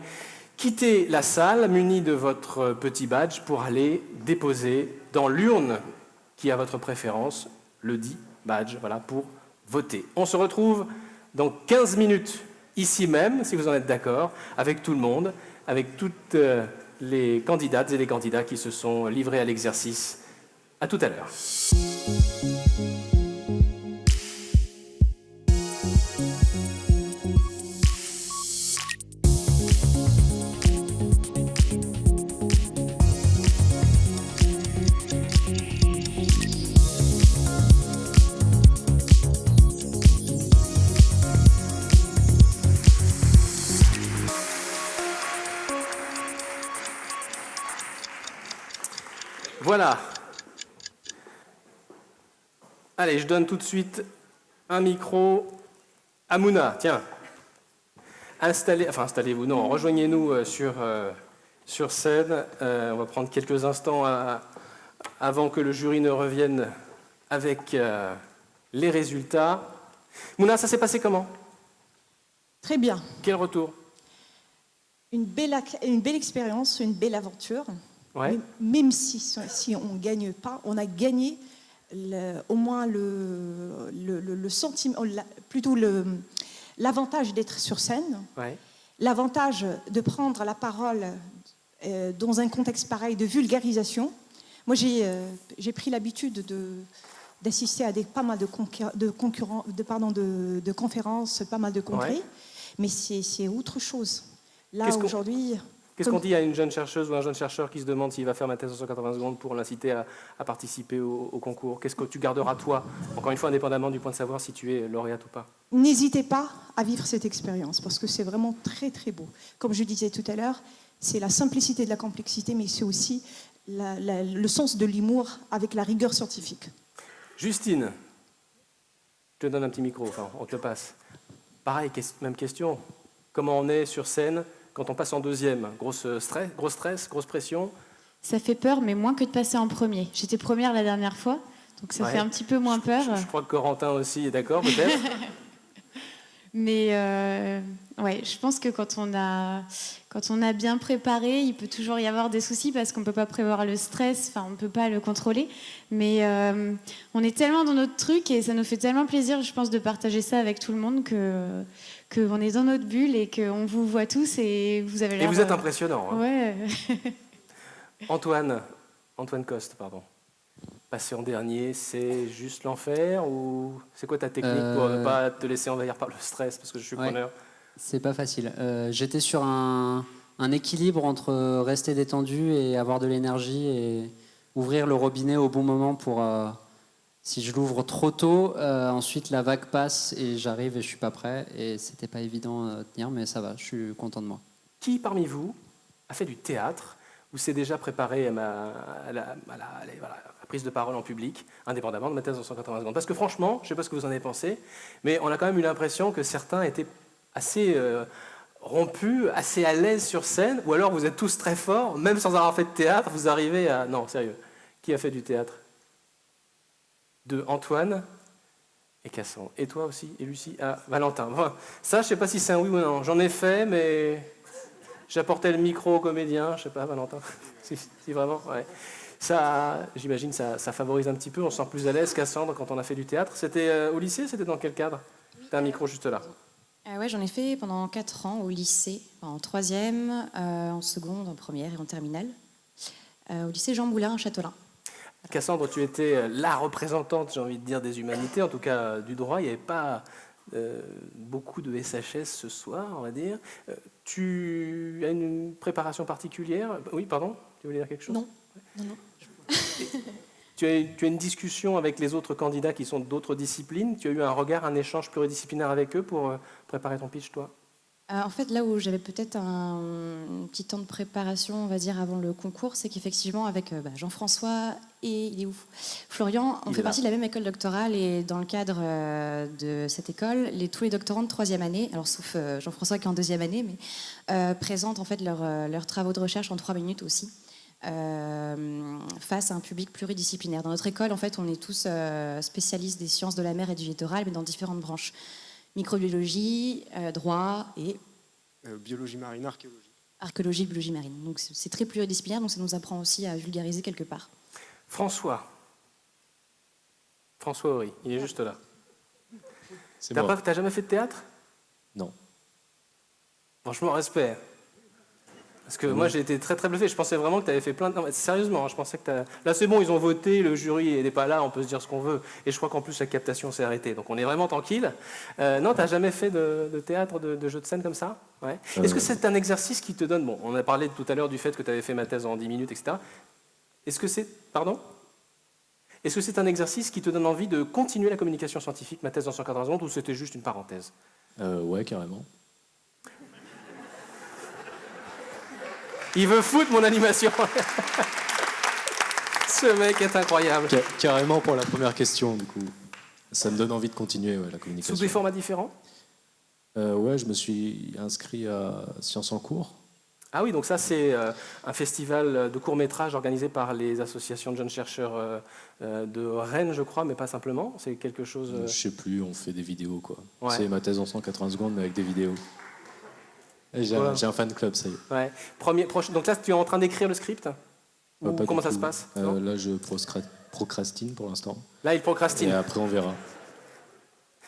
quitter la salle muni de votre petit badge pour aller déposer dans l'urne qui a votre préférence le dit badge, voilà, pour voter. On se retrouve dans 15 minutes ici même, si vous en êtes d'accord, avec tout le monde, avec toutes les candidates et les candidats qui se sont livrés à l'exercice. À tout à l'heure. Voilà. Allez, je donne tout de suite un micro à Mouna. Tiens, installez-vous, non, rejoignez-nous sur scène. On va prendre quelques instants avant que le jury ne revienne avec les résultats. Mouna, ça s'est passé comment? Très bien. Quel retour? Une belle expérience, une belle aventure. Ouais. Même si on ne gagne pas, on a gagné au moins le sentiment, plutôt l'avantage d'être sur scène, ouais. L'avantage de prendre la parole dans un contexte pareil de vulgarisation. Moi, j'ai pris l'habitude d'assister à pas mal de conférences, pas mal de congrès, ouais. Mais c'est autre chose. Là, aujourd'hui... Qu'est-ce qu'on dit à une jeune chercheuse ou un jeune chercheur qui se demande s'il va faire ma thèse en 180 secondes pour l'inciter à participer au concours? Qu'est-ce que tu garderas, toi, encore une fois, indépendamment du point de savoir si tu es lauréate ou pas? N'hésitez pas à vivre cette expérience, parce que c'est vraiment très, très beau. Comme je disais tout à l'heure, c'est la simplicité de la complexité, mais c'est aussi le sens de l'humour avec la rigueur scientifique. Justine, je te donne un petit micro, enfin, on te le passe. Pareil, même question. Comment on est sur scène quand on passe en deuxième? Gros stress, grosse pression? Ça fait peur, mais moins que de passer en premier. J'étais première la dernière fois, donc ça fait un petit peu moins peur. Je crois que Corentin aussi est d'accord, peut-être. Mais ouais, je pense que quand on a bien préparé, il peut toujours y avoir des soucis parce qu'on ne peut pas prévoir le stress, enfin on ne peut pas le contrôler. Mais on est tellement dans notre truc et ça nous fait tellement plaisir, je pense, de partager ça avec tout le monde qu'on est dans notre bulle et qu'on vous voit tous et vous avez l'air... Et vous êtes impressionnant. Hein. Ouais. Antoine Coste, pardon. Passer en dernier, c'est juste l'enfer ou c'est quoi ta technique pour ne pas te laisser envahir par le stress? Parce que je suis preneur. C'est pas facile. J'étais sur un équilibre entre rester détendu et avoir de l'énergie et ouvrir le robinet au bon moment pour... si je l'ouvre trop tôt, ensuite la vague passe et j'arrive et je suis pas prêt. Et c'était pas évident à tenir, mais ça va, je suis content de moi. Qui parmi vous a fait du théâtre ou s'est déjà préparé à la prise de parole en public, indépendamment de ma thèse en 180 secondes? Parce que franchement, je ne sais pas ce que vous en avez pensé, mais on a quand même eu l'impression que certains étaient assez rompus, assez à l'aise sur scène, ou alors vous êtes tous très forts, même sans avoir fait de théâtre, vous arrivez à... Non, sérieux. Qui a fait du théâtre? De Antoine et Cassandre. Et toi aussi? Et Lucie? Ah, Valentin. Bon, ça, je ne sais pas si c'est un oui ou un non. J'en ai fait, mais J'apportais le micro au comédien, je sais pas, Valentin, si vraiment, ouais. Ça, j'imagine, ça favorise un petit peu, on se sent plus à l'aise, Cassandre, quand on a fait du théâtre. C'était au lycée, c'était dans quel cadre? T'as un micro juste là. Ouais, j'en ai fait pendant 4 ans au lycée, en 3e, en seconde, en première et en terminale, au lycée Jean Moulin à Châtelain. Cassandre, tu étais la représentante, j'ai envie de dire, des humanités, en tout cas du droit. Il n'y avait pas beaucoup de SHS ce soir, on va dire. Tu as une préparation particulière? Oui, pardon, tu voulais dire quelque chose? Non. Tu as une discussion avec les autres candidats qui sont d'autres disciplines? Tu as eu un regard, un échange pluridisciplinaire avec eux pour préparer ton pitch, toi? En fait, là où j'avais peut-être un petit temps de préparation, on va dire, avant le concours, c'est qu'effectivement, avec Jean-François et il est où Florian, on fait partie de la même école doctorale et dans le cadre de cette école, tous les doctorants de 3e année, alors sauf Jean-François qui est en 2e année, mais présentent en fait leurs travaux de recherche en 3 minutes aussi. Face à un public pluridisciplinaire. Dans notre école, en fait, on est tous spécialistes des sciences de la mer et du littoral, mais dans différentes branches. Microbiologie, droit et... biologie marine, archéologie. Archéologie, biologie marine. Donc c'est très pluridisciplinaire, donc ça nous apprend aussi à vulgariser quelque part. François Horry, il est juste là. T'as jamais fait de théâtre? Non. Franchement, respect. Parce que moi, j'ai été très très bluffé. Je pensais vraiment que tu avais fait plein de... Non, mais sérieusement, je pensais que là, c'est bon, ils ont voté, le jury n'est pas là, on peut se dire ce qu'on veut. Et je crois qu'en plus, la captation s'est arrêtée. Donc on est vraiment tranquille. Non, tu n'as jamais fait de théâtre, de jeu de scène comme ça? Ouais. Est-ce que c'est un exercice qui te donne... Bon, on a parlé tout à l'heure du fait que tu avais fait ma thèse en 10 minutes, etc. Est-ce que c'est... Pardon? Est-ce que c'est un exercice qui te donne envie de continuer la communication scientifique, ma thèse en 180 secondes, ou c'était juste une parenthèse? Ouais, carrément. Il veut foutre mon animation. Ce mec est incroyable. Carrément pour la première question, du coup. Ça me donne envie de continuer, la communication. Sous des formats différents? Ouais, je me suis inscrit à Sciences en cours. Ah oui, donc ça c'est un festival de courts-métrages organisé par les associations de jeunes chercheurs de Rennes, je crois, mais pas simplement. C'est quelque chose... Je sais plus, on fait des vidéos, quoi. Ouais. C'est ma thèse en 180 secondes, mais avec des vidéos. J'ai un fan club, ça y est. Ouais. Donc là, tu es en train d'écrire le script? Ou comment ça se passe? Là, je procrastine pour l'instant. Là, il procrastine. Et après, on verra.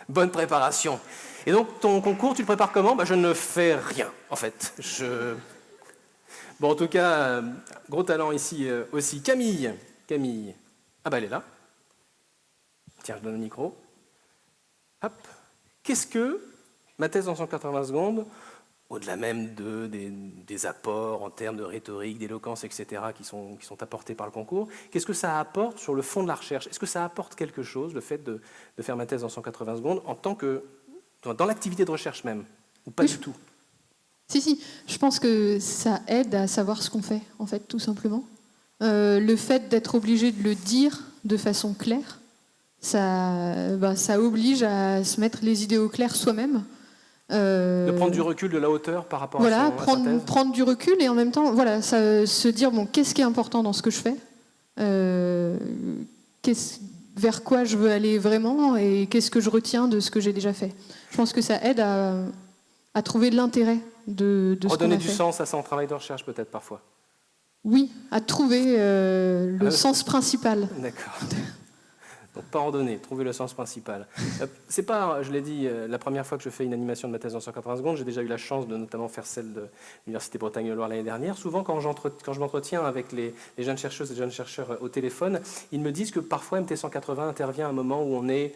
Bonne préparation. Et donc, ton concours, tu le prépares comment? Je ne fais rien, en fait. Bon, en tout cas, gros talent ici aussi. Camille. Ah elle est là. Tiens, je donne le micro. Hop. Qu'est-ce que ma thèse en 180 secondes, au-delà même des apports en termes de rhétorique, d'éloquence, etc., qui sont apportés par le concours, qu'est-ce que ça apporte sur le fond de la recherche? Est-ce que ça apporte quelque chose, le fait de faire ma thèse en 180 secondes, en tant que dans l'activité de recherche même? Ou pas du tout? Si, je pense que ça aide à savoir ce qu'on fait, en fait, tout simplement. Le fait d'être obligé de le dire de façon claire, ça oblige à se mettre les idées au clair soi-même. De prendre du recul, de la hauteur par rapport à sa thèse. Prendre du recul et en même temps, se dire qu'est-ce qui est important dans ce que je fais, vers quoi je veux aller vraiment et qu'est-ce que je retiens de ce que j'ai déjà fait. Je pense que ça aide à trouver de l'intérêt de ce qu'on a fait. Redonner du sens à son travail de recherche peut-être parfois. Oui, à trouver le sens principal. D'accord. Donc pas ordonner, trouver le sens principal. C'est pas, je l'ai dit, la première fois que je fais une animation de ma thèse en 180 secondes. J'ai déjà eu la chance de notamment faire celle de l'Université Bretagne-Loire l'année dernière. Souvent, quand je m'entretiens avec les jeunes chercheuses et jeunes chercheurs au téléphone, ils me disent que parfois MT 180 intervient à un moment où on est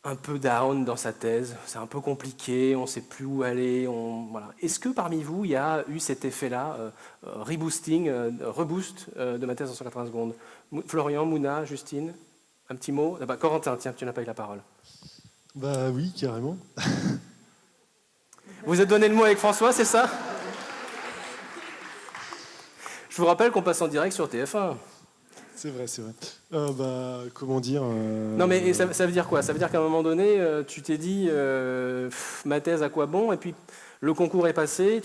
un peu down dans sa thèse. C'est un peu compliqué, on ne sait plus où aller. Voilà. Est-ce que parmi vous, il y a eu cet effet-là, reboost de ma thèse en 180 secondes? Florian, Mouna, Justine? Un petit mot? Corentin, tiens, tu n'as pas eu la parole. Oui, carrément. Vous êtes donné le mot avec François, c'est ça? Je vous rappelle qu'on passe en direct sur TF1. C'est vrai. Comment dire Non, mais ça veut dire quoi? Ça veut dire qu'à un moment donné, tu t'es dit, ma thèse, à quoi bon? Et puis, le concours est passé.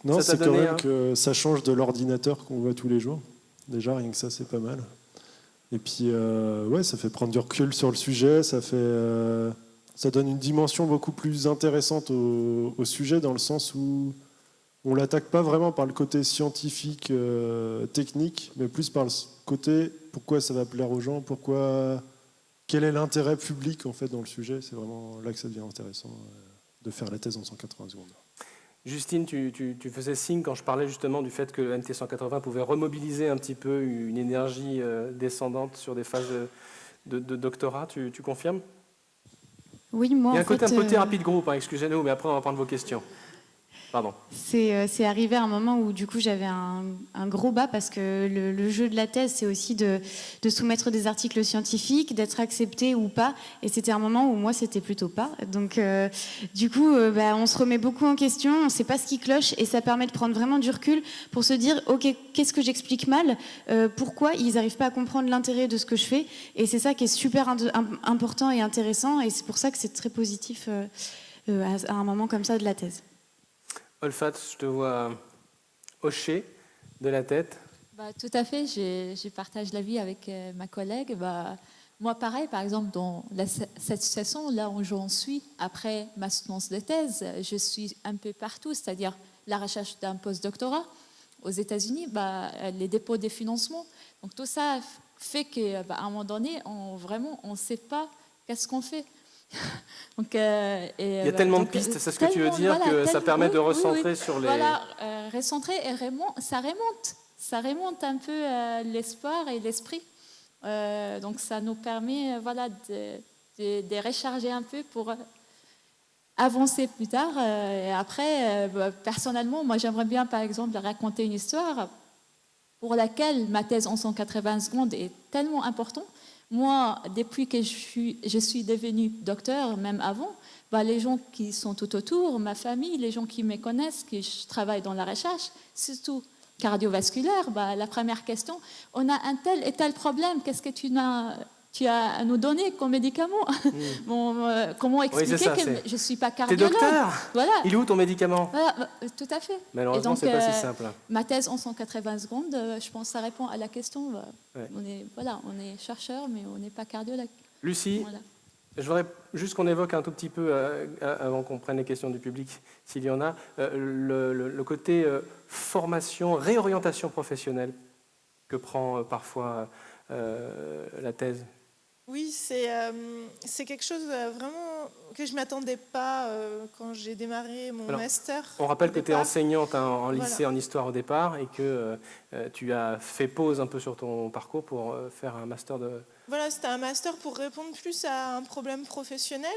Non, c'est quand même que ça change de l'ordinateur qu'on voit tous les jours. Déjà, rien que ça, c'est pas mal. Et puis, ça fait prendre du recul sur le sujet, ça donne une dimension beaucoup plus intéressante au sujet, dans le sens où on l'attaque pas vraiment par le côté scientifique, technique, mais plus par le côté pourquoi ça va plaire aux gens, quel est l'intérêt public en fait dans le sujet. C'est vraiment là que ça devient intéressant de faire la thèse en 180 secondes. Justine, tu faisais signe quand je parlais justement du fait que le MT180 pouvait remobiliser un petit peu une énergie descendante sur des phases de doctorat. Tu confirmes? Oui, moi, il y a un en côté fait, un peu thérapie de groupe, hein, excusez-nous, mais après on va prendre vos questions. Pardon. C'est arrivé à un moment où du coup j'avais un gros bas parce que le jeu de la thèse c'est aussi de soumettre des articles scientifiques, d'être accepté ou pas, et c'était un moment où moi c'était plutôt pas. Donc du coup on se remet beaucoup en question, on sait pas ce qui cloche et ça permet de prendre vraiment du recul pour se dire ok, qu'est-ce que j'explique mal, pourquoi ils n'arrivent pas à comprendre l'intérêt de ce que je fais, et c'est ça qui est super important et intéressant, et c'est pour ça que c'est très positif à un moment comme ça de la thèse. Olfat, je te vois hocher de la tête. Tout à fait, je partage l'avis avec ma collègue. Moi, pareil, par exemple, dans cette situation, là où j'en suis, après ma soutenance de thèse, je suis un peu partout, c'est-à-dire la recherche d'un post-doctorat aux États-Unis, les dépôts des financements. Donc tout ça fait qu'à un moment donné, on ne sait pas qu'est-ce qu'on fait. Donc, il y a tellement de pistes, c'est ce que tu veux dire, que ça permet de recentrer sur les... Voilà, recentrer et ça remonte un peu l'espoir et l'esprit. Donc ça nous permet de recharger un peu pour avancer plus tard. Et après, personnellement, moi j'aimerais bien par exemple raconter une histoire pour laquelle ma thèse en 180 secondes est tellement importante. Moi, depuis que je suis devenue docteur, même avant, les gens qui sont tout autour, ma famille, les gens qui me connaissent, que je travaille dans la recherche, surtout cardiovasculaire, la première question, on a un tel et tel problème, qu'est-ce que tu as à nous donner comme médicament? Comment expliquer que je ne suis pas cardiologue? T'es docteur? Voilà. Il est où ton médicament? Voilà, tout à fait. Malheureusement, c'est pas si simple. Ma thèse en 180 secondes, je pense que ça répond à la question. Ouais. On est chercheur, mais on n'est pas cardiologue. Lucie, voilà. Je voudrais juste qu'on évoque un tout petit peu, avant qu'on prenne les questions du public, s'il y en a, le côté formation, réorientation professionnelle que prend parfois la thèse. Oui, c'est quelque chose vraiment que je ne m'attendais pas quand j'ai démarré mon master. On rappelle que tu es enseignante en lycée Voilà. en histoire au départ et que tu as fait pause un peu sur ton parcours pour faire un master de... Voilà, c'était un master pour répondre plus à un problème professionnel.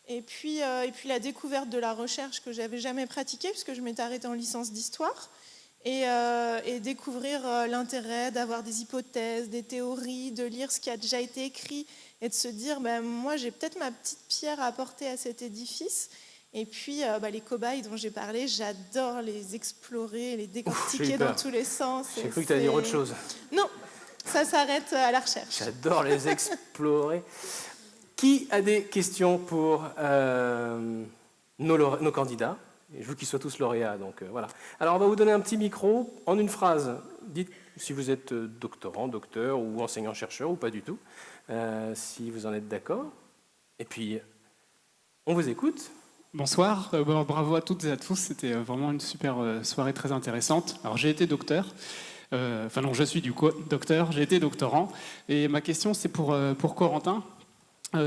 Et puis la découverte de la recherche que j'avais jamais pratiquée, puisque je m'étais arrêtée en licence d'histoire. Et découvrir l'intérêt d'avoir des hypothèses, des théories, de lire ce qui a déjà été écrit et de se dire moi j'ai peut-être ma petite pierre à apporter à cet édifice. Et puis les cobayes dont j'ai parlé, j'adore les explorer, les décortiquer dans tous les sens. J'ai cru que tu allais dire autre chose. Non, ça s'arrête à la recherche. J'adore les explorer. Qui a des questions pour nos candidats? Et je veux qu'ils soient tous lauréats, donc voilà. Alors on va vous donner un petit micro en une phrase. Dites si vous êtes doctorant, docteur ou enseignant-chercheur ou pas du tout, si vous en êtes d'accord. Et puis, on vous écoute. Bonsoir, bravo à toutes et à tous, c'était vraiment une super soirée très intéressante. Alors j'ai été docteur, je suis du coup docteur, j'ai été doctorant, et ma question c'est pour Corentin.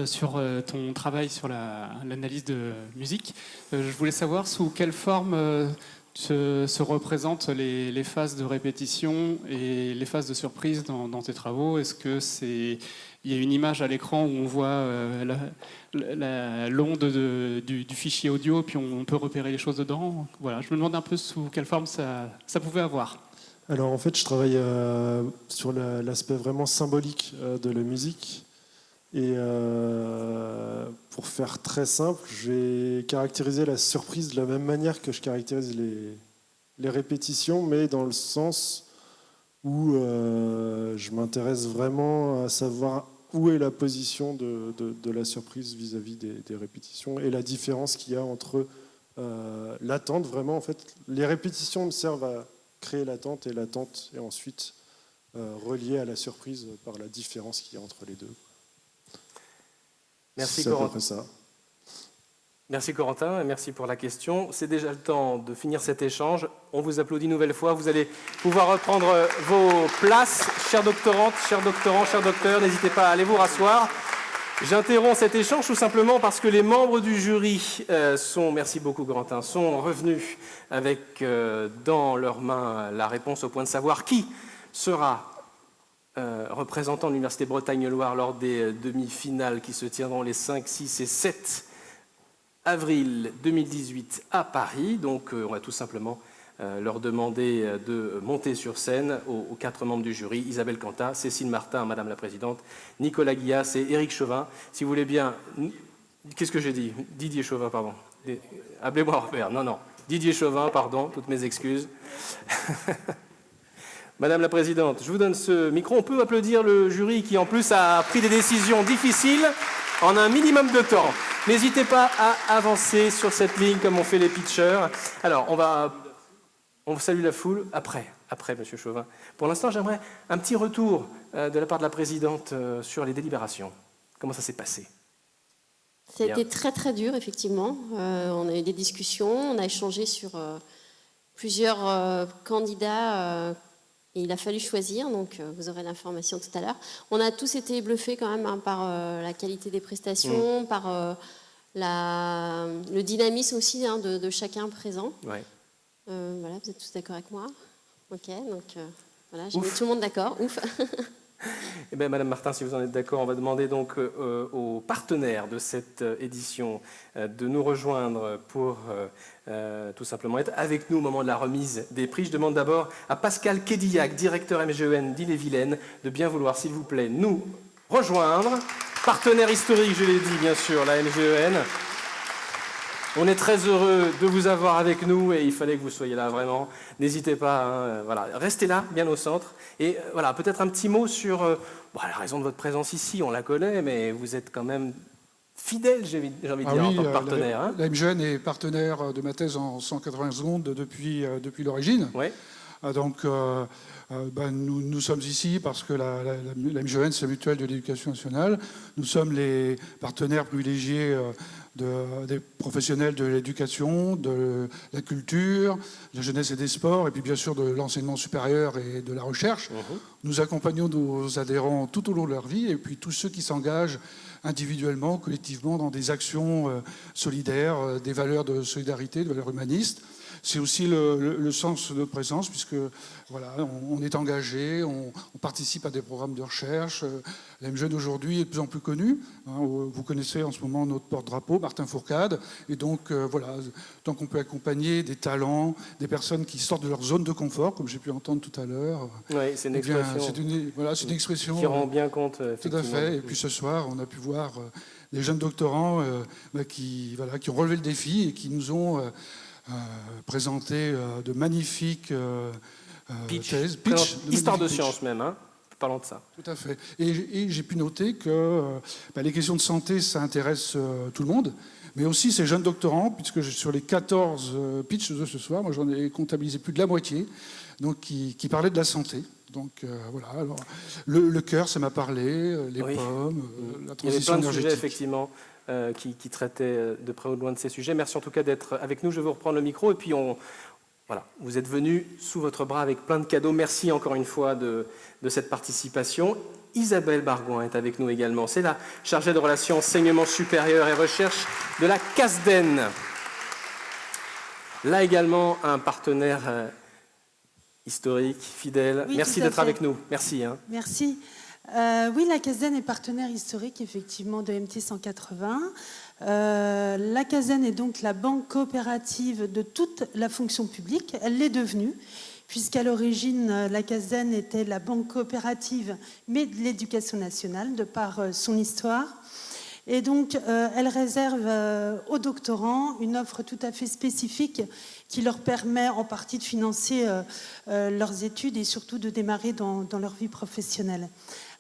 Sur ton travail sur l'analyse de musique, je voulais savoir sous quelle forme se représentent les phases de répétition et les phases de surprise dans tes travaux. Est-ce qu'il y a une image à l'écran où on voit l'onde du fichier audio, puis on peut repérer les choses dedans? Voilà, je me demande un peu sous quelle forme ça pouvait avoir. Alors en fait, je travaille sur l'aspect vraiment symbolique de la musique. Et pour faire très simple, je vais caractériser la surprise de la même manière que je caractérise les répétitions, mais dans le sens où je m'intéresse vraiment à savoir où est la position de la surprise vis-à-vis des répétitions et la différence qu'il y a entre l'attente. Vraiment, en fait, les répétitions me servent à créer l'attente et l'attente est ensuite reliée à la surprise par la différence qu'il y a entre les deux. Merci c'est à peu Corentin. près ça. Merci Corentin, et merci pour la question. C'est déjà le temps de finir cet échange. On vous applaudit une nouvelle fois. Vous allez pouvoir reprendre vos places. Chères doctorantes, chers doctorants, chers docteurs, n'hésitez pas à aller vous rasseoir. J'interromps cet échange tout simplement parce que les membres du jury merci beaucoup Corentin, sont revenus avec dans leurs mains la réponse au point de savoir qui sera représentant de l'Université Bretagne-Loire lors des demi-finales qui se tiendront les 5, 6 et 7 avril 2018 à Paris. Donc on va tout simplement leur demander de monter sur scène aux 4 membres du jury, Isabelle Cantat, Cécile Martin, Madame la Présidente, Nicolas Guillas et Éric Chauvin. Si vous voulez bien... Qu'est-ce que j'ai dit? Didier Chauvin, pardon. Appelez-moi Robert. Non, Didier Chauvin, pardon, toutes mes excuses. Madame la Présidente, je vous donne ce micro. On peut applaudir le jury qui, en plus, a pris des décisions difficiles en un minimum de temps. N'hésitez pas à avancer sur cette ligne comme on fait les pitchers. Alors, on salue la foule après, Monsieur Chauvin. Pour l'instant, j'aimerais un petit retour de la part de la Présidente sur les délibérations. Comment ça s'est passé? Ça a été très très dur, effectivement. On a eu des discussions, on a échangé sur plusieurs candidats et il a fallu choisir, donc vous aurez l'information tout à l'heure. On a tous été bluffés quand même par la qualité des prestations, par le dynamisme aussi de chacun présent. Ouais. Voilà, vous êtes tous d'accord avec moi? Ok, donc voilà, j'ai mis tout le monde d'accord. Ouf. Eh bien, Madame Martin, si vous en êtes d'accord, on va demander donc aux partenaires de cette édition de nous rejoindre pour tout simplement être avec nous au moment de la remise des prix. Je demande d'abord à Pascal Kédillac, directeur MGEN d'Ille-et-Vilaine, de bien vouloir, s'il vous plaît, nous rejoindre. Partenaire historique, je l'ai dit, bien sûr, la MGEN. On est très heureux de vous avoir avec nous et il fallait que vous soyez là, vraiment. N'hésitez pas, voilà. Restez là, bien au centre. Et voilà, peut-être un petit mot sur la raison de votre présence ici, on la connaît, mais vous êtes quand même fidèle, j'ai envie de dire, en tant que partenaire. La MGEN est partenaire de ma thèse en 180 secondes depuis l'origine. Ouais. Donc, nous sommes ici parce que la MGEN, c'est la mutuelle de l'éducation nationale. Nous sommes les partenaires privilégiés des professionnels de l'éducation, de la culture, de la jeunesse et des sports, et puis bien sûr de l'enseignement supérieur et de la recherche. Nous accompagnons nos adhérents tout au long de leur vie, et puis tous ceux qui s'engagent individuellement, collectivement, dans des actions solidaires, des valeurs de solidarité, de valeurs humanistes. C'est aussi le sens de notre présence, puisque voilà, on est engagé, on participe à des programmes de recherche. La MGEN aujourd'hui est de plus en plus connue. Vous connaissez en ce moment notre porte-drapeau, Martin Fourcade. Et donc, voilà, tant qu'on peut accompagner des talents, des personnes qui sortent de leur zone de confort, comme j'ai pu entendre tout à l'heure. Oui, c'est une expression. C'est une expression qui rend bien compte. Tout à fait. Et puis ce soir, on a pu voir des jeunes doctorants qui ont relevé le défi et qui nous ont présenté de magnifiques thèses. Histoire de science même, parlons de ça. Tout à fait. Et j'ai pu noter que les questions de santé, ça intéresse tout le monde, mais aussi ces jeunes doctorants, puisque sur les 14 pitchs de ce soir, moi j'en ai comptabilisé plus de la moitié, donc qui parlaient de la santé. Donc voilà, alors, le cœur, ça m'a parlé, les pommes, la transition énergétique. Il y avait plein de sujets, effectivement, qui traitaient de près ou de loin de ces sujets. Merci en tout cas d'être avec nous. Je vais vous reprendre le micro. Et puis, voilà, vous êtes venus sous votre bras avec plein de cadeaux. Merci encore une fois de cette participation. Isabelle Bargoin est avec nous également. C'est la chargée de relations enseignement supérieur et recherche de la CASDEN. Là également, un partenaire historique, fidèle. Oui, merci d'être avec nous. Merci. Merci. Oui, la CASDEN est partenaire historique, effectivement, de MT 180. La CASDEN est donc la banque coopérative de toute la fonction publique. Elle l'est devenue, puisqu'à l'origine, la CASDEN était la banque coopérative, mais de l'éducation nationale, de par son histoire. Et donc, elle réserve aux doctorants une offre tout à fait spécifique qui leur permet en partie de financer leurs études et surtout de démarrer dans leur vie professionnelle.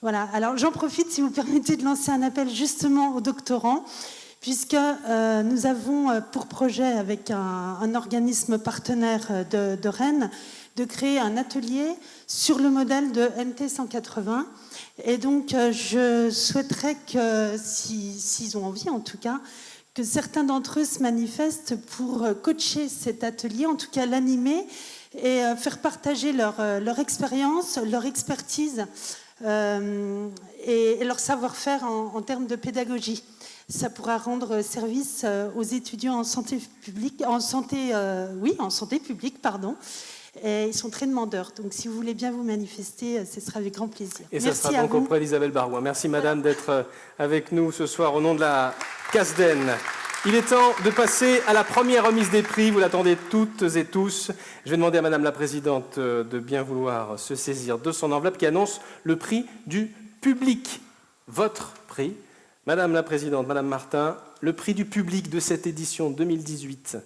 Voilà. Alors, j'en profite, si vous permettez, de lancer un appel justement aux doctorants, puisque nous avons pour projet, avec un organisme partenaire de Rennes, de créer un atelier sur le modèle de MT 180. Et donc, je souhaiterais que, s'ils ont envie en tout cas, que certains d'entre eux se manifestent pour coacher cet atelier, en tout cas l'animer, et faire partager leur expérience, leur expertise et leur savoir-faire en termes de pédagogie. Ça pourra rendre service aux étudiants en santé publique, en santé publique, pardon. Et ils sont très demandeurs. Donc, si vous voulez bien vous manifester, ce sera avec grand plaisir. Et ça sera donc auprès d'Isabelle Barouin. Merci, madame, d'être avec nous ce soir au nom de la CASDEN. Il est temps de passer à la première remise des prix. Vous l'attendez toutes et tous. Je vais demander à madame la présidente de bien vouloir se saisir de son enveloppe qui annonce le prix du public. Votre prix. Madame la présidente, madame Martin, le prix du public de cette édition 2018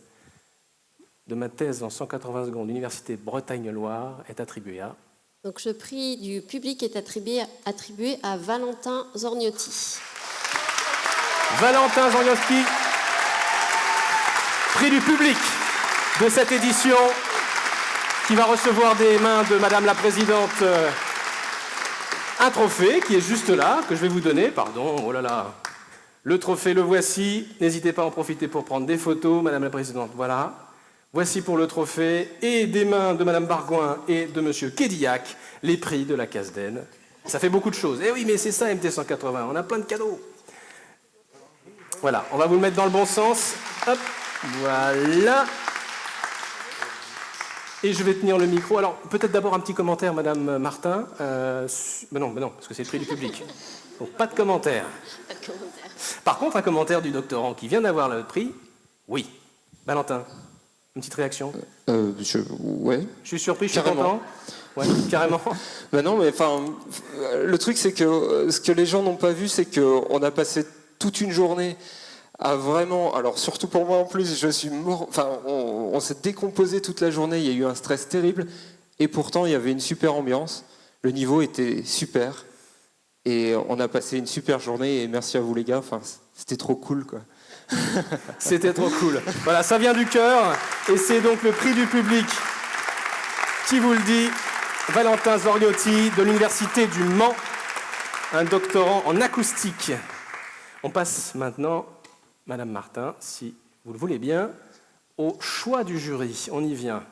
de ma thèse en 180 secondes, Université Bretagne-Loire, est attribué à... Donc le prix du public est attribué à Valentin Zorniotti. Valentin Zorniotti, prix du public de cette édition, qui va recevoir des mains de madame la présidente un trophée qui est juste là, que je vais vous donner. Pardon, oh là là. Le trophée, le voici. N'hésitez pas à en profiter pour prendre des photos, madame la présidente. Voilà. Voici pour le trophée, et des mains de madame Bargouin et de monsieur Kédillac, les prix de la CASDEN. Ça fait beaucoup de choses. Eh oui, mais c'est ça, MT 180. On a plein de cadeaux. Voilà, on va vous le mettre dans le bon sens. Hop, voilà. Et je vais tenir le micro. Alors, peut-être d'abord un petit commentaire, madame Martin. Mais non, parce que c'est le prix du public. Donc, pas de commentaire. Pas de commentaire. Par contre, un commentaire du doctorant qui vient d'avoir le prix, oui. Valentin, une petite réaction? Ouais. Je suis surpris, je suis content. Ouais, carrément. Ben non, mais enfin, le truc, c'est que ce que les gens n'ont pas vu, c'est qu'on a passé toute une journée à vraiment, alors surtout pour moi en plus, je suis mort, enfin, on s'est décomposé toute la journée, il y a eu un stress terrible, et pourtant il y avait une super ambiance, le niveau était super, et on a passé une super journée, et merci à vous les gars, enfin, c'était trop cool, quoi. C'était trop cool. Voilà, ça vient du cœur, et c'est donc le prix du public qui vous le dit, Valentin Zorniotti de l'Université du Mans, un doctorant en acoustique. On passe maintenant, madame Martin, si vous le voulez bien, au choix du jury. On y vient.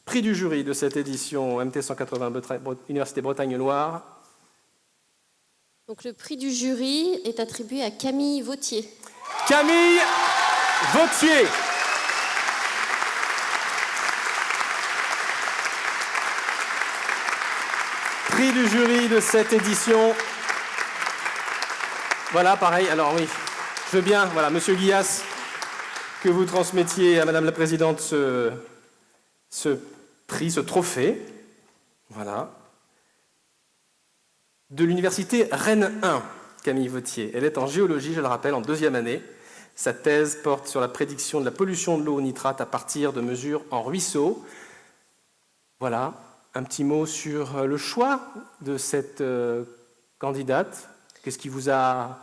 Prix du jury de cette édition MT 180 Université Bretagne-Loire. Donc le prix du jury est attribué à Camille Vautier. Camille Vautier. Prix du jury de cette édition. Voilà, pareil. Alors oui, je veux bien, voilà, monsieur Guillas, que vous transmettiez à madame la présidente ce prix, ce trophée. Voilà. De l'université Rennes 1, Camille Vautier. Elle est en géologie, je le rappelle, en 2e année. Sa thèse porte sur la prédiction de la pollution de l'eau au nitrate à partir de mesures en ruisseaux. Voilà, un petit mot sur le choix de cette candidate. Qu'est-ce qui vous a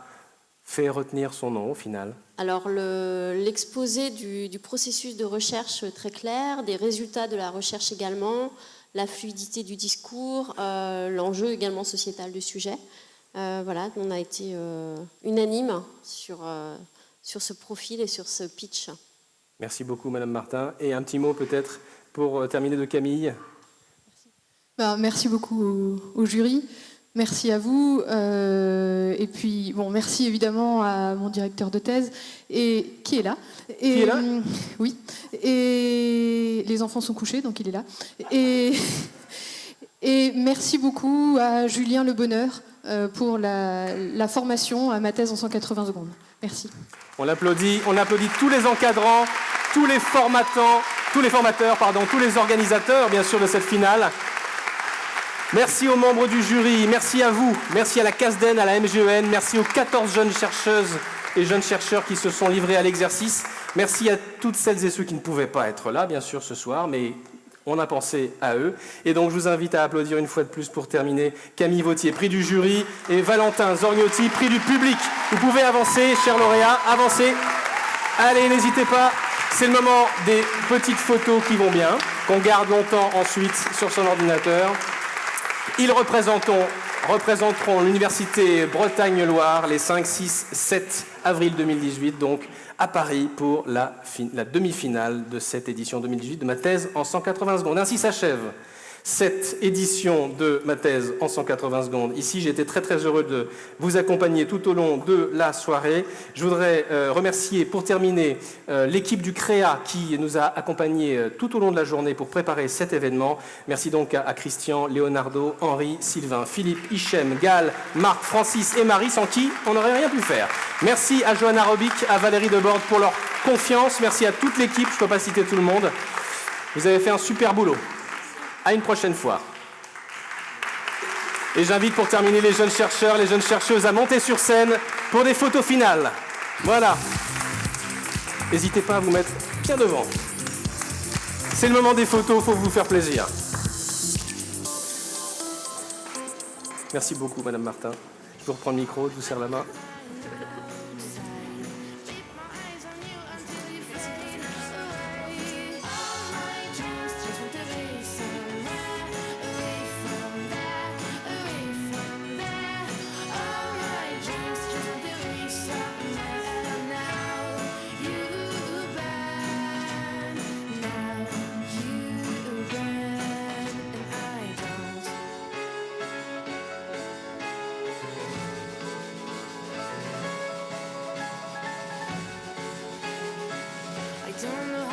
fait retenir son nom au final? Alors l'exposé du processus de recherche très clair, des résultats de la recherche également, la fluidité du discours, l'enjeu également sociétal du sujet. Voilà, on a été unanime sur ce profil et sur ce pitch. Merci beaucoup madame Martin. Et un petit mot peut-être pour terminer de Camille. Merci beaucoup au jury. Merci à vous. Et puis, bon, merci évidemment à mon directeur de thèse, et, qui est là. Qui est là ? Oui. Et les enfants sont couchés, donc il est là. Et merci beaucoup à Julien Le Bonheur pour la formation à ma thèse en 180 secondes. Merci. On applaudit tous les encadrants, tous les formateurs, tous les organisateurs, bien sûr, de cette finale. Merci aux membres du jury, merci à vous, merci à la CASDEN, à la MGEN, merci aux 14 jeunes chercheuses et jeunes chercheurs qui se sont livrés à l'exercice. Merci à toutes celles et ceux qui ne pouvaient pas être là, bien sûr, ce soir, mais on a pensé à eux. Et donc, je vous invite à applaudir une fois de plus pour terminer Camille Vautier, prix du jury, et Valentin Zorniotti, prix du public. Vous pouvez avancer, chers lauréats, avancez. Allez, n'hésitez pas. C'est le moment des petites photos qui vont bien, qu'on garde longtemps ensuite sur son ordinateur. Ils représenteront représenteront l'Université Bretagne-Loire les 5, 6, 7 avril 2018, donc à Paris pour la demi-finale de cette édition 2018 de ma thèse en 180 secondes. Ainsi s'achève cette édition de ma thèse en 180 secondes. Ici, j'ai été très très heureux de vous accompagner tout au long de la soirée. Je voudrais remercier pour terminer l'équipe du CREA qui nous a accompagnés tout au long de la journée pour préparer cet événement. Merci donc à Christian, Leonardo, Henri, Sylvain, Philippe, Hichem, Gall, Marc, Francis et Marie, sans qui on n'aurait rien pu faire. Merci à Johanna Robic, à Valérie Deborde pour leur confiance. Merci à toute l'équipe, je ne peux pas citer tout le monde. Vous avez fait un super boulot. À une prochaine fois. Et j'invite pour terminer les jeunes chercheurs, les jeunes chercheuses à monter sur scène pour des photos finales. Voilà. N'hésitez pas à vous mettre bien devant. C'est le moment des photos, il faut vous faire plaisir. Merci beaucoup, Madame Martin. Je vous reprends le micro, je vous serre la main. Don't know